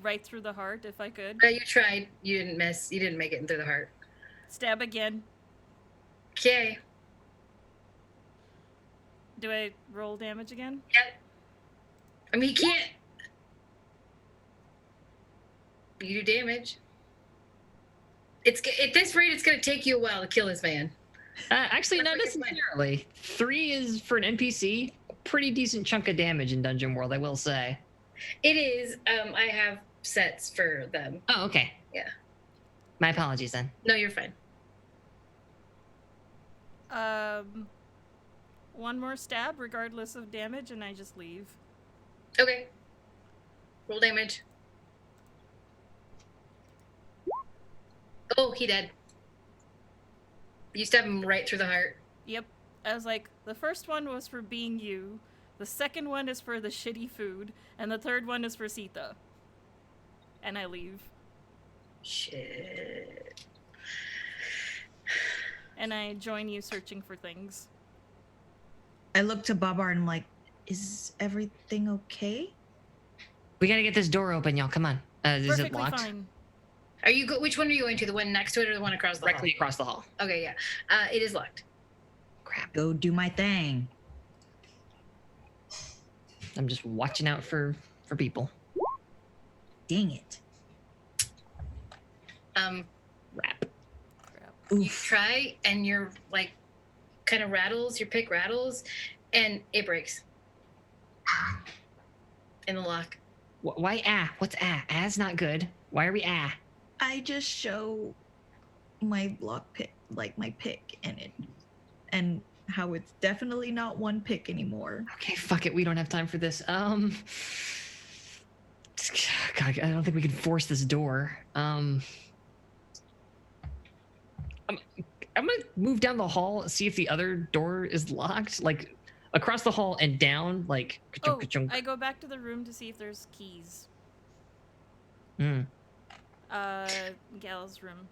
Right through the heart, if I could. You tried. You didn't miss. You didn't make it through the heart. Stab again. Okay. Do I roll damage again? Yep. I mean, he can't. You do damage. It's at this rate, it's gonna take you a while to kill this man. Actually, not Perfect. necessarily. 3 is for an NPC. A pretty decent chunk of damage in Dungeon World, I will say. It is. I have sets for them. Oh, okay. Yeah. My apologies then. No, you're fine. One more stab, regardless of damage, and I just leave. Okay. Roll damage. Oh, he dead. You stab him right through the heart. Yep. I was like, the first one was for being you, the second one is for the shitty food, and the third one is for Sita. And I leave. Shit. And I join you searching for things. I look to Babar and I'm like, "Is everything okay?" We gotta get this door open, y'all. Come on. Is Perfectly it locked? fine. Are you which one are you going to? The one next to it or the one across the Directly across the hall. hall? Okay, yeah. It is locked. Crap. Go do my thing. I'm just watching out for people. Dang it. Crap. You try and you're like kind of rattles, your pick rattles, and it breaks. In the lock. Why What's Ah's not good. Why are we I just show my block pick, like my pick, and how it's definitely not one pick anymore. Okay, fuck it. We don't have time for this. God, I don't think we can force this door. I'm gonna move down the hall, see if the other door is locked, like across the hall and down, like. Oh, ka-chunk. I go back to the room to see if there's keys. Hmm. Gal's room.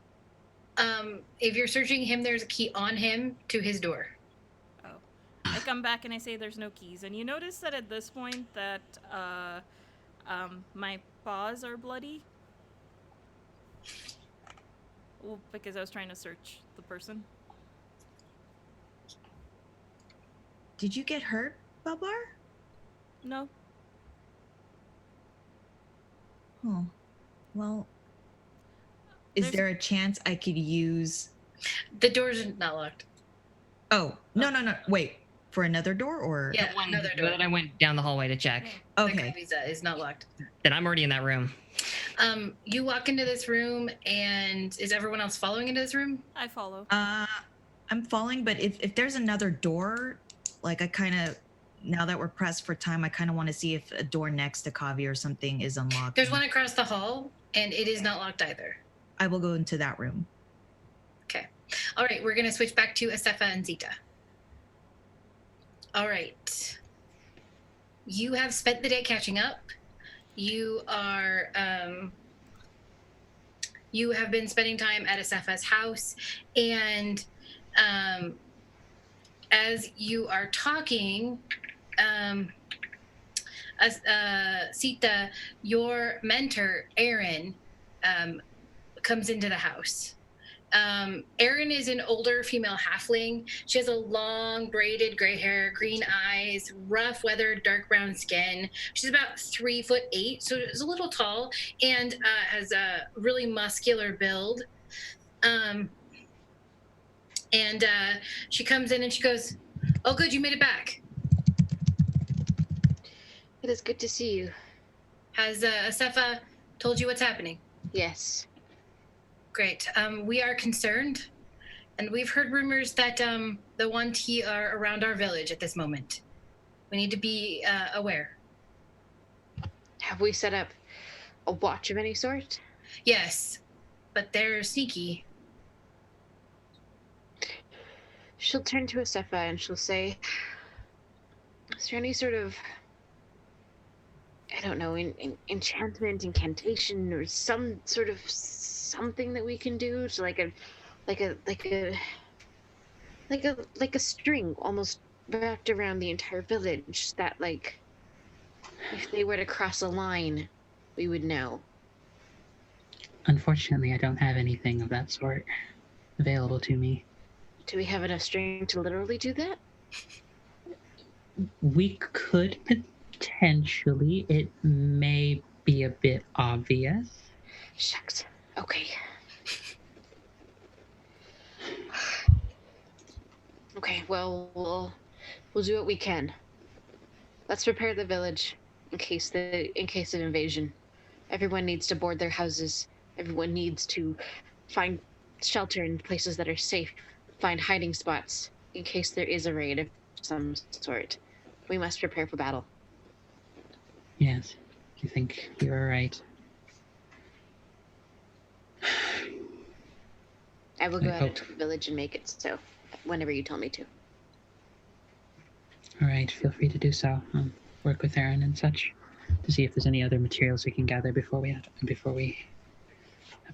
If you're searching him, there's a key on him to his door. Oh. I come back and I say there's no keys. And you notice that at this point that, my paws are bloody? Well, because I was trying to search the person. Did you get hurt, Babar? No. Oh, well. Is There's- there a chance I could use? The door's not locked. Oh, no. Wait, for another door or? Yeah, One another door. that I went down the hallway to check. Okay. The visa is not locked. Then I'm already in that room. You walk into this room, and is everyone else following into this room? I follow. I'm falling, but if there's another door, like I kind of, now that we're pressed for time, I kind of want to see if a door next to Kavi or something is unlocked. There's one across the hall, and it is not locked either. I will go into that room. Okay. All right, we're going to switch back to Asefa and Zita. All right. You have spent the day catching up. You are, you have been spending time at Asefa's house, and As you are talking, Sita, your mentor, Aaron, comes into the house. Erin is an older female halfling. She has a long, braided gray hair, green eyes, rough, weathered, dark brown skin. She's about 3'8", so is a little tall, and has a really muscular build. And she comes in and she goes, "Oh, good, you made it back. It is good to see you. Has Asefa told you what's happening?" Yes. Great. We are concerned, and we've heard rumors that the one T are around our village at this moment. We need to be aware. Have we set up a watch of any sort? Yes, but they're sneaky. She'll turn to Asefa and she'll say, is there any sort of, I don't know, enchantment, incantation, or some sort of something that we can do to like a string almost wrapped around the entire village that, like, if they were to cross a line, we would know. Unfortunately, I don't have anything of that sort available to me. Do we have enough string to literally do that? We could potentially. It may be a bit obvious. Shucks. Okay. Okay, well, we'll do what we can. Let's prepare the village in case of invasion. Everyone needs to board their houses. Everyone needs to find shelter in places that are safe. Find hiding spots in case there is a raid of some sort. We must prepare for battle. Yes, I think you're right. I will go out into the village and make it so whenever you tell me to. All right, feel free to do so. Work with Aaron and such to see if there's any other materials we can gather before we have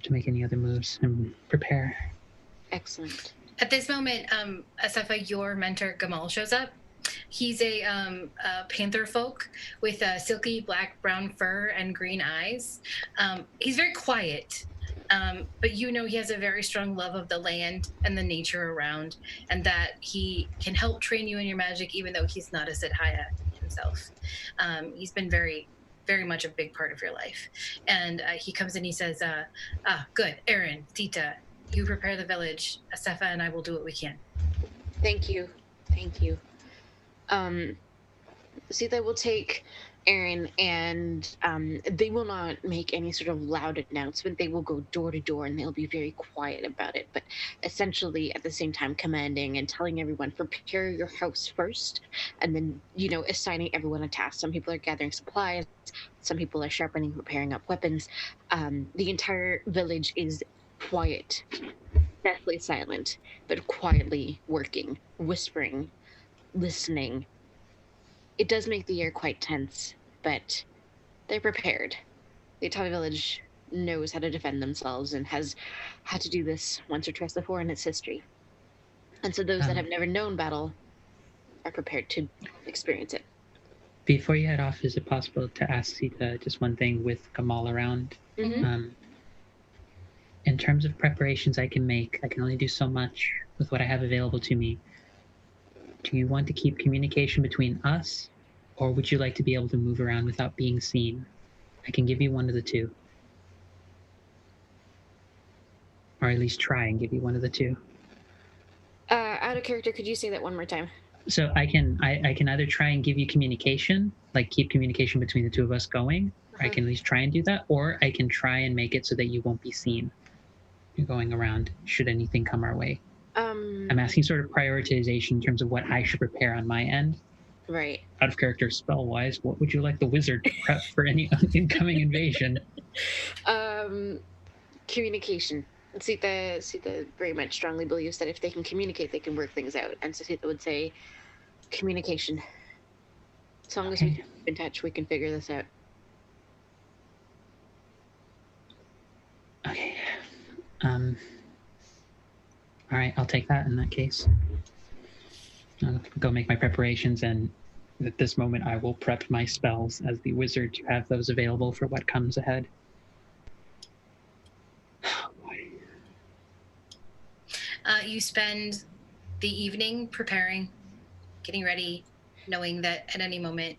to make any other moves and prepare. Excellent. At this moment, Asefa, your mentor Gamal shows up. He's a panther folk with silky black-brown fur and green eyes. He's very quiet, but you know he has a very strong love of the land and the nature around, and that he can help train you in your magic even though he's not a Siddhaya himself. He's been very, very much a big part of your life. And he comes in, he says, good, Aaron, Tita, you prepare the village. Asefa and I will do what we can. Thank you. Sita will take Aaron, and they will not make any sort of loud announcement. They will go door to door, and they'll be very quiet about it, but essentially at the same time commanding and telling everyone, prepare your house first, and then, assigning everyone a task. Some people are gathering supplies, some people are sharpening, preparing up weapons. The entire village is quiet, deathly silent, but quietly working, whispering, listening. It does make the air quite tense, but they're prepared. The entire village knows how to defend themselves and has had to do this once or twice before in its history. And so those that have never known battle are prepared to experience it. Before you head off, is it possible to ask Sita just one thing with Gamal around? Mm-hmm. In terms of preparations I can make, I can only do so much with what I have available to me. Do you want to keep communication between us, or would you like to be able to move around without being seen? I can give you one of the two. Or at least try and give you one of the two. Out of character, could you say that one more time? So I can either try and give you communication, like keep communication between the two of us going, or I can at least try and do that, or I can try and make it so that you won't be seen. You're going around should anything come our way. I'm asking sort of prioritization in terms of what I should prepare on my end. Right. Out of character spell-wise, what would you like the wizard to prep for any incoming invasion? Communication. Sita very much strongly believes that if they can communicate, they can work things out. And so Sita would say, communication. As long as we keep in touch, we can figure this out. Okay. All right, I'll take that in that case. I'll go make my preparations, and at this moment, I will prep my spells as the wizard to have those available for what comes ahead. You spend the evening preparing, getting ready, knowing that at any moment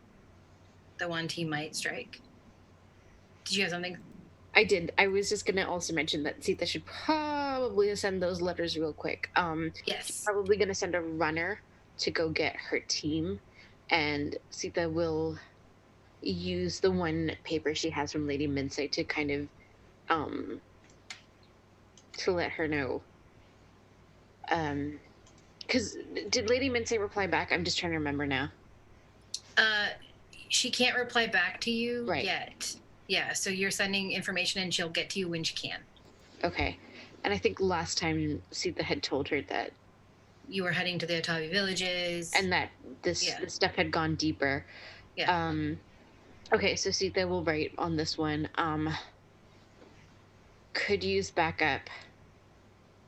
the one team might strike. Did you have something? I did. I was just gonna also mention that Sita should probably send those letters real quick. She's Yes. probably gonna send a runner to go get her team, and Sita will use the one paper she has from Lady Minsay to kind of to let her know. Because did Lady Minsay reply back? I'm just trying to remember now. She can't reply back to you Right. yet. Yeah, so you're sending information and she'll get to you when she can. Okay. And I think last time Sita had told her that You were heading to the Otavi villages. and that this stuff had gone deeper. Yeah. Okay, so Sita will write on this one. Could use backup.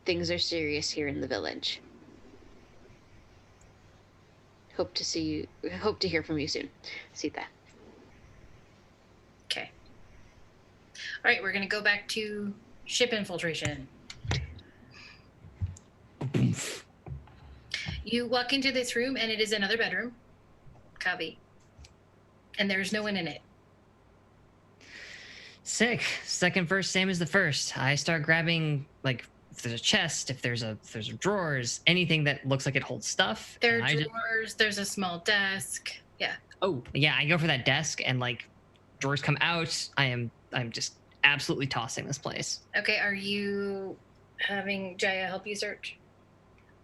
Things are serious here in the village. Hope to hear from you soon, Sita. Okay. All right, we're going to go back to ship infiltration. You walk into this room, and it is another bedroom, Kavi. And there's no one in it. Sick. Second verse, same as the first. I start grabbing, like, if there's a chest, if there's drawers, anything that looks like it holds stuff. There are drawers. There's a small desk. Yeah. Oh, yeah. I go for that desk, and like drawers come out. I'm just absolutely tossing this place. Okay. Are you having Jaya help you search?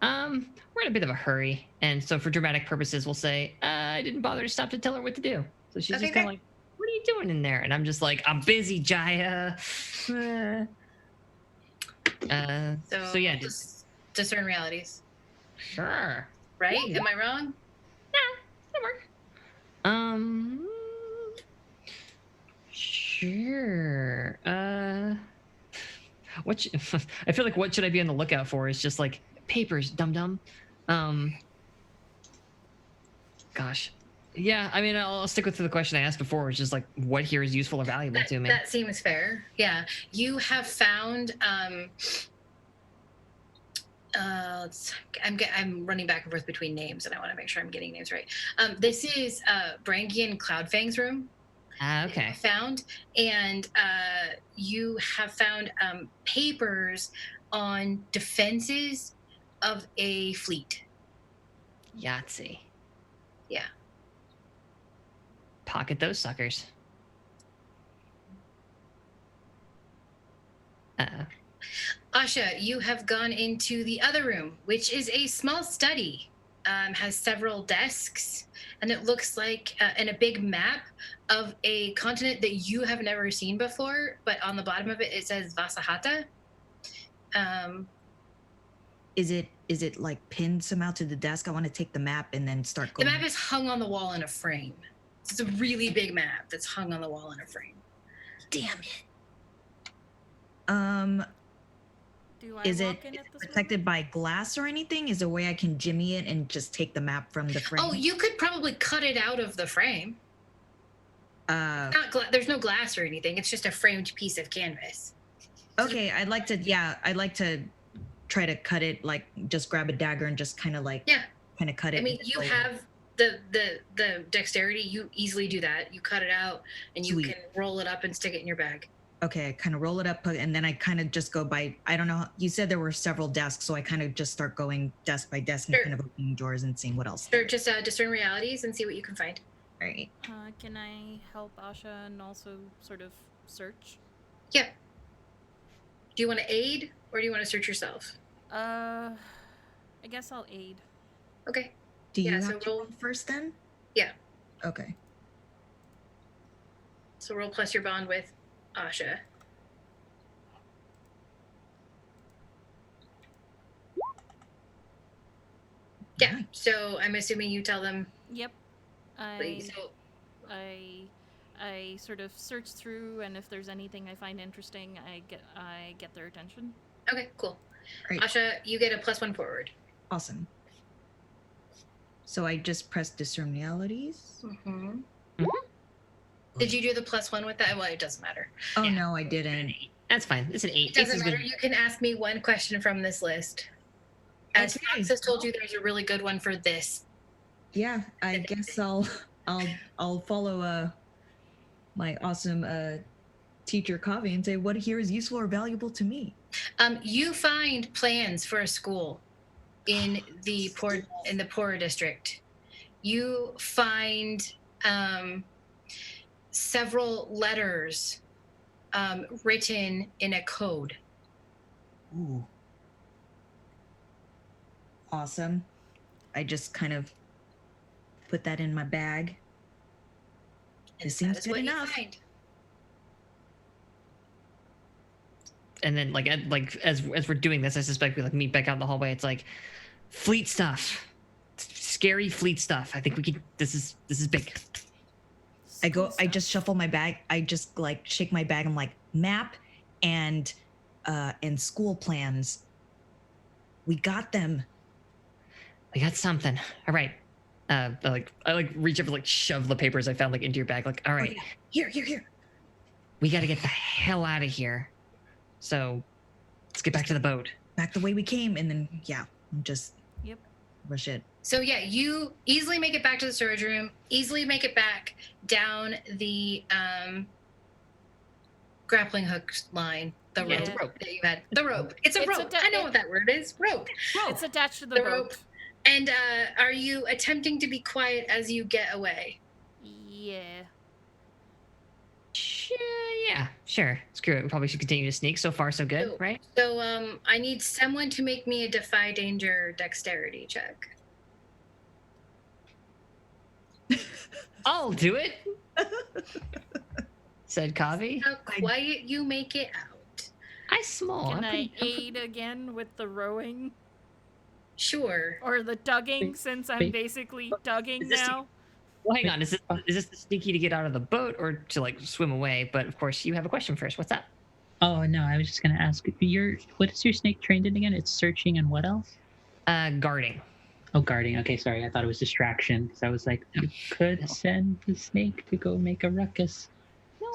We're in a bit of a hurry, and so for dramatic purposes, we'll say I didn't bother to stop to tell her what to do. So she's just kind of like, "What are you doing in there?" And I'm just like, "I'm busy, Jaya." So yeah, just discern realities. Sure. Right? Yeah. Am I wrong? That'll work. Sure. I feel like what should I be on the lookout for is just like papers, dum. Gosh. Yeah, I mean, I'll stick with the question I asked before, which is like, what here is useful or valuable to me? That seems fair. Yeah. You have found I'm running back and forth between names, and I want to make sure I'm getting names right. This is Brangian Cloudfang's room. Okay. Found, and you have found papers on defenses of a fleet. Yahtzee. Yeah. Pocket those suckers. Asha, you have gone into the other room, which is a small study. Has several desks, and it looks like and a big map of a continent that you have never seen before, but on the bottom of it, it says Vasahata. Is it like pinned somehow to the desk? I want to take the map and then start going. The map is hung on the wall in a frame. It's a really big map that's hung on the wall in a frame. Damn it. Is it protected by glass or anything? Is there a way I can jimmy it and just take the map from the frame? Oh, you could probably cut it out of the frame. There's no glass or anything. It's just a framed piece of canvas. Okay, I'd like to try to cut it, like just grab a dagger and just kind of cut it. I mean, you have the dexterity. You easily do that. You cut it out and you can roll it up and stick it in your bag. Okay, I kind of roll it up, and then I kind of just go by, I don't know, you said there were several desks, so I kind of just start going desk by desk and kind of opening drawers and seeing what else. Sure, just discern realities and see what you can find. All right. Can I help Asha and also sort of search? Yeah. Do you want to aid, or do you want to search yourself? I guess I'll aid. Okay. Do you have to roll first then? Yeah. Okay. So roll plus your bond with Asha. Yeah. So I'm assuming you tell them. Yep. I sort of search through, and if there's anything I find interesting, I get their attention. Okay, cool. Right. Asha, you get a +1 forward. Awesome. So I just press discernialities. Mm-hmm. Did you do the +1 with that? Well, it doesn't matter. Oh Yeah. no, I didn't. That's fine. It's an 8. It doesn't Eight's matter. good. You can ask me one question from this list. As Okay. Fox has told you, there's a really good one for this. Yeah, I guess I'll follow my awesome teacher Kavi and say what here is useful or valuable to me. You find plans for a school in the poorer district. You find several letters written in a code. Ooh. Awesome. I just kind of put that in my bag. And It seems that is good what you enough. find. And then like as we're doing this, I suspect we like meet back out in the hallway. It's like fleet stuff. Scary fleet stuff. I think we can this is big. I just shuffle my bag. I just like shake my bag. I'm like map and school plans. We got them. I got something. All right. I reach up and like shove the papers I found like into your bag. Like, all right, Here. we got to get the hell out of here. So let's get back to the boat. Back the way we came, and then just rush it. So yeah, you easily make it back to the storage room, easily make it back down the grappling hook line, the rope that you had. The rope. It's a rope. I know what that word is. Rope. It's attached to the rope. And are you attempting to be quiet as you get away? Yeah. Yeah, sure. Screw it. We probably should continue to sneak. So far, so good, right? So I need someone to make me a defy danger dexterity check. I'll do it. Said Kavi. How quiet you make it out. I small. Can I aid again with the rowing? Sure. Or the dugging, since I'm basically dugging now? Well, hang on. Is this the sneaky to get out of the boat or to like swim away? But of course, you have a question first. What's up? Oh no, I was just gonna ask. What is your snake trained in again? It's searching and what else? Guarding. Oh, guarding. Okay, sorry. I thought it was distraction because I was like, you could send the snake to go make a ruckus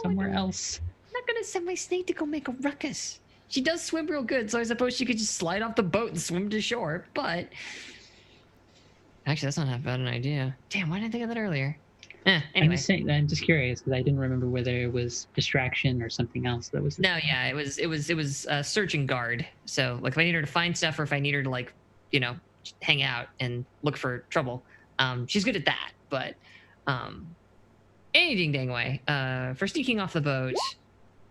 somewhere else. I'm not gonna send my snake to go make a ruckus. She does swim real good, so I suppose she could just slide off the boat and swim to shore. But actually, that's not that bad an idea. Damn, why didn't I think of that earlier? Anyway. I'm just curious because I didn't remember whether it was distraction or something else that was. No, yeah, it was search and guard. So like, if I need her to find stuff or if I need her to like, hang out and look for trouble, she's good at that. But any ding dang way, for sneaking off the boat,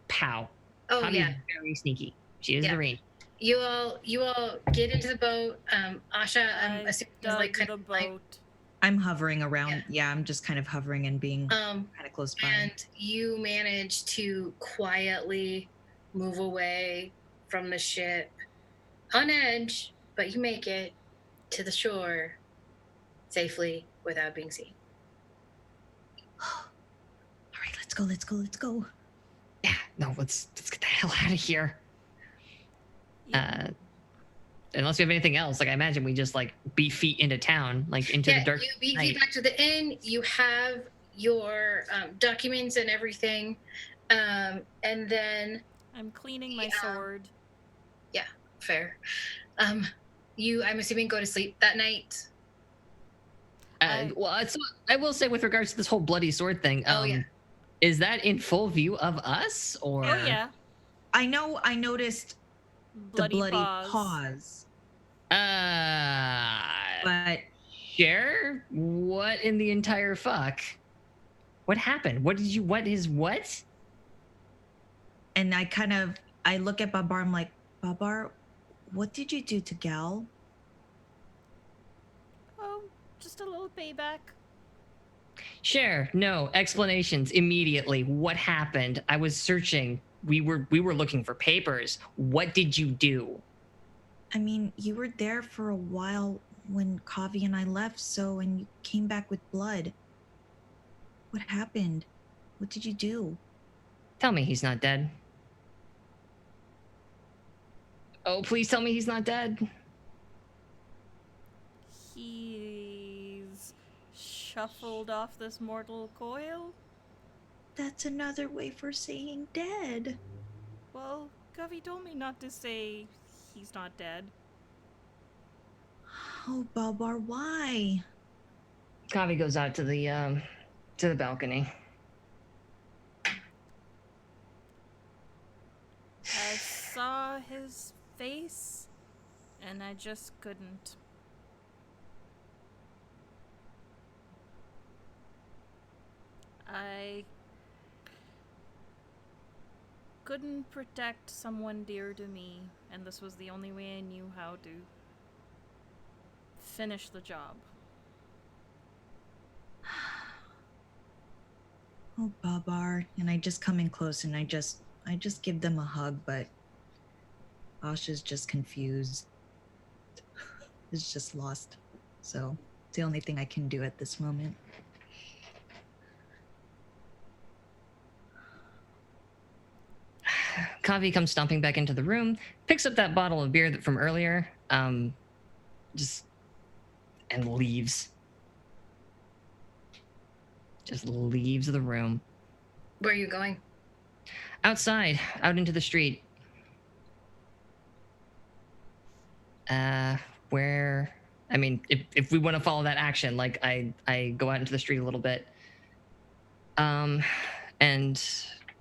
pow. Oh Javi's yeah, very sneaky. She is the range. You all get into the boat. Asha, I'm assuming is like kind of like. I'm hovering around. Yeah, I'm just kind of hovering and being kind of close by. And you manage to quietly move away from the ship on edge, but you make it to the shore safely without being seen. All right, let's go. Yeah, no, let's get the hell out of here. Unless we have anything else, like I imagine we just like beat feet into town, like into the dark. You beat feet back to the inn. You have your documents and everything, and then I'm cleaning my sword. Yeah, fair. I'm assuming go to sleep that night. I will say with regards to this whole bloody sword thing. Is that in full view of us or? Oh yeah. I know. I noticed the bloody paws. But sure. What in the entire fuck? What happened? What is what? And I look at Babar. I'm like, Babar, what did you do to Gal? Oh, just a little payback. Sure. No explanations immediately. What happened? I was searching. We were looking for papers. What did you do? I mean, you were there for a while when Kavi and I left, and you came back with blood. What happened? What did you do? Tell me he's not dead. Oh, please tell me he's not dead. He's shuffled off this mortal coil? That's another way for saying dead. Well, Covey told me not to say he's not dead. Oh, Babar, why? Kavi goes out to the balcony. I saw his face, and I just couldn't. I couldn't protect someone dear to me, and this was the only way I knew how to finish the job. Oh, Babar. And I just come in close and I just give them a hug, but Asha's just confused. Is just lost. So it's the only thing I can do at this moment. Kavi comes stomping back into the room, picks up that bottle of beer from earlier, and leaves. Just leaves the room. Where are you going? Outside, out into the street. Where, I mean, if we want to follow that action, like I go out into the street a little bit, and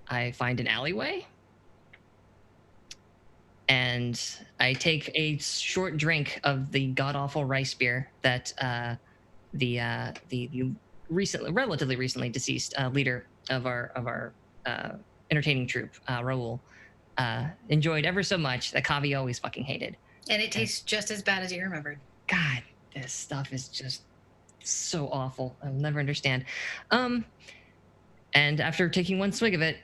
I find an alleyway, and I take a short drink of the god awful rice beer that the relatively recently deceased leader of our entertaining troupe, Raul, enjoyed ever so much that Kavi always fucking hated. And it tastes just as bad as you remembered. God, this stuff is just so awful. I'll never understand. And after taking one swig of it,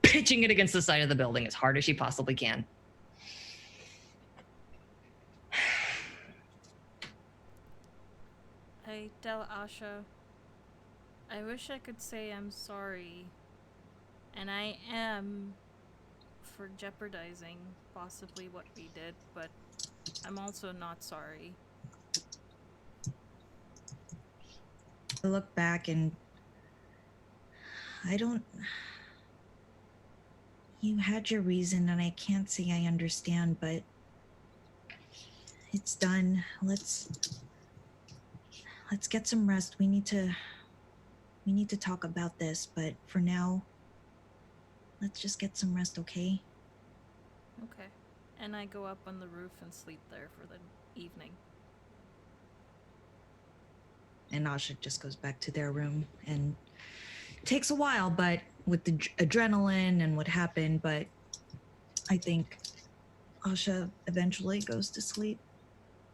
pitching it against the side of the building as hard as she possibly can. I tell Asha, I wish I could say I'm sorry. And I am for jeopardizing possibly what we did, but I'm also not sorry. I look back and you had your reason and I can't say I understand, but it's done. Let's get some rest. We need to talk about this, but for now, let's just get some rest, okay? Okay. And I go up on the roof and sleep there for the evening. And Asha just goes back to their room, and it takes a while, but with the adrenaline and what happened, but I think Asha eventually goes to sleep.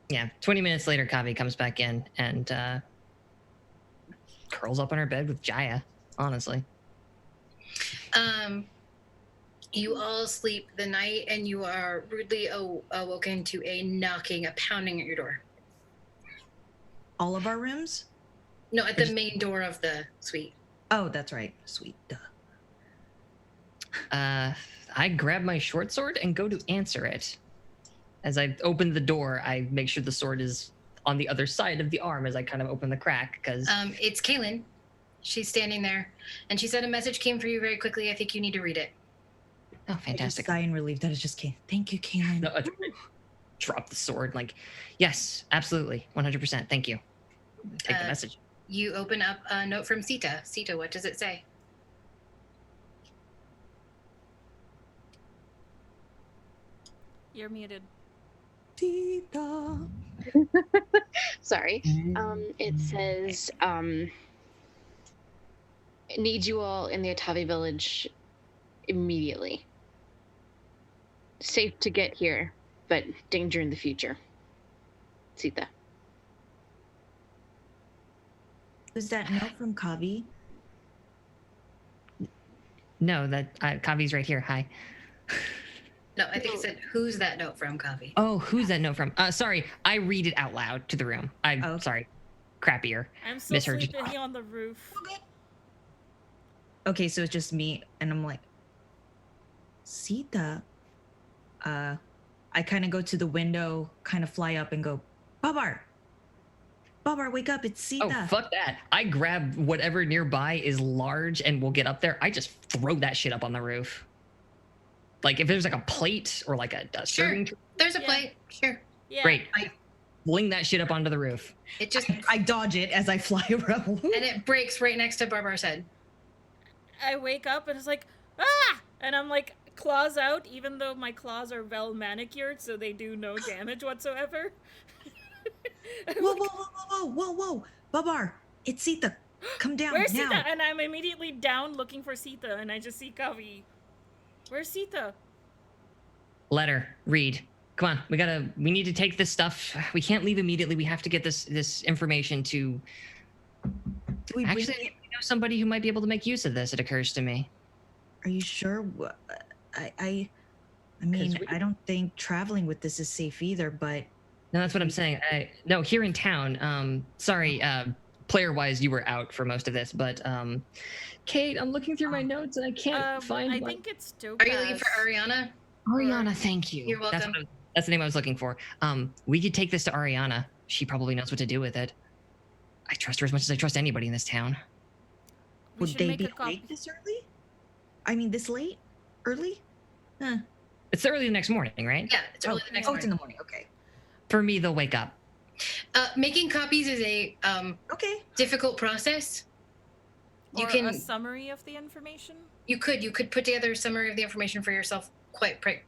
Yeah, 20 minutes later, Kavi comes back in and curls up on her bed with Jaya, honestly. You all sleep the night and you are rudely awoken to a knocking, a pounding at your door. All of our rooms? No, at the main door of the suite. Oh, that's right. Sweet. Duh. I grab my short sword and go to answer it. As I open the door, I make sure the sword is on the other side of the arm as I kind of open the crack, because... It's Kaylin. She's standing there, and she said a message came for you very quickly. I think you need to read it. Oh, fantastic. I just sigh in relief. That is just Kaylin. Thank you, Kaylin. No, drop the sword, like, yes, absolutely, 100%, thank you. Take the message. You open up a note from Sita. Sita, what does it say? You're muted. Sita. Sorry. It says, need you all in the Atavi village immediately. Safe to get here, but danger in the future. Sita. Was that note from Kavi? No, that Kavi's right here. Hi. No, I think it said, who's that note from, Kavi? Oh, who's that note from? Sorry, I read it out loud to the room. Sorry, crappier. I'm still sleeping on the roof. Okay, so it's just me, and I'm like, Sita, I kind of go to the window, kind of fly up and go, Babar, wake up! It's Sita. Oh, fuck that. I grab whatever nearby is large and will get up there. I just throw that shit up on the roof. Like if there's like a plate or like a serving tray. There's a plate. Sure. Yeah. Great. I fling that shit up onto the roof. It just I dodge it as I fly around. and it breaks right next to Barbar's head. I wake up and it's like, ah! And I'm like, claws out, even though my claws are well manicured, so they do no damage whatsoever. Whoa, Babar, it's Sita. Come down. Where's now. Sita? And I'm immediately down looking for Sita, and I just see Kavi. Where's Sita? Letter. Read. Come on. We need to take this stuff. We can't leave immediately. We have to get this information to. Do we Actually, we know somebody who might be able to make use of this. It occurs to me. Are you sure? I mean, I don't think traveling with this is safe either, but. No, that's what I'm saying. No, here in town. Sorry, player-wise, you were out for most of this, but Kate, I'm looking through my notes and I can't find. I think it's Topaz. Are you looking for Ariana? Ariana, thank you. You're welcome. That's the name I was looking for. We could take this to Ariana. She probably knows what to do with it. I trust her as much as I trust anybody in this town. Would they be awake this early? I mean, this late? Early? Huh. It's early the next morning, right? Yeah, it's early the next morning. It's in the morning. Okay. For me, they'll wake up. Making copies is a difficult process. Or a summary of the information? You could put together a summary of the information for yourself pretty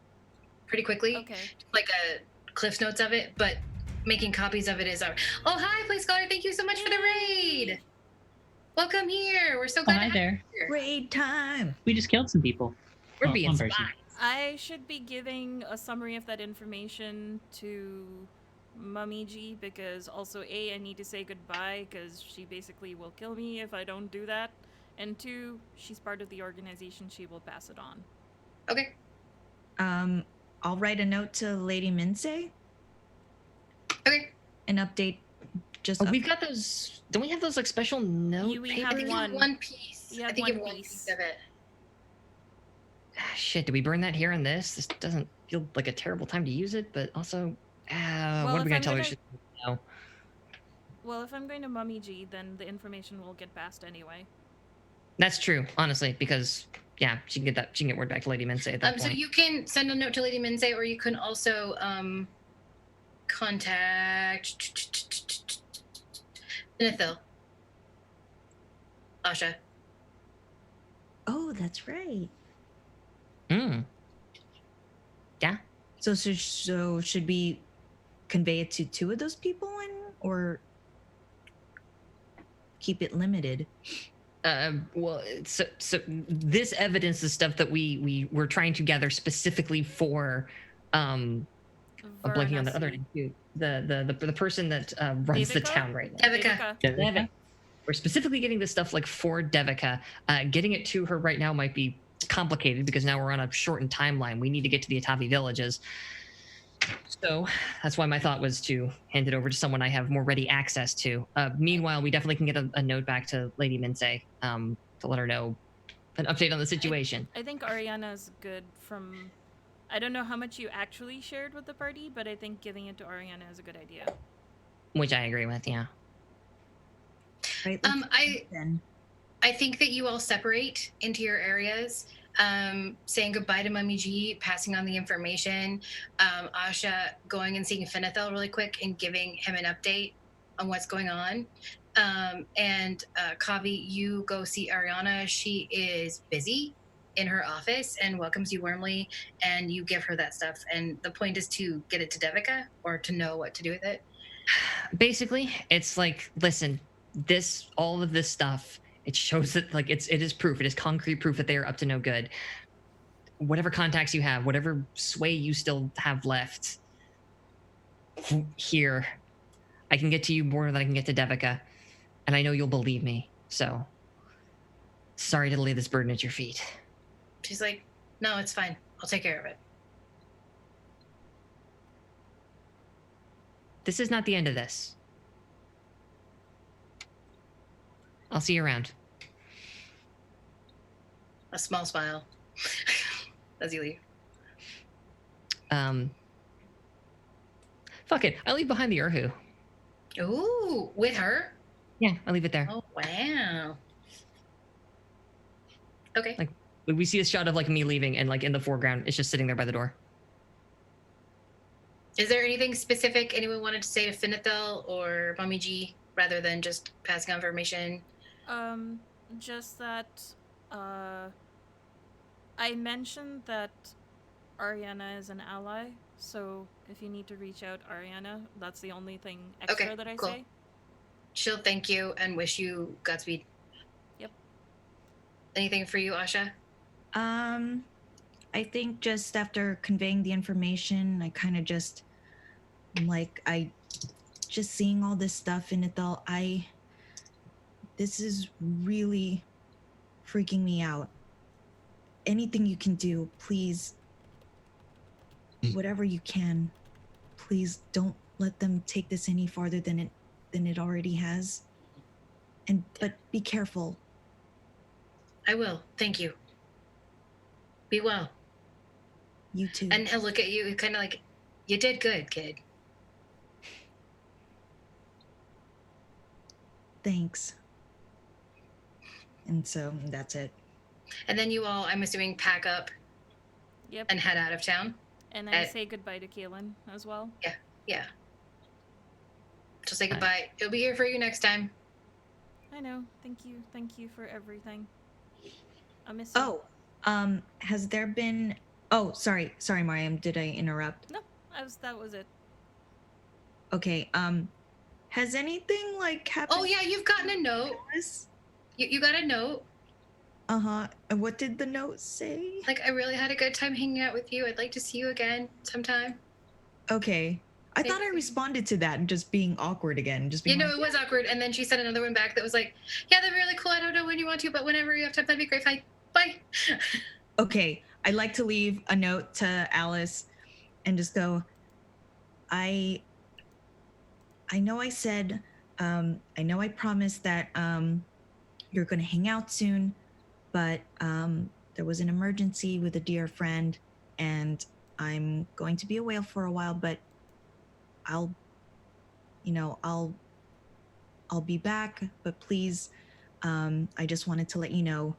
quickly. Okay. Like a Cliff's Notes of it, but making copies of it is our. Oh, hi, Play Scholar. Thank you so much for the raid. Welcome here. We're so glad to have you here. Raid time. We just killed some people. We're being spies. I should be giving a summary of that information to Mummy G because also A, I need to say goodbye because she basically will kill me if I don't do that. And 2, she's part of the organization, she will pass it on. Okay. I'll write a note to Lady Minsei. Okay. An update. We've got those. Don't we have those like special note? We have one piece. I think you have one piece of it. Shit, did we burn that here on this? This doesn't feel like a terrible time to use it, but also, what are we going to tell her? No. Well, if I'm going to Mummy G, then the information will get passed anyway. That's true, honestly, because, yeah, she can get word back to Lady Minsei at that point. So you can send a note to Lady Minsei, or you can also contact Nithil. Asha. Oh, that's right. Yeah. So should we convey it to 2 of those people or keep it limited? Well, so this evidence is stuff that we were trying to gather specifically for I'm blanking on the other name too. The person that runs the town right now. Devika. We're specifically getting this stuff like for Devika. Getting it to her right now might be complicated because now we're on a shortened timeline. We need to get to the Atavi villages. So that's why my thought was to hand it over to someone I have more ready access to. Meanwhile, we definitely can get a note back to Lady Minsei to let her know an update on the situation. I think Ariana's good from... I don't know how much you actually shared with the party, but I think giving it to Ariana is a good idea. Which I agree with, yeah. Right, I think that you all separate into your areas, saying goodbye to Mummy G, passing on the information, Asha going and seeing Finethel really quick and giving him an update on what's going on. And Kavi, you go see Ariana. She is busy in her office and welcomes you warmly, and you give her that stuff. And the point is to get it to Devika or to know what to do with it. Basically, it's like, listen, all of this stuff, it shows that like it is proof. It is concrete proof that they are up to no good. Whatever contacts you have, whatever sway you still have left here, I can get to you more than I can get to Devika, and I know you'll believe me. So, sorry to lay this burden at your feet. She's like, no, it's fine. I'll take care of it. This is not the end of this. I'll see you around. A small smile as you leave. Fuck it. I leave behind the Urhu. Ooh, with her? Yeah, I leave it there. Oh, wow. Okay. Like we see a shot of like me leaving, and like in the foreground, it's just sitting there by the door. Is there anything specific anyone wanted to say to Finithel or Mommy G rather than just passing on information? Just that, I mentioned that Ariana is an ally, so if you need to reach out Ariana, that's the only thing extra Okay, that I cool. say. She'll thank you and wish you Godspeed. Yep. Anything for you, Asha? I think just after conveying the information, I kind of just just seeing all this stuff in it though, this is really freaking me out. Anything you can do, please, whatever you can, please don't let them take this any farther than it already has. But be careful. I will. Thank you. Be well. You too. And he'll look at you kind of like, you did good, kid. Thanks. And so that's it. And then you all, I'm assuming, pack up Yep. and head out of town. And I say goodbye to Kaylin as well. Yeah. She'll say goodbye. He'll be here for you next time. I know. Thank you for everything. I miss you. Has there been... Oh, sorry, Mariam, did I interrupt? No, that was it. Okay, has anything like happened? Oh yeah, you've gotten a note. You got a note. Uh-huh. And what did the note say? Like, I really had a good time hanging out with you. I'd like to see you again sometime. Okay. I thought I responded to that and just being awkward again. Just being it was awkward. And then she sent another one back that was like, yeah, that'd be really cool. I don't know when you want to, but whenever you have time, that'd be great. Fine. Bye. Okay. I'd like to leave a note to Alice and just go, I know I said, I know I promised that you're going to hang out soon, but there was an emergency with a dear friend and I'm going to be away for a while, but I'll be back, but please, I just wanted to let you know,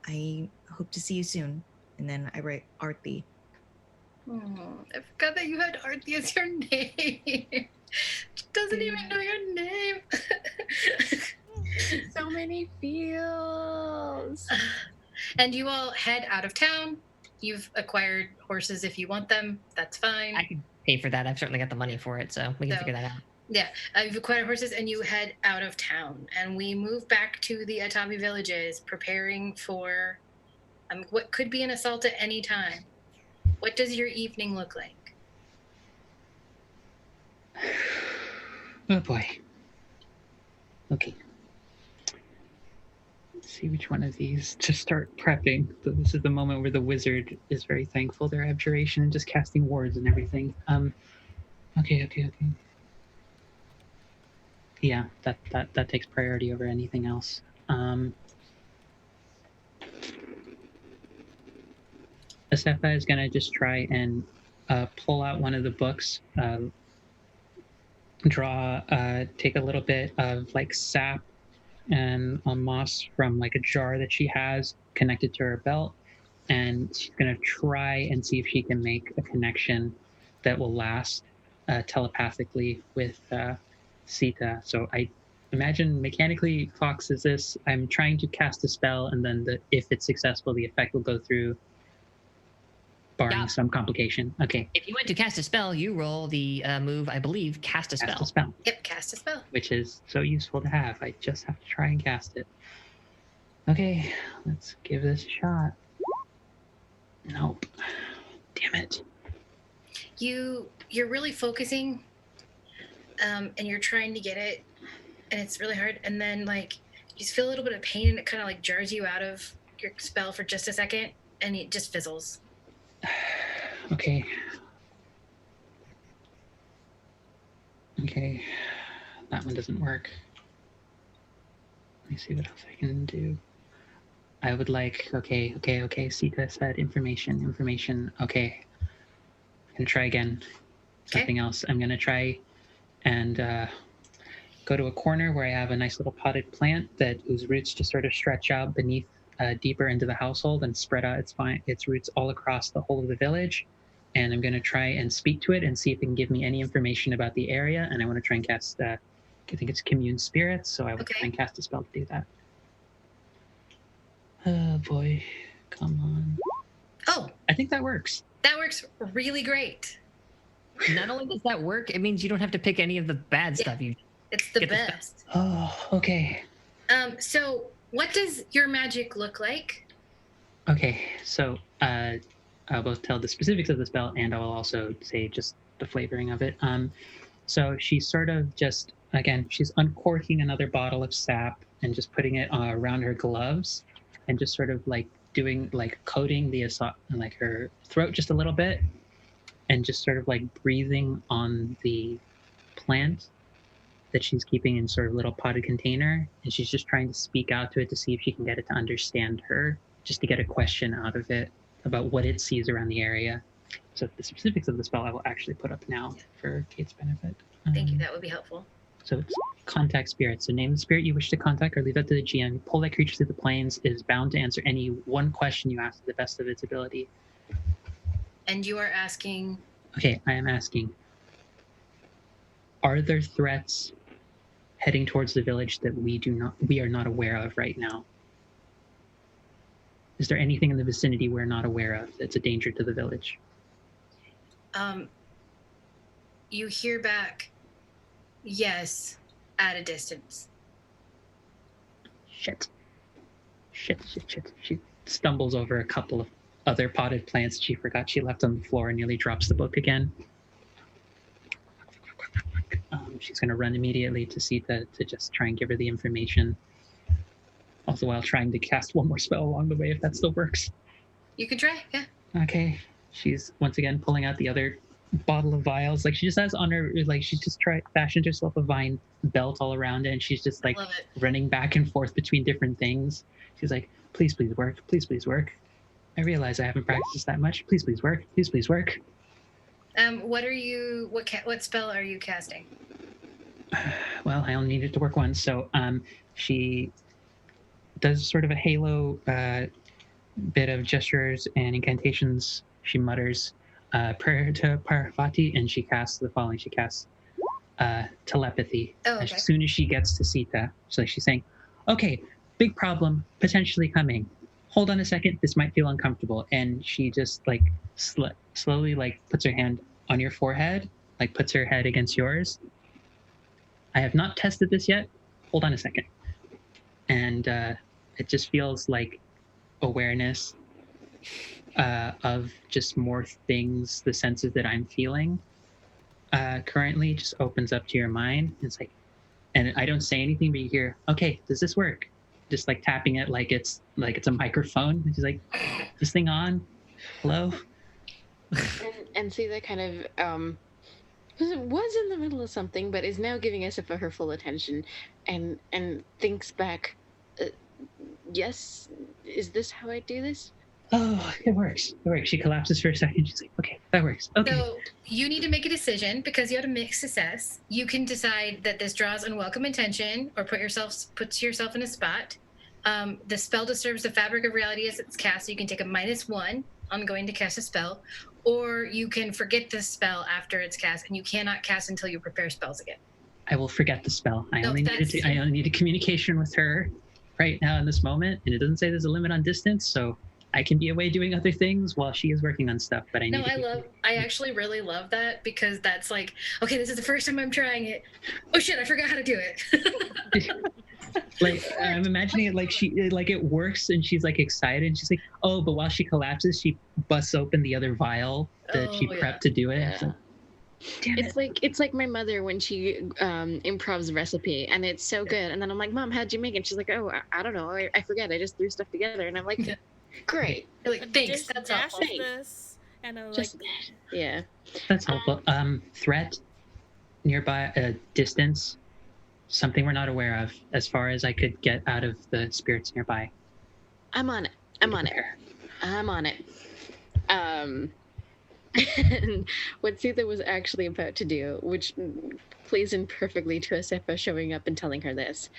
I hope to see you soon. And then I write Arti. Oh, I forgot that you had Arti as your name. She doesn't even know your name. So many feels. And you all head out of town. You've acquired horses if you want them. That's fine. I can pay for that. I've certainly got the money for it, so we can figure that out. Yeah, you've acquired horses and you head out of town. And we move back to the Atabi villages, preparing for what could be an assault at any time. What does your evening look like? Oh boy. Okay. Let's see which one of these to start prepping. So this is the moment where the wizard is very thankful. Their abjuration and just casting wards and everything. Okay. Yeah, that takes priority over anything else. Asefa is gonna just try and pull out one of the books, take a little bit of like sap and moss from like a jar that she has connected to her belt, and she's gonna try and see if she can make a connection that will last telepathically with Sita. So I imagine mechanically, Fox is this. I'm trying to cast a spell, and then if it's successful, the effect will go through, barring some complication. Okay. If you went to cast a spell, you roll the move, I believe, cast a spell. Cast a spell. Yep, cast a spell. Which is so useful to have. I just have to try and cast it. Okay, let's give this a shot. Nope. Damn it. You're really focusing, and you're trying to get it, and it's really hard. And then like you just feel a little bit of pain, and it kind of like jars you out of your spell for just a second, and it just fizzles. Okay, that one doesn't work. Let me see what else I can do. I would like, okay, Sita said information, okay. I'm gonna try again. Something else. I'm gonna try and go to a corner where I have a nice little potted plant whose roots just sort of stretch out beneath, deeper into the household and spread out its roots all across the whole of the village. And I'm gonna try and speak to it and see if it can give me any information about the area. And I want to try and cast, I think it's commune spirits, so I will try and cast a spell to do that. Oh boy, come on. Oh, I think that works. that works really great. Not only does that work, it means you don't have to pick any of the bad stuff. It's the Get the best. Oh, okay. So what does your magic look like? Okay, so I'll both tell the specifics of the spell, and I will also say just the flavoring of it. So she's sort of just, again, she's uncorking another bottle of sap and just putting it around her gloves, and just sort of like doing, like coating like her throat just a little bit, and just sort of like breathing on the plant that she's keeping in sort of little potted container, and she's just trying to speak out to it to see if she can get it to understand her, just to get a question out of it about what it sees around the area. So the specifics of the spell I will actually put up now for Kate's benefit. Thank you, that would be helpful. So it's contact spirit. So name the spirit you wish to contact or leave that to the GM. Pull that creature through the planes. It is bound to answer any one question you ask to the best of its ability. And you are asking? Okay, I am asking, are there threats heading towards the village that we are not aware of right now? Is there anything in the vicinity we're not aware of that's a danger to the village? You hear back, yes, at a distance. Shit. She stumbles over a couple of other potted plants she forgot she left on the floor and nearly drops the book again. She's going to run immediately to Sita to just try and give her the information. Also, while trying to cast one more spell along the way, if that still works. You can try, yeah. Okay. She's once again pulling out the other bottle of vials. Like she just has on her, like she just fashioned herself a vine belt all around it, and she's just like running back and forth between different things. She's like, please work. Please work. I realize I haven't practiced that much. Please work. Please work. What spell are you casting? Well, I only needed to work once. So she does sort of a halo bit of gestures and incantations. She mutters prayer to Parvati, and she casts the following. She casts telepathy. Oh, okay. As soon as she gets to Sita, so she's saying, okay, big problem potentially coming. Hold on a second, this might feel uncomfortable. And she just like slowly like puts her hand on your forehead, like puts her head against yours. I have not tested this yet. Hold on a second. And it just feels like awareness of just more things, the senses that I'm feeling currently just opens up to your mind. It's like, and I don't say anything, but you hear, okay, does this work? Just like tapping it like it's a microphone. And she's like, this thing on? Hello? And see that kind of was in the middle of something, but is now giving us her full attention, and thinks back. Yes, is this how I do this? Oh, it works. She collapses for a second. She's like, okay, that works. Okay. So you need to make a decision because you had a mixed success. You can decide that this draws unwelcome attention or puts yourself in a spot. The spell disturbs the fabric of reality as it's cast, so you can take a -1 on going to cast a spell, or you can forget the spell after it's cast, and you cannot cast until you prepare spells again. I will forget the spell. I only need a communication with her right now in this moment, and it doesn't say there's a limit on distance, so I can be away doing other things while she is working on stuff. But I actually really love that, because that's like, okay, this is the first time I'm trying it. Oh shit, I forgot how to do it. Like I'm imagining it like it works, and she's like excited, and she's like, oh, but while she collapses, she busts open the other vial that she prepped to do it. Yeah. It's like my mother when she improvs recipe, and it's so good, and then I'm like, Mom, how'd you make it? And she's like, oh, I don't know, I forget, I just threw stuff together. And I'm like, great. You're like, thanks, that's helpful. This, and I'm just, like, yeah, that's helpful. Threat, nearby, distance, something we're not aware of, as far as I could get out of the spirits nearby. I'm on it. I'm on it. I'm on it. And what Sita was actually about to do, which plays in perfectly to Asefa showing up and telling her this,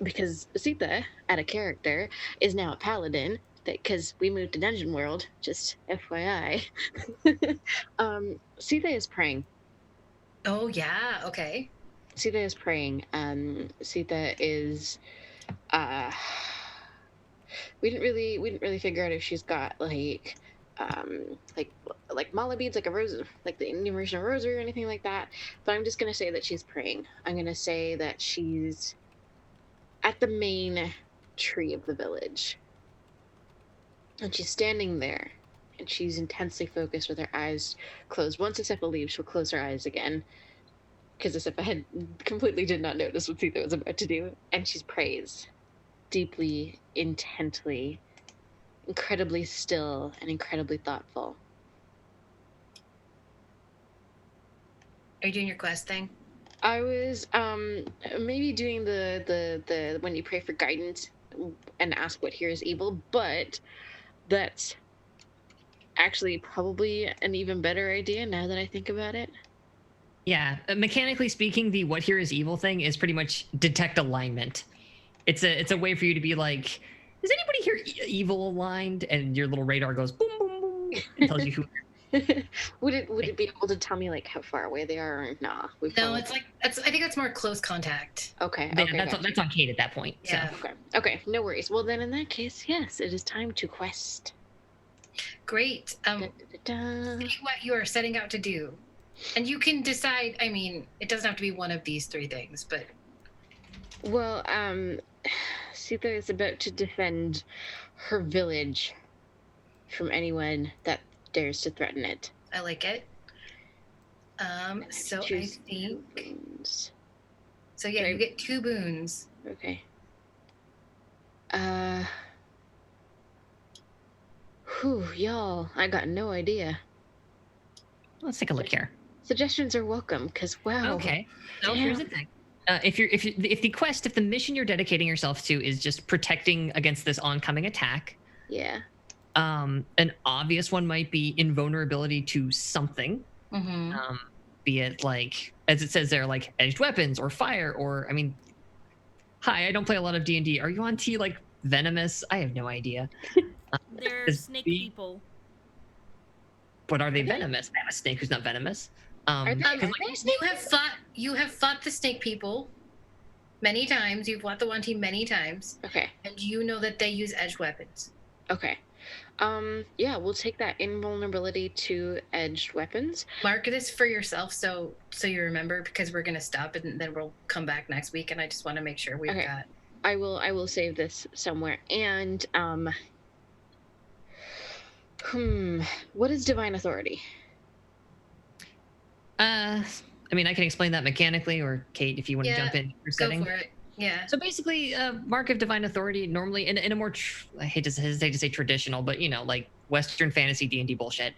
because Sita, out of character, is now a paladin. Because we moved to Dungeon World, just FYI. Sita is praying. Oh yeah. Okay. Sita is praying. Sita is. We didn't really figure out if she's got like mala beads, like a rose, like the Indian version of rosary or anything like that. But I'm just gonna say that she's praying. I'm gonna say that she's at the main tree of the village, and she's standing there, and she's intensely focused with her eyes closed. Once Asefa leaves, she'll close her eyes again, because Asefa had completely did not notice what Sita was about to do, and she prays deeply, intently, incredibly still, and incredibly thoughtful. Are you doing your quest thing? I was maybe doing the when you pray for guidance and ask what here is evil, but that's actually probably an even better idea now that I think about it. Yeah, mechanically speaking, the what here is evil thing is pretty much detect alignment. It's a way for you to be like, is anybody here evil aligned? And your little radar goes boom boom boom and tells you who. Would it be able to tell me like how far away they are? Or nah, No, it's like I think that's more close contact. Okay. Yeah, Okay. that's on Kate at that point. Yeah. So. Okay. No worries. Well, then in that case, yes, it is time to quest. Great. See what you are setting out to do, and you can decide. I mean, it doesn't have to be one of these three things, but. Well, Sita is about to defend her village from anyone that dares to threaten it. I like it. So I think. Boons. So yeah, you get 2 boons. Okay. Whew, y'all, I got no idea. Let's take a look here. Suggestions are welcome, because wow. Okay. So here's the thing. If the mission you're dedicating yourself to is just protecting against this oncoming attack. Yeah. An obvious one might be invulnerability to something. Mm-hmm. Be it like, as it says there, like edged weapons or fire, or I mean, hi, I don't play a lot of D&D. Are you on T like venomous? I have no idea. They're snake people. But are they venomous? I have a snake who's not venomous. You have fought the snake people many times. You've fought the one team many times. Okay. And you know that they use edged weapons. Okay. Yeah, we'll take that invulnerability to edged weapons. Mark this for yourself so you remember, because we're gonna stop and then we'll come back next week, and I just want to make sure we've got. I will save this somewhere. And what is divine authority? I mean, I can explain that mechanically, or Kate, if you want to jump in for setting. Go for it. Yeah. So basically, mark of divine authority normally in a more I hesitate to say traditional, but like Western fantasy D&D bullshit.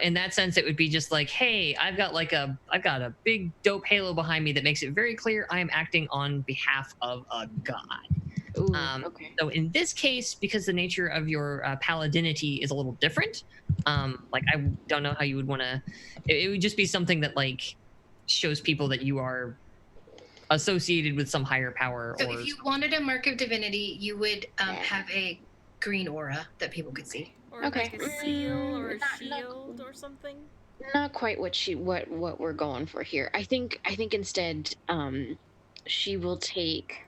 In that sense, it would be just like, hey, I've got a big dope halo behind me that makes it very clear I am acting on behalf of a god. Ooh, okay. So in this case, because the nature of your paladinity is a little different, like I don't know how you would want to. It would just be something that like shows people that you are associated with some higher power. So if you wanted a mark of divinity, you would have a green aura that people could see. Or like a seal or a shield or something. Not quite what we're going for here. I think instead, she will take.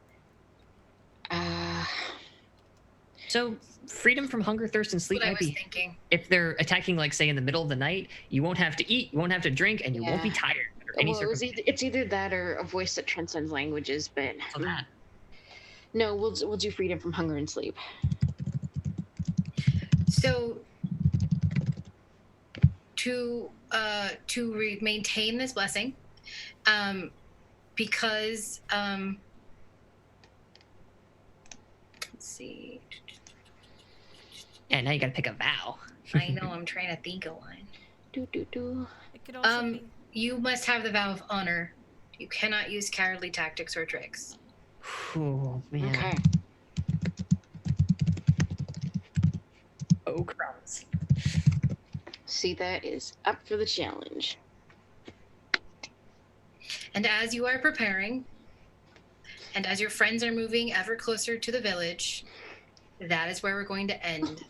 So freedom from hunger, thirst, and sleep might be. Thinking. If they're attacking, like say in the middle of the night, you won't have to eat, you won't have to drink, and you won't be tired. It's either that or a voice that transcends languages, but so that. No, we'll do freedom from hunger and sleep. So to maintain this blessing, because let's see. Yeah, now you gotta pick a vow. I know, I'm trying to think of one. It could also be... You must have the vow of honor. You cannot use cowardly tactics or tricks. Oh, man. Okay. Sita is up for the challenge. And as you are preparing, and as your friends are moving ever closer to the village, that is where we're going to end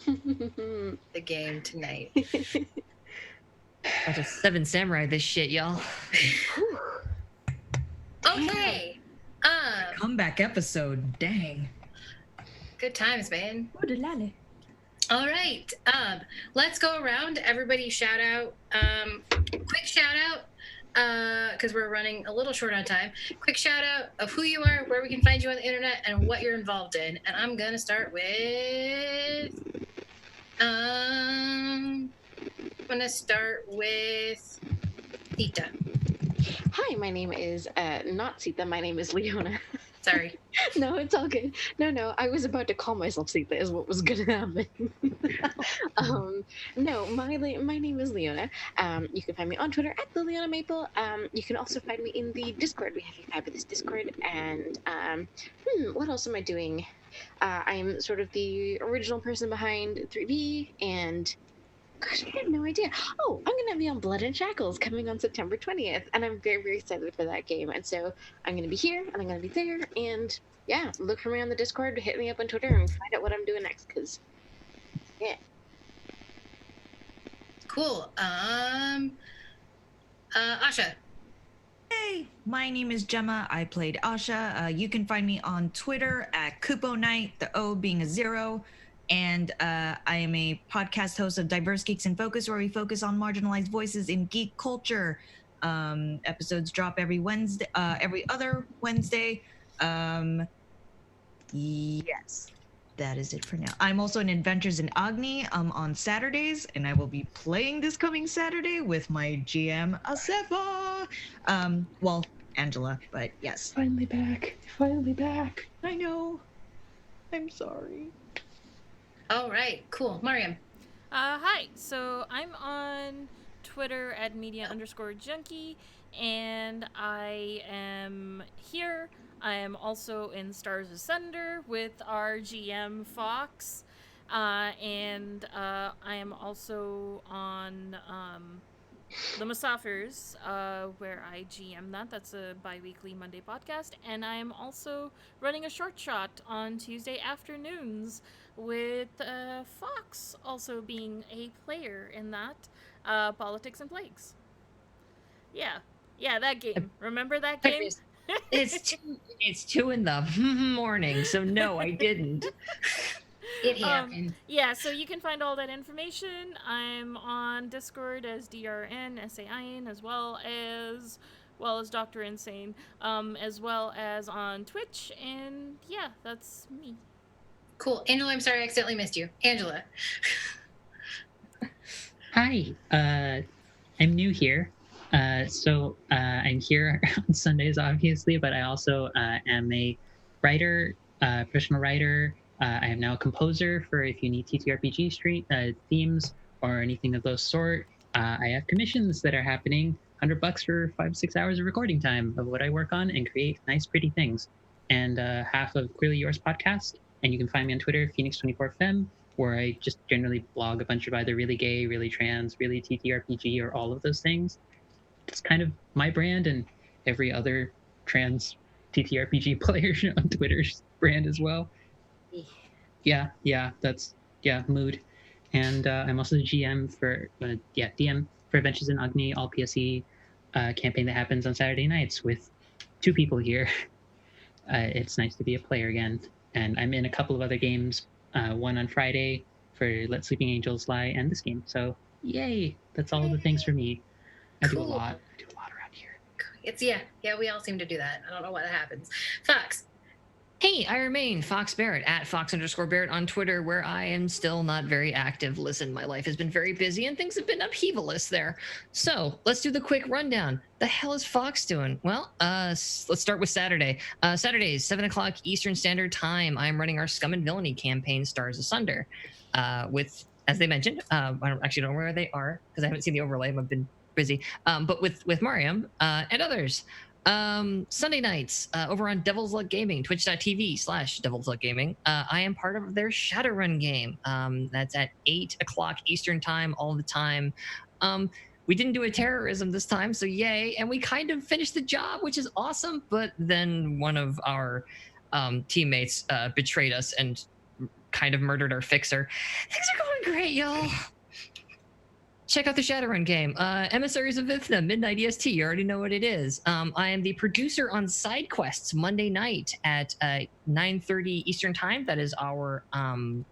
the game tonight. Bunch of 7 samurai this shit, y'all. Okay. Comeback episode. Dang. Good times, man. Oodalali. All right. Let's go around. Everybody shout out. Quick shout out. Because we're running a little short on time. Quick shout out of who you are, where we can find you on the internet, and what you're involved in. And I'm gonna start with Theta. Hi, my name is not Sita. My name is Leona. Sorry. No, it's all good. No, I was about to call myself Sita is what was gonna happen. No, my name is Leona. You can find me on Twitter at the Leona Maple. You can also find me in the Discord. We have a fabulous Discord. And what else am I doing? I'm sort of the original person behind 3B, and gosh, I have no idea. Oh, I'm going to be on Blood and Shackles coming on September 20th, and I'm very, very excited for that game. And so I'm going to be here, and I'm going to be there, and yeah, look for me on the Discord, hit me up on Twitter, and find out what I'm doing next, because, yeah. Cool. Asha. Hey, my name is Gemma. I played Asha. You can find me on Twitter at Kupo Knight, the O being a 0. And I am a podcast host of Diverse Geeks in Focus, where we focus on marginalized voices in geek culture. Episodes drop every other Wednesday. Yes, that is it for now. I'm also in Adventures in Agni on Saturdays, and I will be playing this coming Saturday with my GM Asefa. Well, Angela, but yes. Finally back. I know. I'm sorry. All right, cool. Mariam. Hi. So I'm on Twitter at media_junkie, and I am here. I am also in Stars Asunder with our GM Fox, and I am also on the Musafirs, where I GM that. That's a bi-weekly Monday podcast. And I am also running a short shot on Tuesday afternoons with Fox also being a player in that. Politics and Plagues. Yeah, that game. Remember that game? It's 2 in the morning, so no, I didn't. It happened. Yeah, so you can find all that information. I'm on Discord as DRNSAIN, as well as Dr. Insane, as well as on Twitch, and yeah, that's me. Cool. Angela, I'm sorry I accidentally missed you. Angela. Hi, I'm new here. So I'm here on Sundays, obviously, but I also am a writer, professional writer. I am now a composer for if you need TTRPG themes or anything of those sort. I have commissions that are happening, $100 for 5-6 hours of recording time of what I work on and create nice, pretty things. And half of Queerly Yours podcast. And you can find me on Twitter, Phoenix24Fem, where I just generally blog a bunch of either really gay, really trans, really TTRPG, or all of those things. It's kind of my brand and every other trans TTRPG player on Twitter's brand as well. Yeah, mood. And I'm also the GM for, DM for Adventures in Agni, all PSE campaign that happens on Saturday nights with 2 people here. It's nice to be a player again. And I'm in a couple of other games, one on Friday for Let Sleeping Angels Lie and this game. So, yay! That's all of the things for me. I do a lot around here. It's yeah, we all seem to do that. I don't know why that happens. Fox. Hey, I remain Fox Barrett at Fox_Barrett on Twitter, where I am still not very active. Listen, my life has been very busy and things have been upheavalist there. So let's do the quick rundown. The hell is Fox doing? Well, let's start with Saturday. Saturdays, 7 o'clock Eastern Standard Time. I'm running our Scum and Villainy campaign, Stars Asunder, with, as they mentioned, I don't actually know where they are because I haven't seen the overlay. I've been busy. But with Mariam and others. Sunday nights over on Devil's Luck Gaming, twitch.tv/Devil's Luck Gaming. I am part of their Shadowrun game. That's at 8 o'clock Eastern time all the time. We didn't do a terrorism this time, so yay. And we kind of finished the job, which is awesome. But then one of our teammates betrayed us and kind of murdered our fixer. Things are going great, y'all. Check out the Shadowrun game. Emissaries of Avithna, midnight EST. You already know what it is. I am the producer on Side Quests Monday night at 9:30 Eastern Time. That is our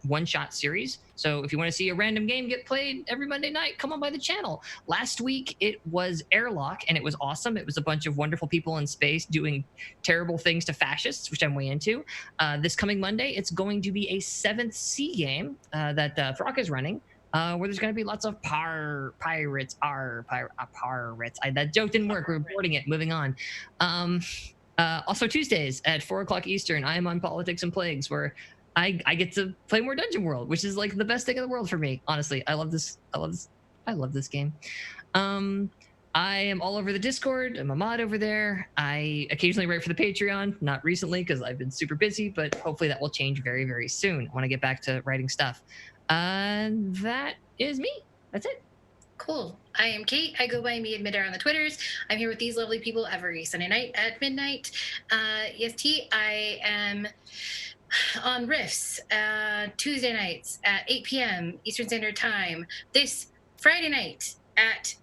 one-shot series. So if you want to see a random game get played every Monday night, come on by the channel. Last week, it was Airlock, and it was awesome. It was a bunch of wonderful people in space doing terrible things to fascists, which I'm way into. This coming Monday, it's going to be a 7th Sea game that Throck is running. Where there's going to be lots of pirates. Pirates. That joke didn't work. We're aborting it. Moving on. Also Tuesdays at 4 o'clock Eastern, I am on Politics and Plagues, where I get to play more Dungeon World, which is like the best thing in the world for me. Honestly, I love this. I love this game. I am all over the Discord. I'm a mod over there. I occasionally write for the Patreon. Not recently because I've been super busy, but hopefully that will change very, very soon. I want to get back to writing stuff. That is me. That's it. Cool. I am Kate. I go by Me Admitter on the Twitters. I'm here with these lovely people every Sunday night at midnight. EST, I am on Riffs Tuesday nights at 8 p.m. Eastern Standard Time. This Friday night at,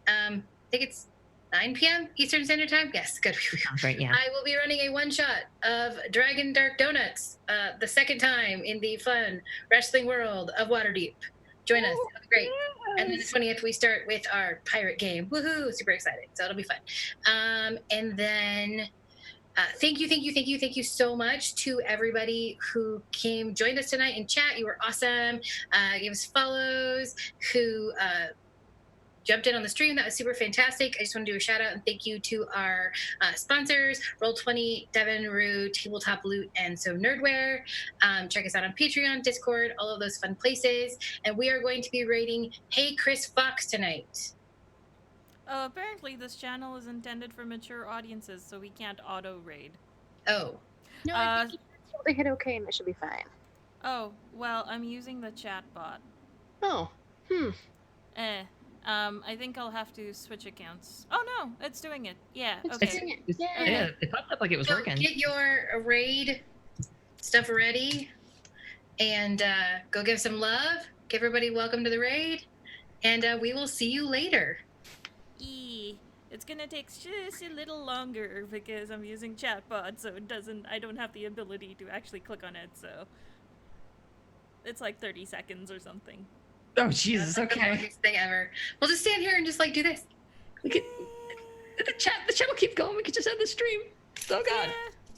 I think it's 9 p.m. Eastern Standard Time? Yes, good. Sounds right, yeah. I will be running a one-shot of Dragon Dark Donuts the second time in the fun wrestling world of Waterdeep. Join us. It'll be great. Yes. And then the 20th, we start with our pirate game. Woohoo! Super excited. So it'll be fun. And then thank you so much to everybody who joined us tonight in chat. You were awesome. Gave us follows, who jumped in on the stream. That was super fantastic. I just want to do a shout out and thank you to our sponsors, Roll20, Devin, Rue, Tabletop Loot, and So Nerdware. Check us out on Patreon, Discord, all of those fun places. And we are going to be rating Hey Chris Fox tonight. Apparently this channel is intended for mature audiences, so we can't auto-raid. Oh. No, I think you hit OK and it should be fine. Oh, well, I'm using the chat bot. Oh. I think I'll have to switch accounts. Oh no, it's doing it. Yeah, It's okay. doing it. Yeah, it popped up like it was working. Get your raid stuff ready and go give some love. Give everybody welcome to the raid. And we will see you later. It's gonna take just a little longer because I'm using chatbot, so I don't have the ability to actually click on it, so it's like 30 seconds or something. Oh Jesus! That's Okay. the longest thing ever. We'll just stand here and just like do this. We could, the chat will keep going. We could just end the stream. Oh God. Yeah.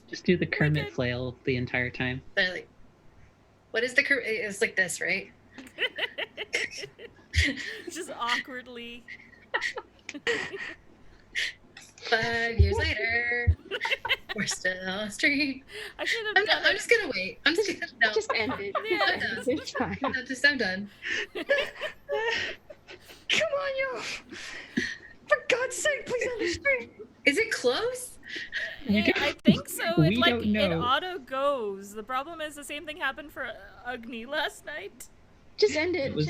Just do the Kermit flail the entire time. They're like, what is the it's like this, right? Just awkwardly. 5 years later, we're still on stream. I should have done I'm just gonna wait. I'm just gonna no. Just end it. Yeah. I'm done. It's fine. I'm done. Come on, yo! For God's sake, please end the stream. Is it close? I think so. We It don't know. auto goes. The problem is the same thing happened for Agni last night. Just end it. It was